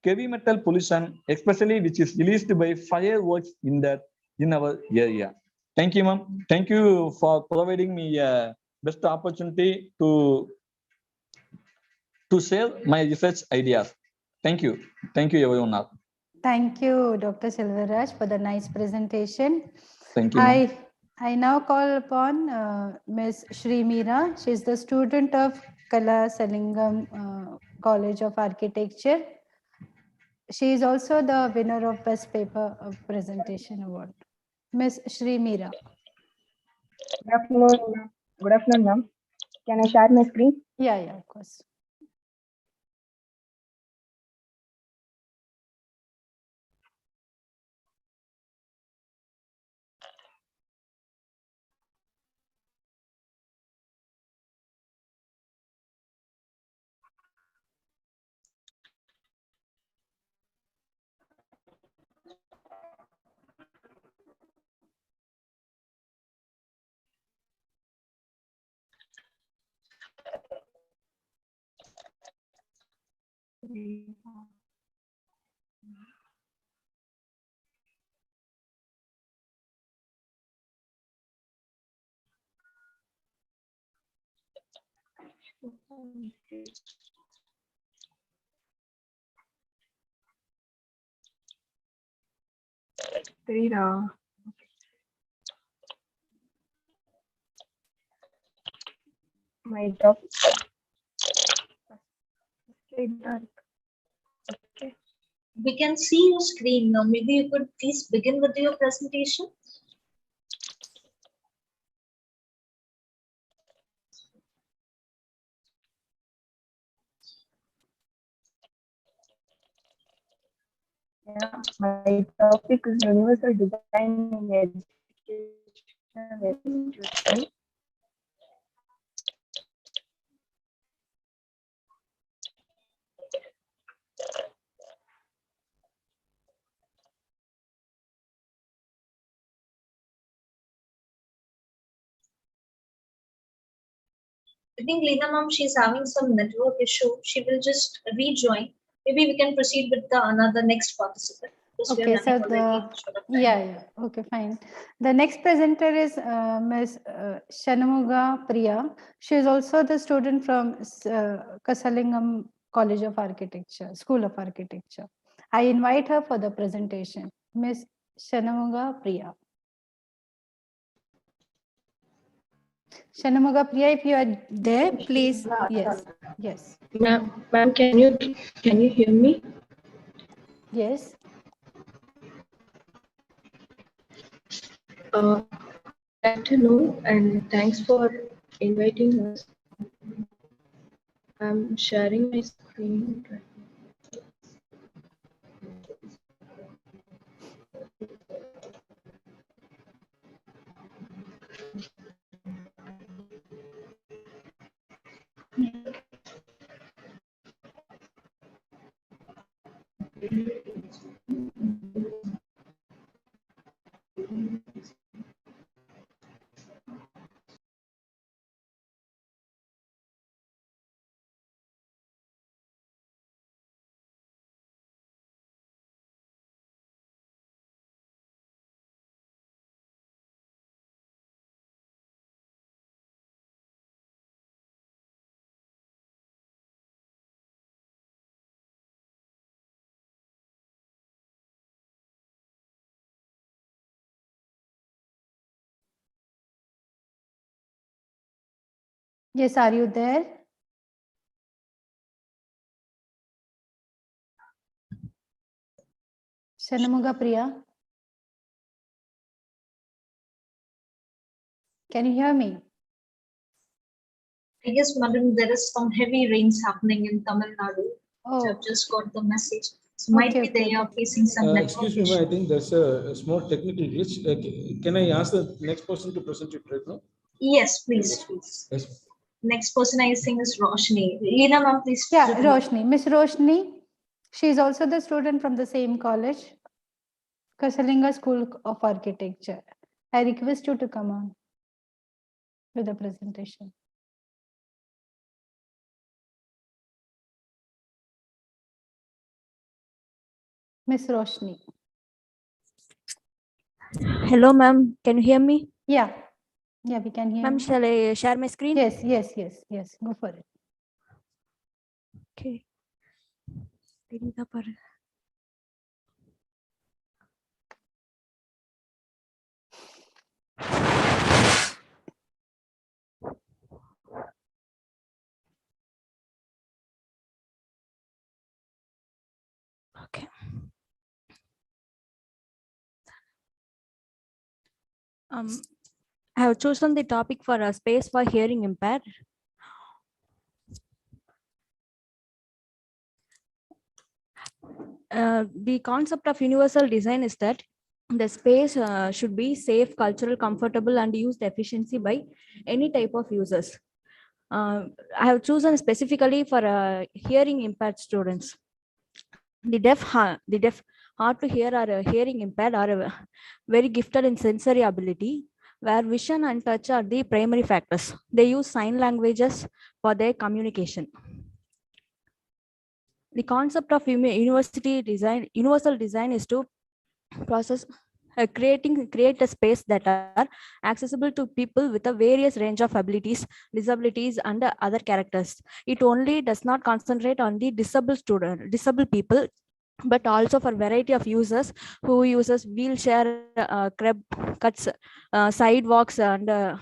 heavy metal pollution, especially which is released by fireworks in our area. Thank you, ma'am. Thank you for providing me a best opportunity to share my research ideas. Thank you. Thank you, everyone. Thank you, Dr. Selvaraj, for the nice presentation. Thank you. I now call upon Ms. Shri Meera. She is the student of Kala Salingam College of Architecture. She is also the winner of Best Paper Presentation Award. Ms. Shri Meera. Good afternoon, ma'am. Good afternoon, ma'am. Can I share my screen? Yeah, of course. My job. Okay. We can see your screen now. Maybe you could please begin with your presentation. Yeah, my topic is universal design in education. I think Leena ma'am, she's having some network issue. She will just rejoin. Maybe we can proceed with the another next participant. Okay, so okay, fine. The next presenter is Ms. Shanamuga Priya. She is also the student from Kasalingam College of Architecture, School of Architecture. I invite her for the presentation. Ms. Shanamuga Priya. Shanamuga Priya, if you are there, please. Yes. Ma'am, can you hear me? Yes. Good afternoon, and thanks for inviting us. I'm sharing my screen right now. Yes, are you there? Shanamuga Priya. Can you hear me? I guess, madam, there is some heavy rains happening in Tamil Nadu. Oh. So I've just got the message. So might be they are facing some network Excuse me, I think there's a small technical glitch. Can I ask the next person to present it right now? Yes, please. Yes. Next person I think is Roshni. Leena ma'am, please. Yeah, Roshni. Miss Roshni. She is also the student from the same college, Kasalinga School of Architecture. I request you to come on with the presentation. Miss Roshni. Hello, ma'am. Can you hear me? Yeah, we can hear. Ma'am, shall I share my screen? Yes. Go for it. Okay. I have chosen the topic for a space for hearing impaired. The concept of universal design is that the space should be safe, cultural, comfortable, and used efficiency by any type of users. I have chosen specifically for hearing impaired students. The deaf, hard to hear or hearing impaired are very gifted in sensory ability, where vision and touch are the primary factors. They use sign languages for their communication. The concept of universal design is to process create a space that are accessible to people with a various range of abilities, disabilities, and other characters. It only does not concentrate on the disabled people, but also for variety of users who uses wheelchair, cuts, sidewalks, and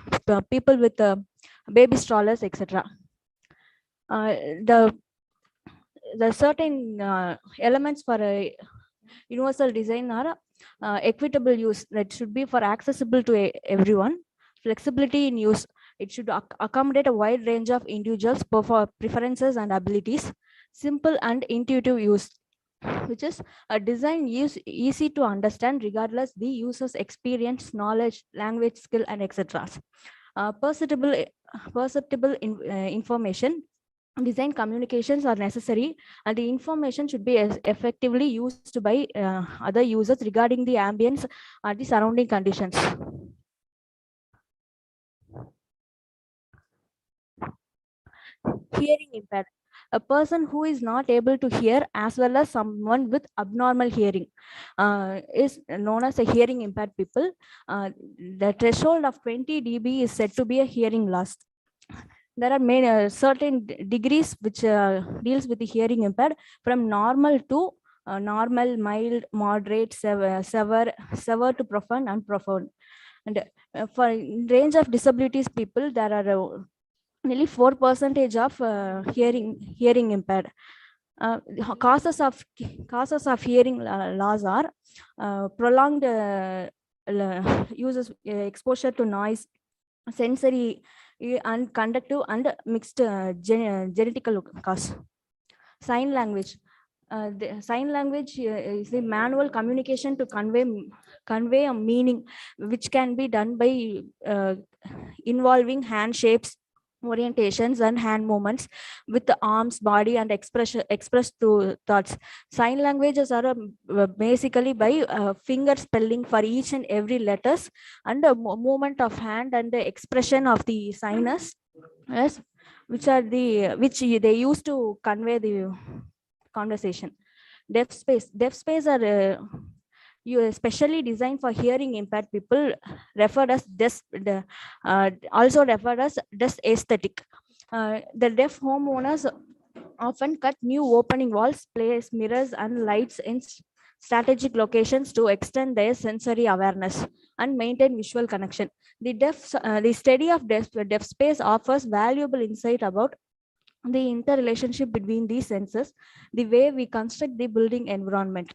people with baby strollers, etc. The certain elements for a universal design are equitable use, that should be for accessible to everyone. Flexibility in use, it should accommodate a wide range of individuals for preferences and abilities. Simple and intuitive use, which is a design easy to understand regardless the user's experience, knowledge, language skill, and etc. Perceptible information. Design communications are necessary, and the information should be effectively used by other users regarding the ambience or the surrounding conditions. Hearing impaired. A person who is not able to hear, as well as someone with abnormal hearing, is known as a hearing impaired people. The threshold of 20 dB is said to be a hearing loss. There are many certain degrees which deals with the hearing impaired, from normal to normal, mild, moderate, severe to profound and profound. And for range of disabilities people, there are nearly 4% of hearing impaired. Causes of hearing loss are prolonged uses exposure to noise, sensory and conductive and mixed genetical cause. Sign language. The sign language is the manual communication to convey a meaning, which can be done by involving hand shapes, orientations, and hand movements with the arms, body, and expressed through thoughts. Sign languages are basically by finger spelling for each and every letters, and a movement of hand and the expression of the signers, yes, which they use to convey the conversation. Deaf space are especially designed for hearing impaired people, also referred as deaf aesthetic. The deaf homeowners often cut new opening walls, place mirrors and lights in strategic locations to extend their sensory awareness and maintain visual connection. The study of deaf space offers valuable insight about the interrelationship between these senses, the way we construct the building environment.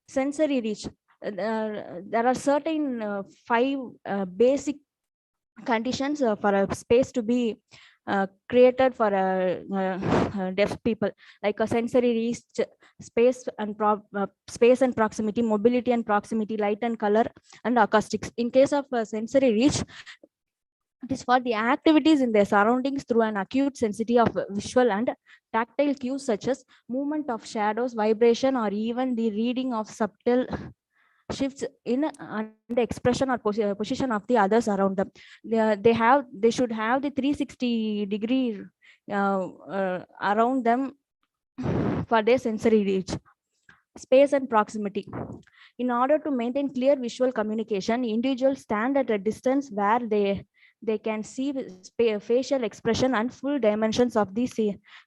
Sensory reach. There are certain 5 basic conditions for a space to be created for deaf people, like a sensory reach, space and proximity, mobility and proximity, light and color, and acoustics. In case of sensory reach, it is for the activities in their surroundings through an acute sensitivity of visual and tactile cues such as movement of shadows, vibration, or even the reading of subtle shifts in and the expression or position of the others around them. They should have the 360 degree around them for their sensory reach. Space and proximity. In order to maintain clear visual communication, individuals stand at a distance where they can see facial expression and full dimensions of the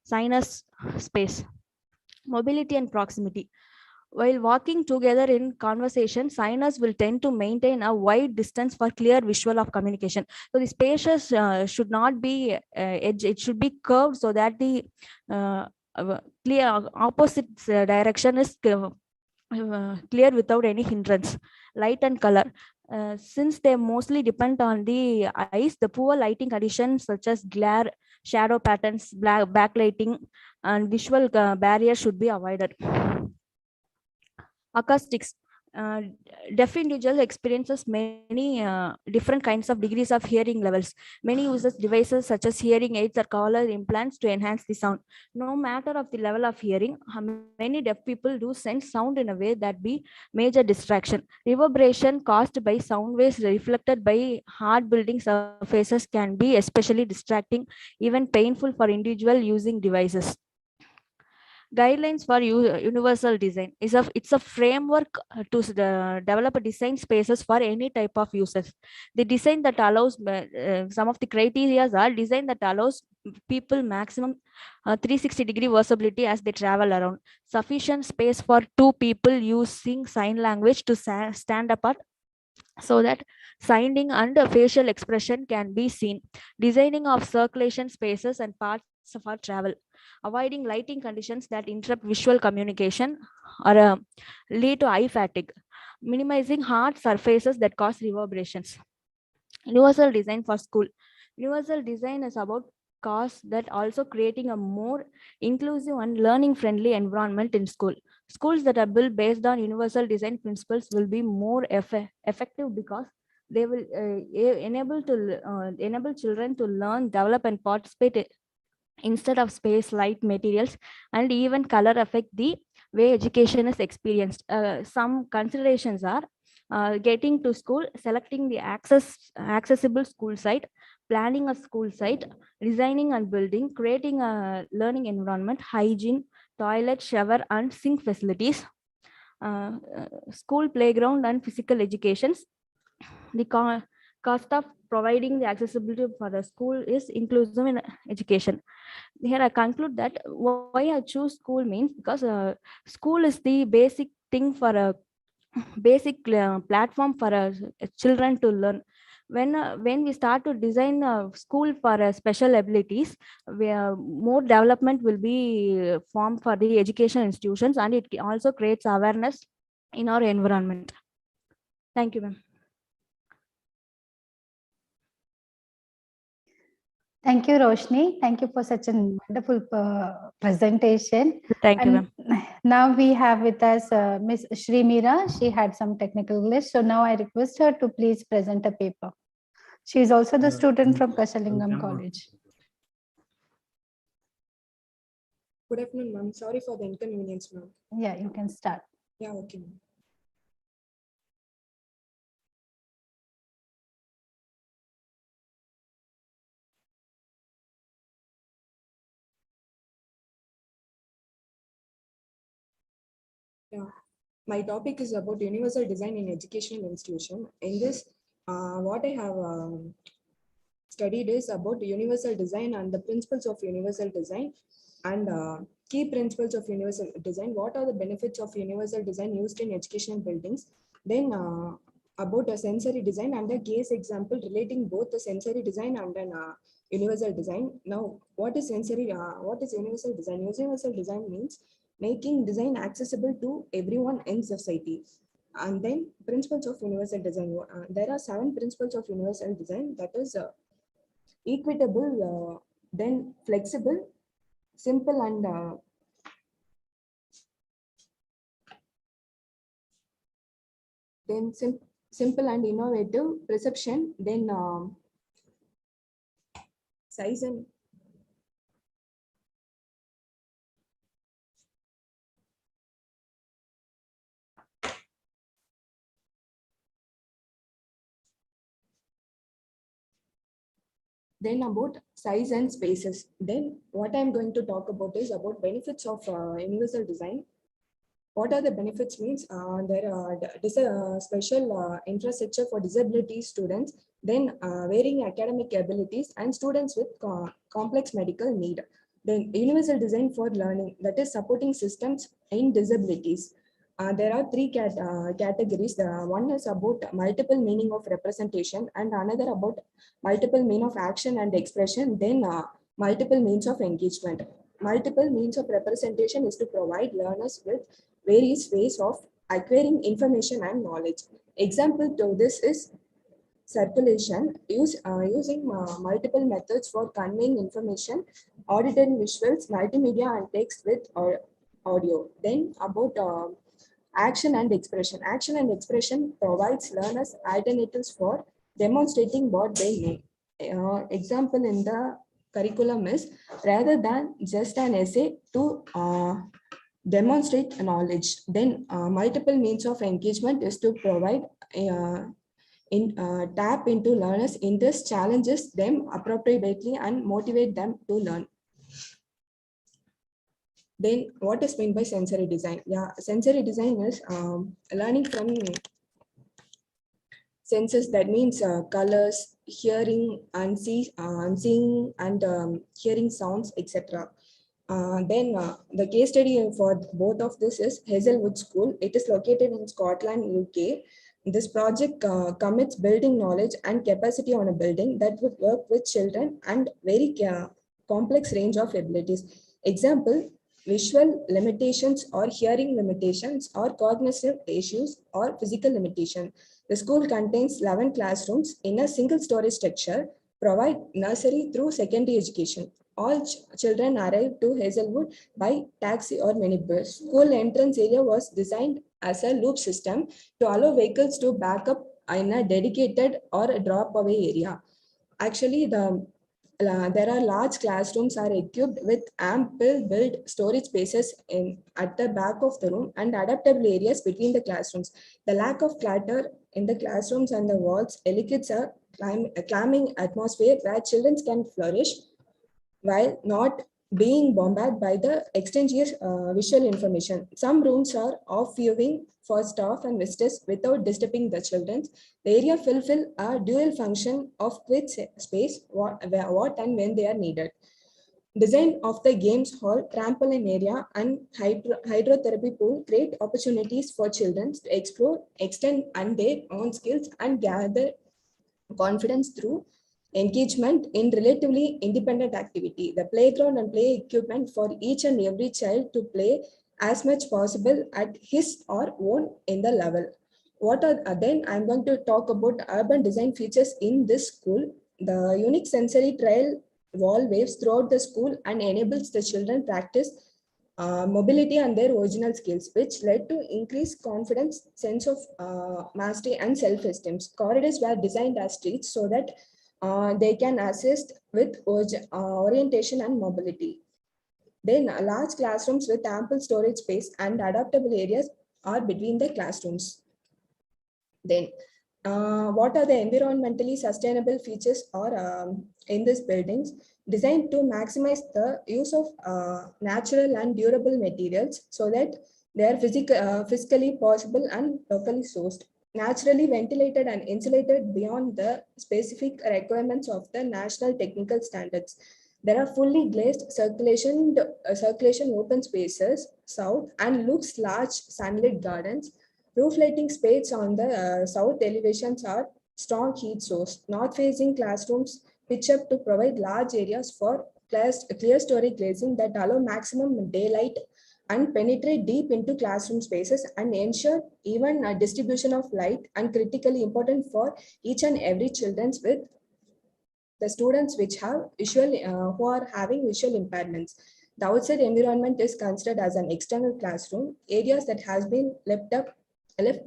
sinus space. Mobility and proximity. While walking together in conversation, signers will tend to maintain a wide distance for clear visual of communication. So the spaces should not be edge; it should be curved so that the clear opposite direction is clear without any hindrance. Light and color. Since they mostly depend on the eyes, the poor lighting conditions such as glare, shadow patterns, backlighting, and visual barriers should be avoided. Acoustics. Deaf individual experiences many different kinds of degrees of hearing levels. Many uses devices such as hearing aids or collar implants to enhance the sound. No matter of the level of hearing, many deaf people do sense sound in a way that be major distraction. Reverberation caused by sound waves reflected by hard building surfaces can be especially distracting, even painful for individual using devices. Guidelines for universal design it's a framework to develop a design spaces for any type of users. The design that allows some of the criteria are design that allows people maximum 360-degree visibility as they travel around, sufficient space for two people using sign language to stand apart so that signing and facial expression can be seen, designing of circulation spaces and parts for travel, avoiding lighting conditions that interrupt visual communication or lead to eye fatigue, minimizing hard surfaces that cause reverberations. Universal design for school. Universal design is about cause that also creating a more inclusive and learning friendly environment in school. Schools that are built based on universal design principles will be more effective because they will enable children to learn, develop, and participate instead of space, light, materials, and even color affect the way education is experienced. Some considerations are getting to school, selecting the accessible school site, planning a school site, designing and building, creating a learning environment, hygiene, toilet, shower, and sink facilities, school playground and physical educations. The cost of providing the accessibility for the school is inclusive in education. Here I conclude that why I choose school means because school is the basic thing for a basic platform for children to learn. When we start to design a school for special abilities, where more development will be formed for the education institutions, and it also creates awareness in our environment. Thank you, ma'am. Thank you, Roshni. Thank you for such a wonderful presentation. Thank you, ma'am. Now we have with us Miss Shri Meera. She had some technical glitch, so now I request her to please present a paper. She is also the student from Kashalingam College. Good afternoon, ma'am. Sorry for the inconvenience, ma'am. Yeah, you can start. Yeah, okay, ma'am. Yeah, my topic is about universal design in educational institution. In this, what I have studied is about universal design and the principles of universal design and key principles of universal design. What are the benefits of universal design used in educational buildings? Then about a sensory design and a case example relating both the sensory design and an universal design. Now, what is sensory? What is universal design? Universal design means making design accessible to everyone in society. And then principles of universal design. There are 7 principles of universal design. That is equitable, then flexible, simple, and then simple and innovative, perception, then size and then about size and spaces. Then what I'm going to talk about is about benefits of universal design. What are the benefits means there are special infrastructure for disability students, then varying academic abilities and students with complex medical need. Then universal design for learning, that is supporting systems in disabilities. There are 3 categories. One is about multiple meaning of representation and another about multiple mean of action and expression, then multiple means of engagement. Multiple means of representation is to provide learners with various ways of acquiring information and knowledge. Example to this is circulation, using multiple methods for conveying information, auditory visuals, multimedia and text with audio. Then about action and expression. Action and expression provides learners alternatives for demonstrating what they know. Example in the curriculum is rather than just an essay to demonstrate knowledge. Then multiple means of engagement is to provide tap into learners' interest, challenges them appropriately and motivate them to learn. Then what is meant by sensory design? Yeah, sensory design is learning from senses. That means colors, hearing and seeing and hearing sounds, etc. Then the case study for both of this is Hazelwood School. It is located in Scotland, UK. This project commits building knowledge and capacity on a building that would work with children and very complex range of abilities. Example, visual limitations or hearing limitations or cognitive issues or physical limitation. The school contains 11 classrooms in a single story structure, provide nursery through secondary education. All children arrive to Hazelwood by taxi or minibus. School entrance area was designed as a loop system to allow vehicles to back up in a dedicated or a drop away area. Actually, there are large classrooms are equipped with ample built storage spaces at the back of the room and adaptable areas between the classrooms. The lack of clutter in the classrooms and the walls elicits a calming atmosphere where children can flourish while not being bombarded by the extraneous visual information. Some rooms are off viewing for staff and visitors without disturbing the children. The area fulfill a dual function of quick space, what and when they are needed. Design of the games hall, trampoline area, and hydrotherapy pool create opportunities for children to explore, extend their own skills, and gather confidence through engagement in relatively independent activity. The playground and play equipment for each and every child to play as much possible at his or own in the level. What are then I'm going to talk about urban design features in this school. The unique sensory trail wall waves throughout the school and enables the children practice mobility and their original skills, which led to increased confidence, sense of mastery and self-esteem. Corridors were designed as streets so that they can assist with orientation and mobility. Then large classrooms with ample storage space and adaptable areas are between the classrooms. Then what are the environmentally sustainable features or in these buildings? Designed to maximize the use of natural and durable materials so that they are physically possible and locally sourced. Naturally ventilated and insulated beyond the specific requirements of the national technical standards. There are fully glazed circulation open spaces south and looks large sunlit gardens. Roof lighting space on the south elevations are strong heat source. North facing classrooms pitch up to provide large areas for clear story glazing that allow maximum daylight and penetrate deep into classroom spaces and ensure even a distribution of light, and critically important for each and every children's with the students which have who are having visual impairments. The outside environment is considered as an external classroom, areas that has been left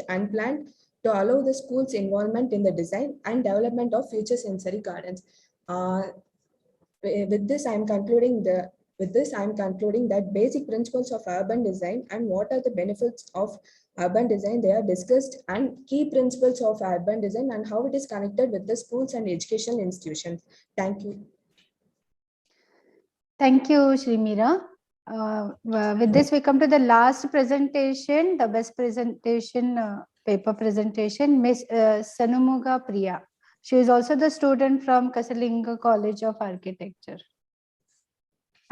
unplanned to allow the school's involvement in the design and development of future sensory gardens. With this, I am concluding that basic principles of urban design and what are the benefits of urban design, they are discussed, and key principles of urban design and how it is connected with the schools and educational institutions. Thank you. Thank you, Shrimira. With this, we come to the last presentation, the best presentation, paper presentation, Miss Sanumuga Priya. She is also the student from Kasalinga College of Architecture.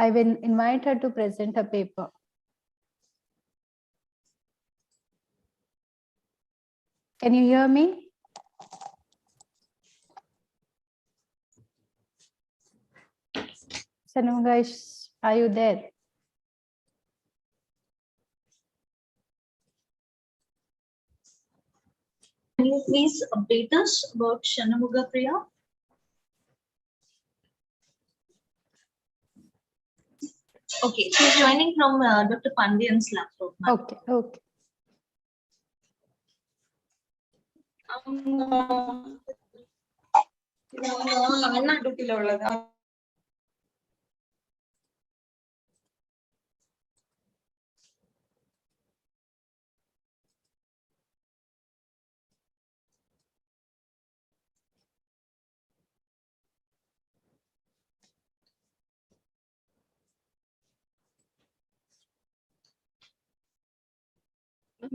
I will invite her to present her paper. Can you hear me? Sanumuga, are you there? Can you please update us about Shanamuga Priya? Okay, she's joining from Dr. Pandian's laptop. Okay, okay.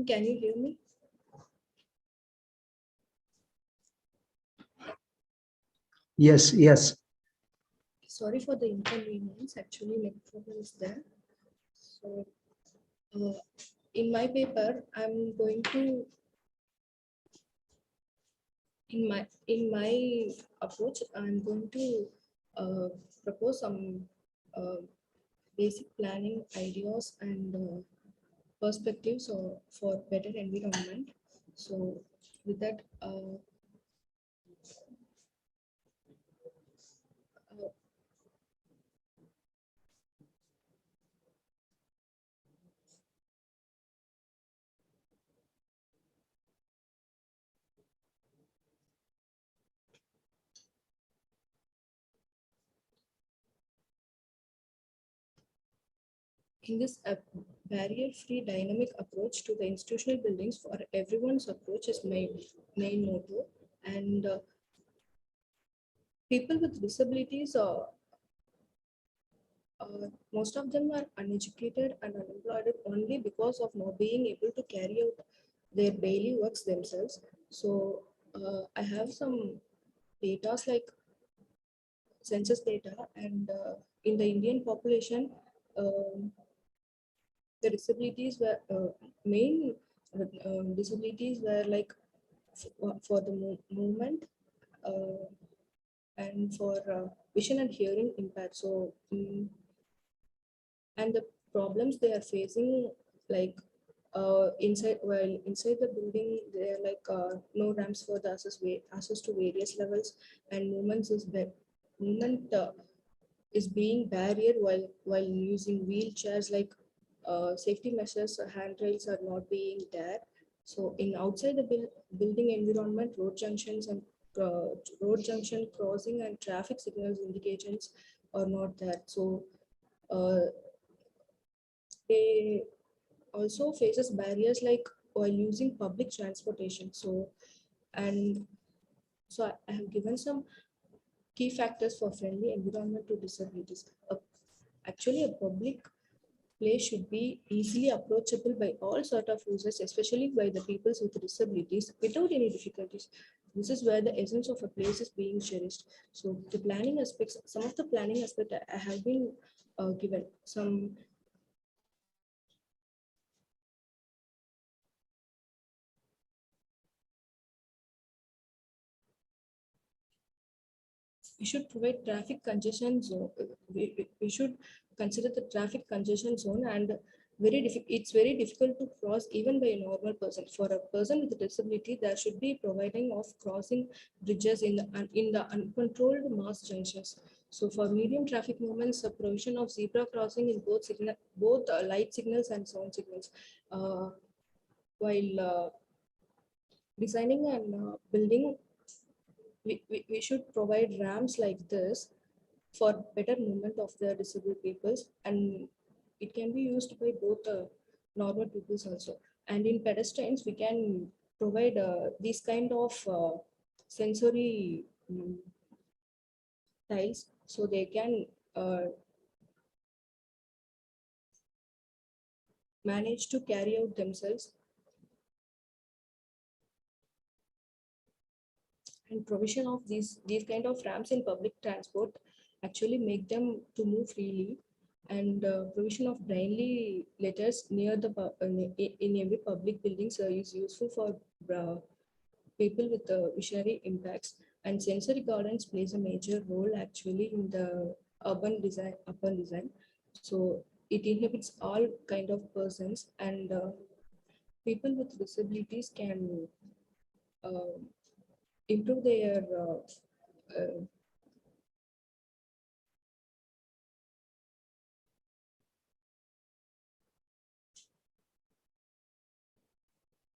Can you hear me? Yes, yes. Sorry for the inconvenience. Actually, net problem is there. So, in my paper, I'm going to in my approach, I'm going to propose some basic planning ideas and perspectives for better environment. So, with that. In this barrier-free dynamic approach to the institutional buildings for everyone's approach is my main motto. And people with disabilities, most of them are uneducated and unemployed only because of not being able to carry out their daily works themselves. So I have some data like census data, and in the Indian population, the disabilities were main disabilities were like for the movement and for vision and hearing impact. So and the problems they are facing, like inside the building, there are like no ramps for the access to various levels, and movement is being barrier while using wheelchairs, like safety measures, handrails are not being there. So in outside the building environment, road junctions and road junction crossing and traffic signals indications are not there. So they also faces barriers like while using public transportation. So I have given some key factors for friendly environment to disabilities. Actually, a public place should be easily approachable by all sort of users, especially by the people with disabilities, without any difficulties. This is where the essence of a place is being cherished. So the planning aspects, some of the planning aspects I have been given. Some we should provide traffic congestion zone. We should consider the traffic congestion zone, and it's very difficult to cross even by a normal person. For a person with a disability, there should be providing of crossing bridges in the uncontrolled mass junctions. So for medium traffic movements, the provision of zebra crossing in both light signals and sound signals. While designing and building, we should provide ramps like this for better movement of the disabled peoples, and it can be used by both normal peoples also. And in pedestrians, we can provide these kind of sensory tiles, so they can manage to carry out themselves. And provision of these kind of ramps in public transport actually make them to move freely, and provision of braille letters near the in every public buildings is useful for people with visionary impacts. And sensory gardens plays a major role actually in the urban design. So it inhibits all kind of persons, and people with disabilities can improve their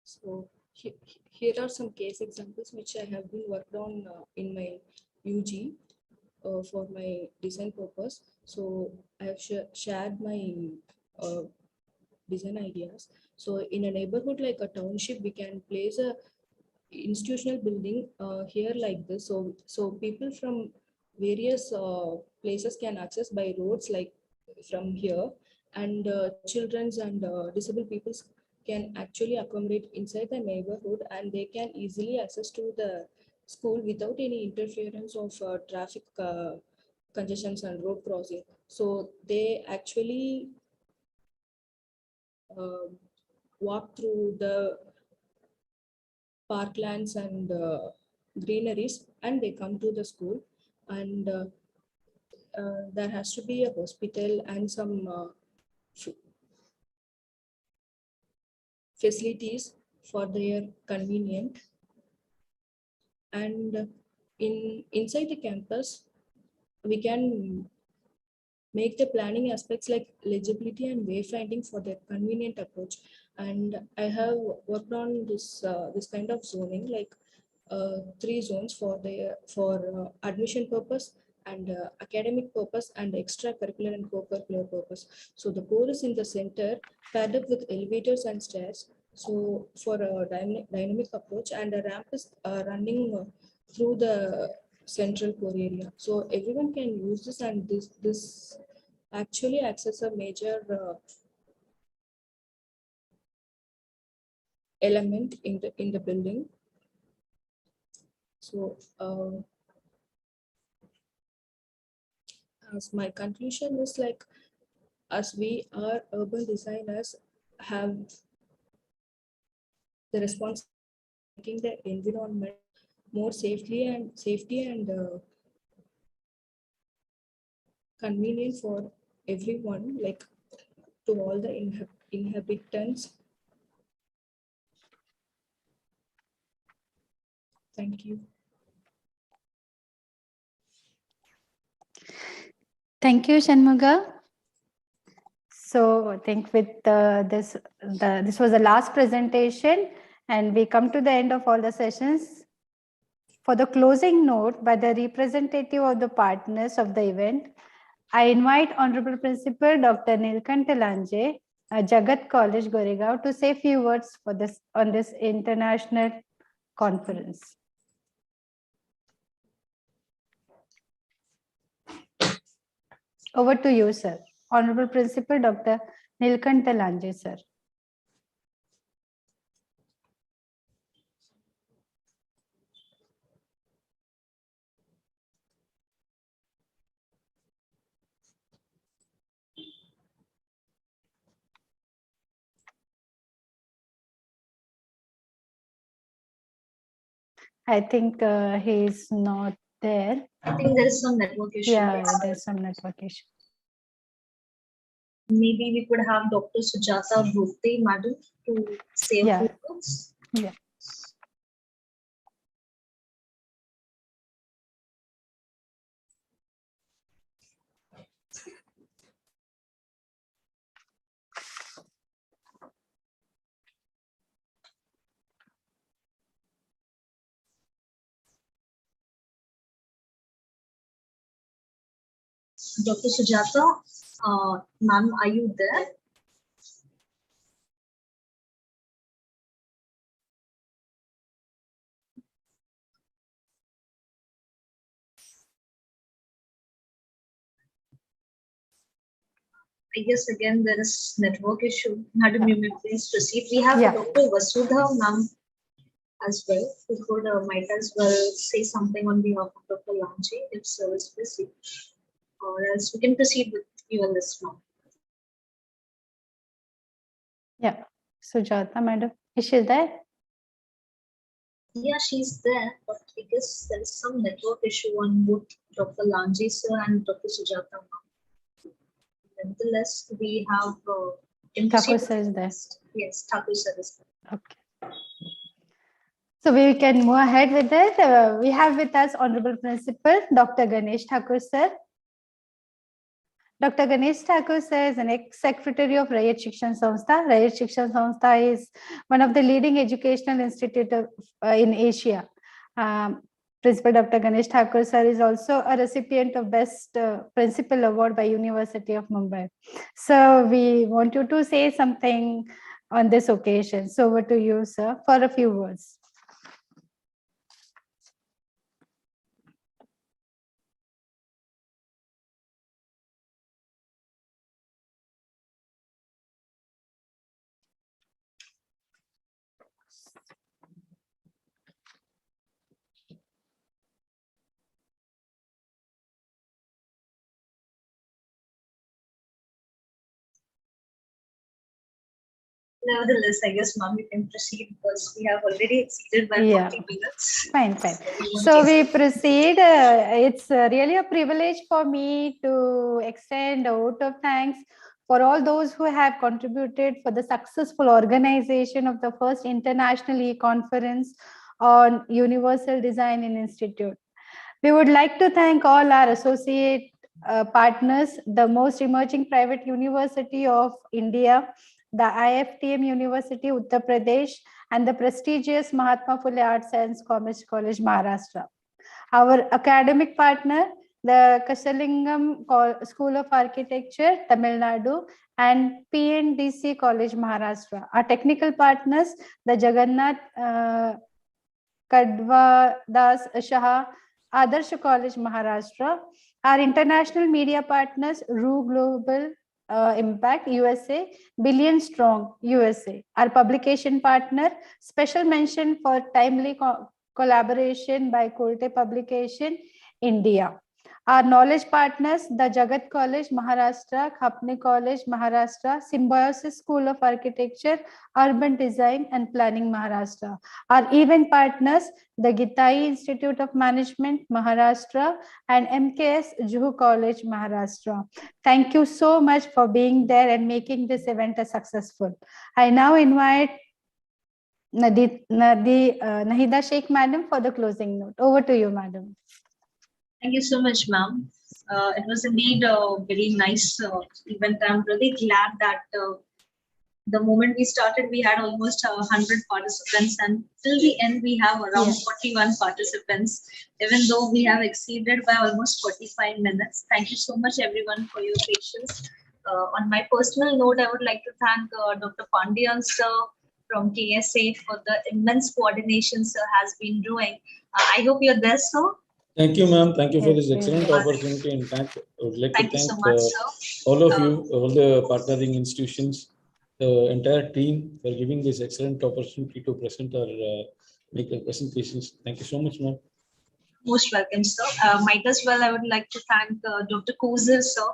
so here are some case examples which I have been worked on in my UG for my design purpose. So I have shared my design ideas. So in a neighborhood like a township, we can place a institutional building here like this. So people from various places can access by roads like from here, and children's and disabled people can actually accommodate inside the neighborhood, and they can easily access to the school without any interference of traffic congestions and road crossing. So they actually walk through the parklands and greeneries, and they come to the school, and there has to be a hospital and some facilities for their convenient. And inside the campus, we can make the planning aspects like legibility and wayfinding for their convenient approach. And I have worked on this this kind of zoning, like 3 zones for admission purpose and academic purpose and extracurricular and co-curricular purpose. So the core is in the center, paired up with elevators and stairs. So for a dynamic approach, and a ramp is running through the central core area. So everyone can use this, and this actually acts as a major element in the building. So as my conclusion is like, as we are urban designers, have the responsibility of making the environment more safety and convenient for everyone, like to all the inhabitants. Thank you. Thank you, Shanmuga. So I think with this was the last presentation, and we come to the end of all the sessions. For the closing note by the representative of the partners of the event, I invite Honorable Principal Dr. Nilkanta Lanje, Jagat College, Goregaon, to say a few words for this on this international conference. Over to you, sir. Honorable Principal Dr. Nilkanta Lanje, sir. I think he is not there. I think there is some network issue. Yeah, there's some network issue. Maybe we could have Dr. Sujata Bhute, madam, to say a few words. Yeah. Dr. Sujata, ma'am, are you there? I guess again there is network issue. Madam, you may please proceed. We have Dr. Vasudha, ma'am, as well, who could might as well say something on behalf of Dr. Lanje if so is busy, or else we can proceed with you on this one. Yeah, Sujata, madam, is she there? Yeah, she's there, but I guess there is some network issue on both Dr. Lanje sir and Dr. Sujata, ma'am. Nevertheless, we have Thakur sir is there. Yes, Thakur sir is there. Okay. So we can move ahead with it. We have with us Honorable Principal Dr. Ganesh Thakur sir. Dr. Ganesh Thakur sir is an ex-secretary of Rayat Shikshan Samstha. Rayat Shikshan Samstha is one of the leading educational institutes in Asia. Principal Dr. Ganesh Thakur sir is also a recipient of Best Principal Award by University of Mumbai. So we want you to say something on this occasion. So over to you, sir, for a few words. Nevertheless, I guess, ma'am, you can proceed because we have already exceeded by 40 minutes. Fine. So we proceed. It's really a privilege for me to extend a vote of thanks for all those who have contributed for the successful organization of the first international e-conference on Universal Design in Institute. We would like to thank all our associate partners, the most emerging private university of India, the IFTM University, Uttar Pradesh, and the prestigious Mahatma Phule Arts Science Commerce College, Maharashtra. Our academic partner, the Kasalingam School of Architecture, Tamil Nadu, and PNDC College, Maharashtra. Our technical partners, the Jagannath Kadwa Das Shah Adarsh College, Maharashtra. Our international media partners, RU Global Impact, USA, Billion Strong, USA. Our publication partner, special mention for timely collaboration by Kolte Publication, India. Our knowledge partners, the Jagat College, Maharashtra, Khapne College, Maharashtra, Symbiosis School of Architecture, Urban Design and Planning, Maharashtra. Our event partners, the Gitai Institute of Management, Maharashtra, and MKS Juhu College, Maharashtra. Thank you so much for being there and making this event a successful. I now invite Nahida Sheikh, madam, for the closing note. Over to you, madam. Thank you so much, ma'am. It was indeed a very nice event. I'm really glad that the moment we started, we had almost 100 participants, and till the end, we have around 41 participants, even though we have exceeded by almost 45 minutes. Thank you so much, everyone, for your patience. On my personal note, I would like to thank Dr. Pandian, sir, from KSA for the immense coordination sir has been doing. I hope you're there, sir. Thank you, ma'am. Thank you for this excellent opportunity. In fact, I would like to thank all of you, all the partnering institutions, the entire team for giving this excellent opportunity to present our make our presentations. Thank you so much, ma'am. Most welcome, sir. Might as well, I would like to thank Dr. Kozer, sir.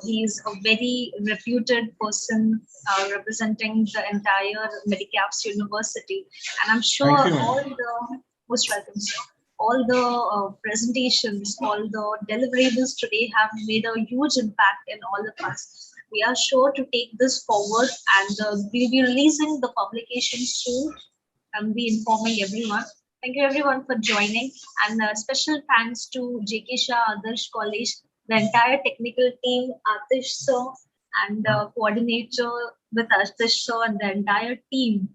He is a very reputed person representing the entire Medicaps University, and I'm sure all the most welcome, sir. All the presentations, all the deliverables today have made a huge impact in all of us. We are sure to take this forward, and we'll be releasing the publication soon and be informing everyone. Thank you everyone for joining, and special thanks to JK Shah Adarsh College, the entire technical team, Atish sir, and coordinator with Atish sir and the entire team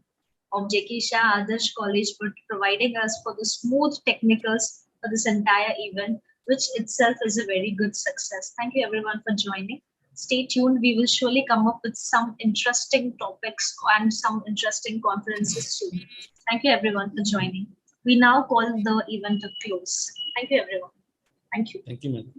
of JK Shah Adarsh College for providing us for the smooth technicals for this entire event, which itself is a very good success. Thank you everyone for joining. Stay tuned. We will surely come up with some interesting topics and some interesting conferences soon. Thank you everyone for joining. We now call the event a close. Thank you everyone. Thank you. Thank you, ma'am.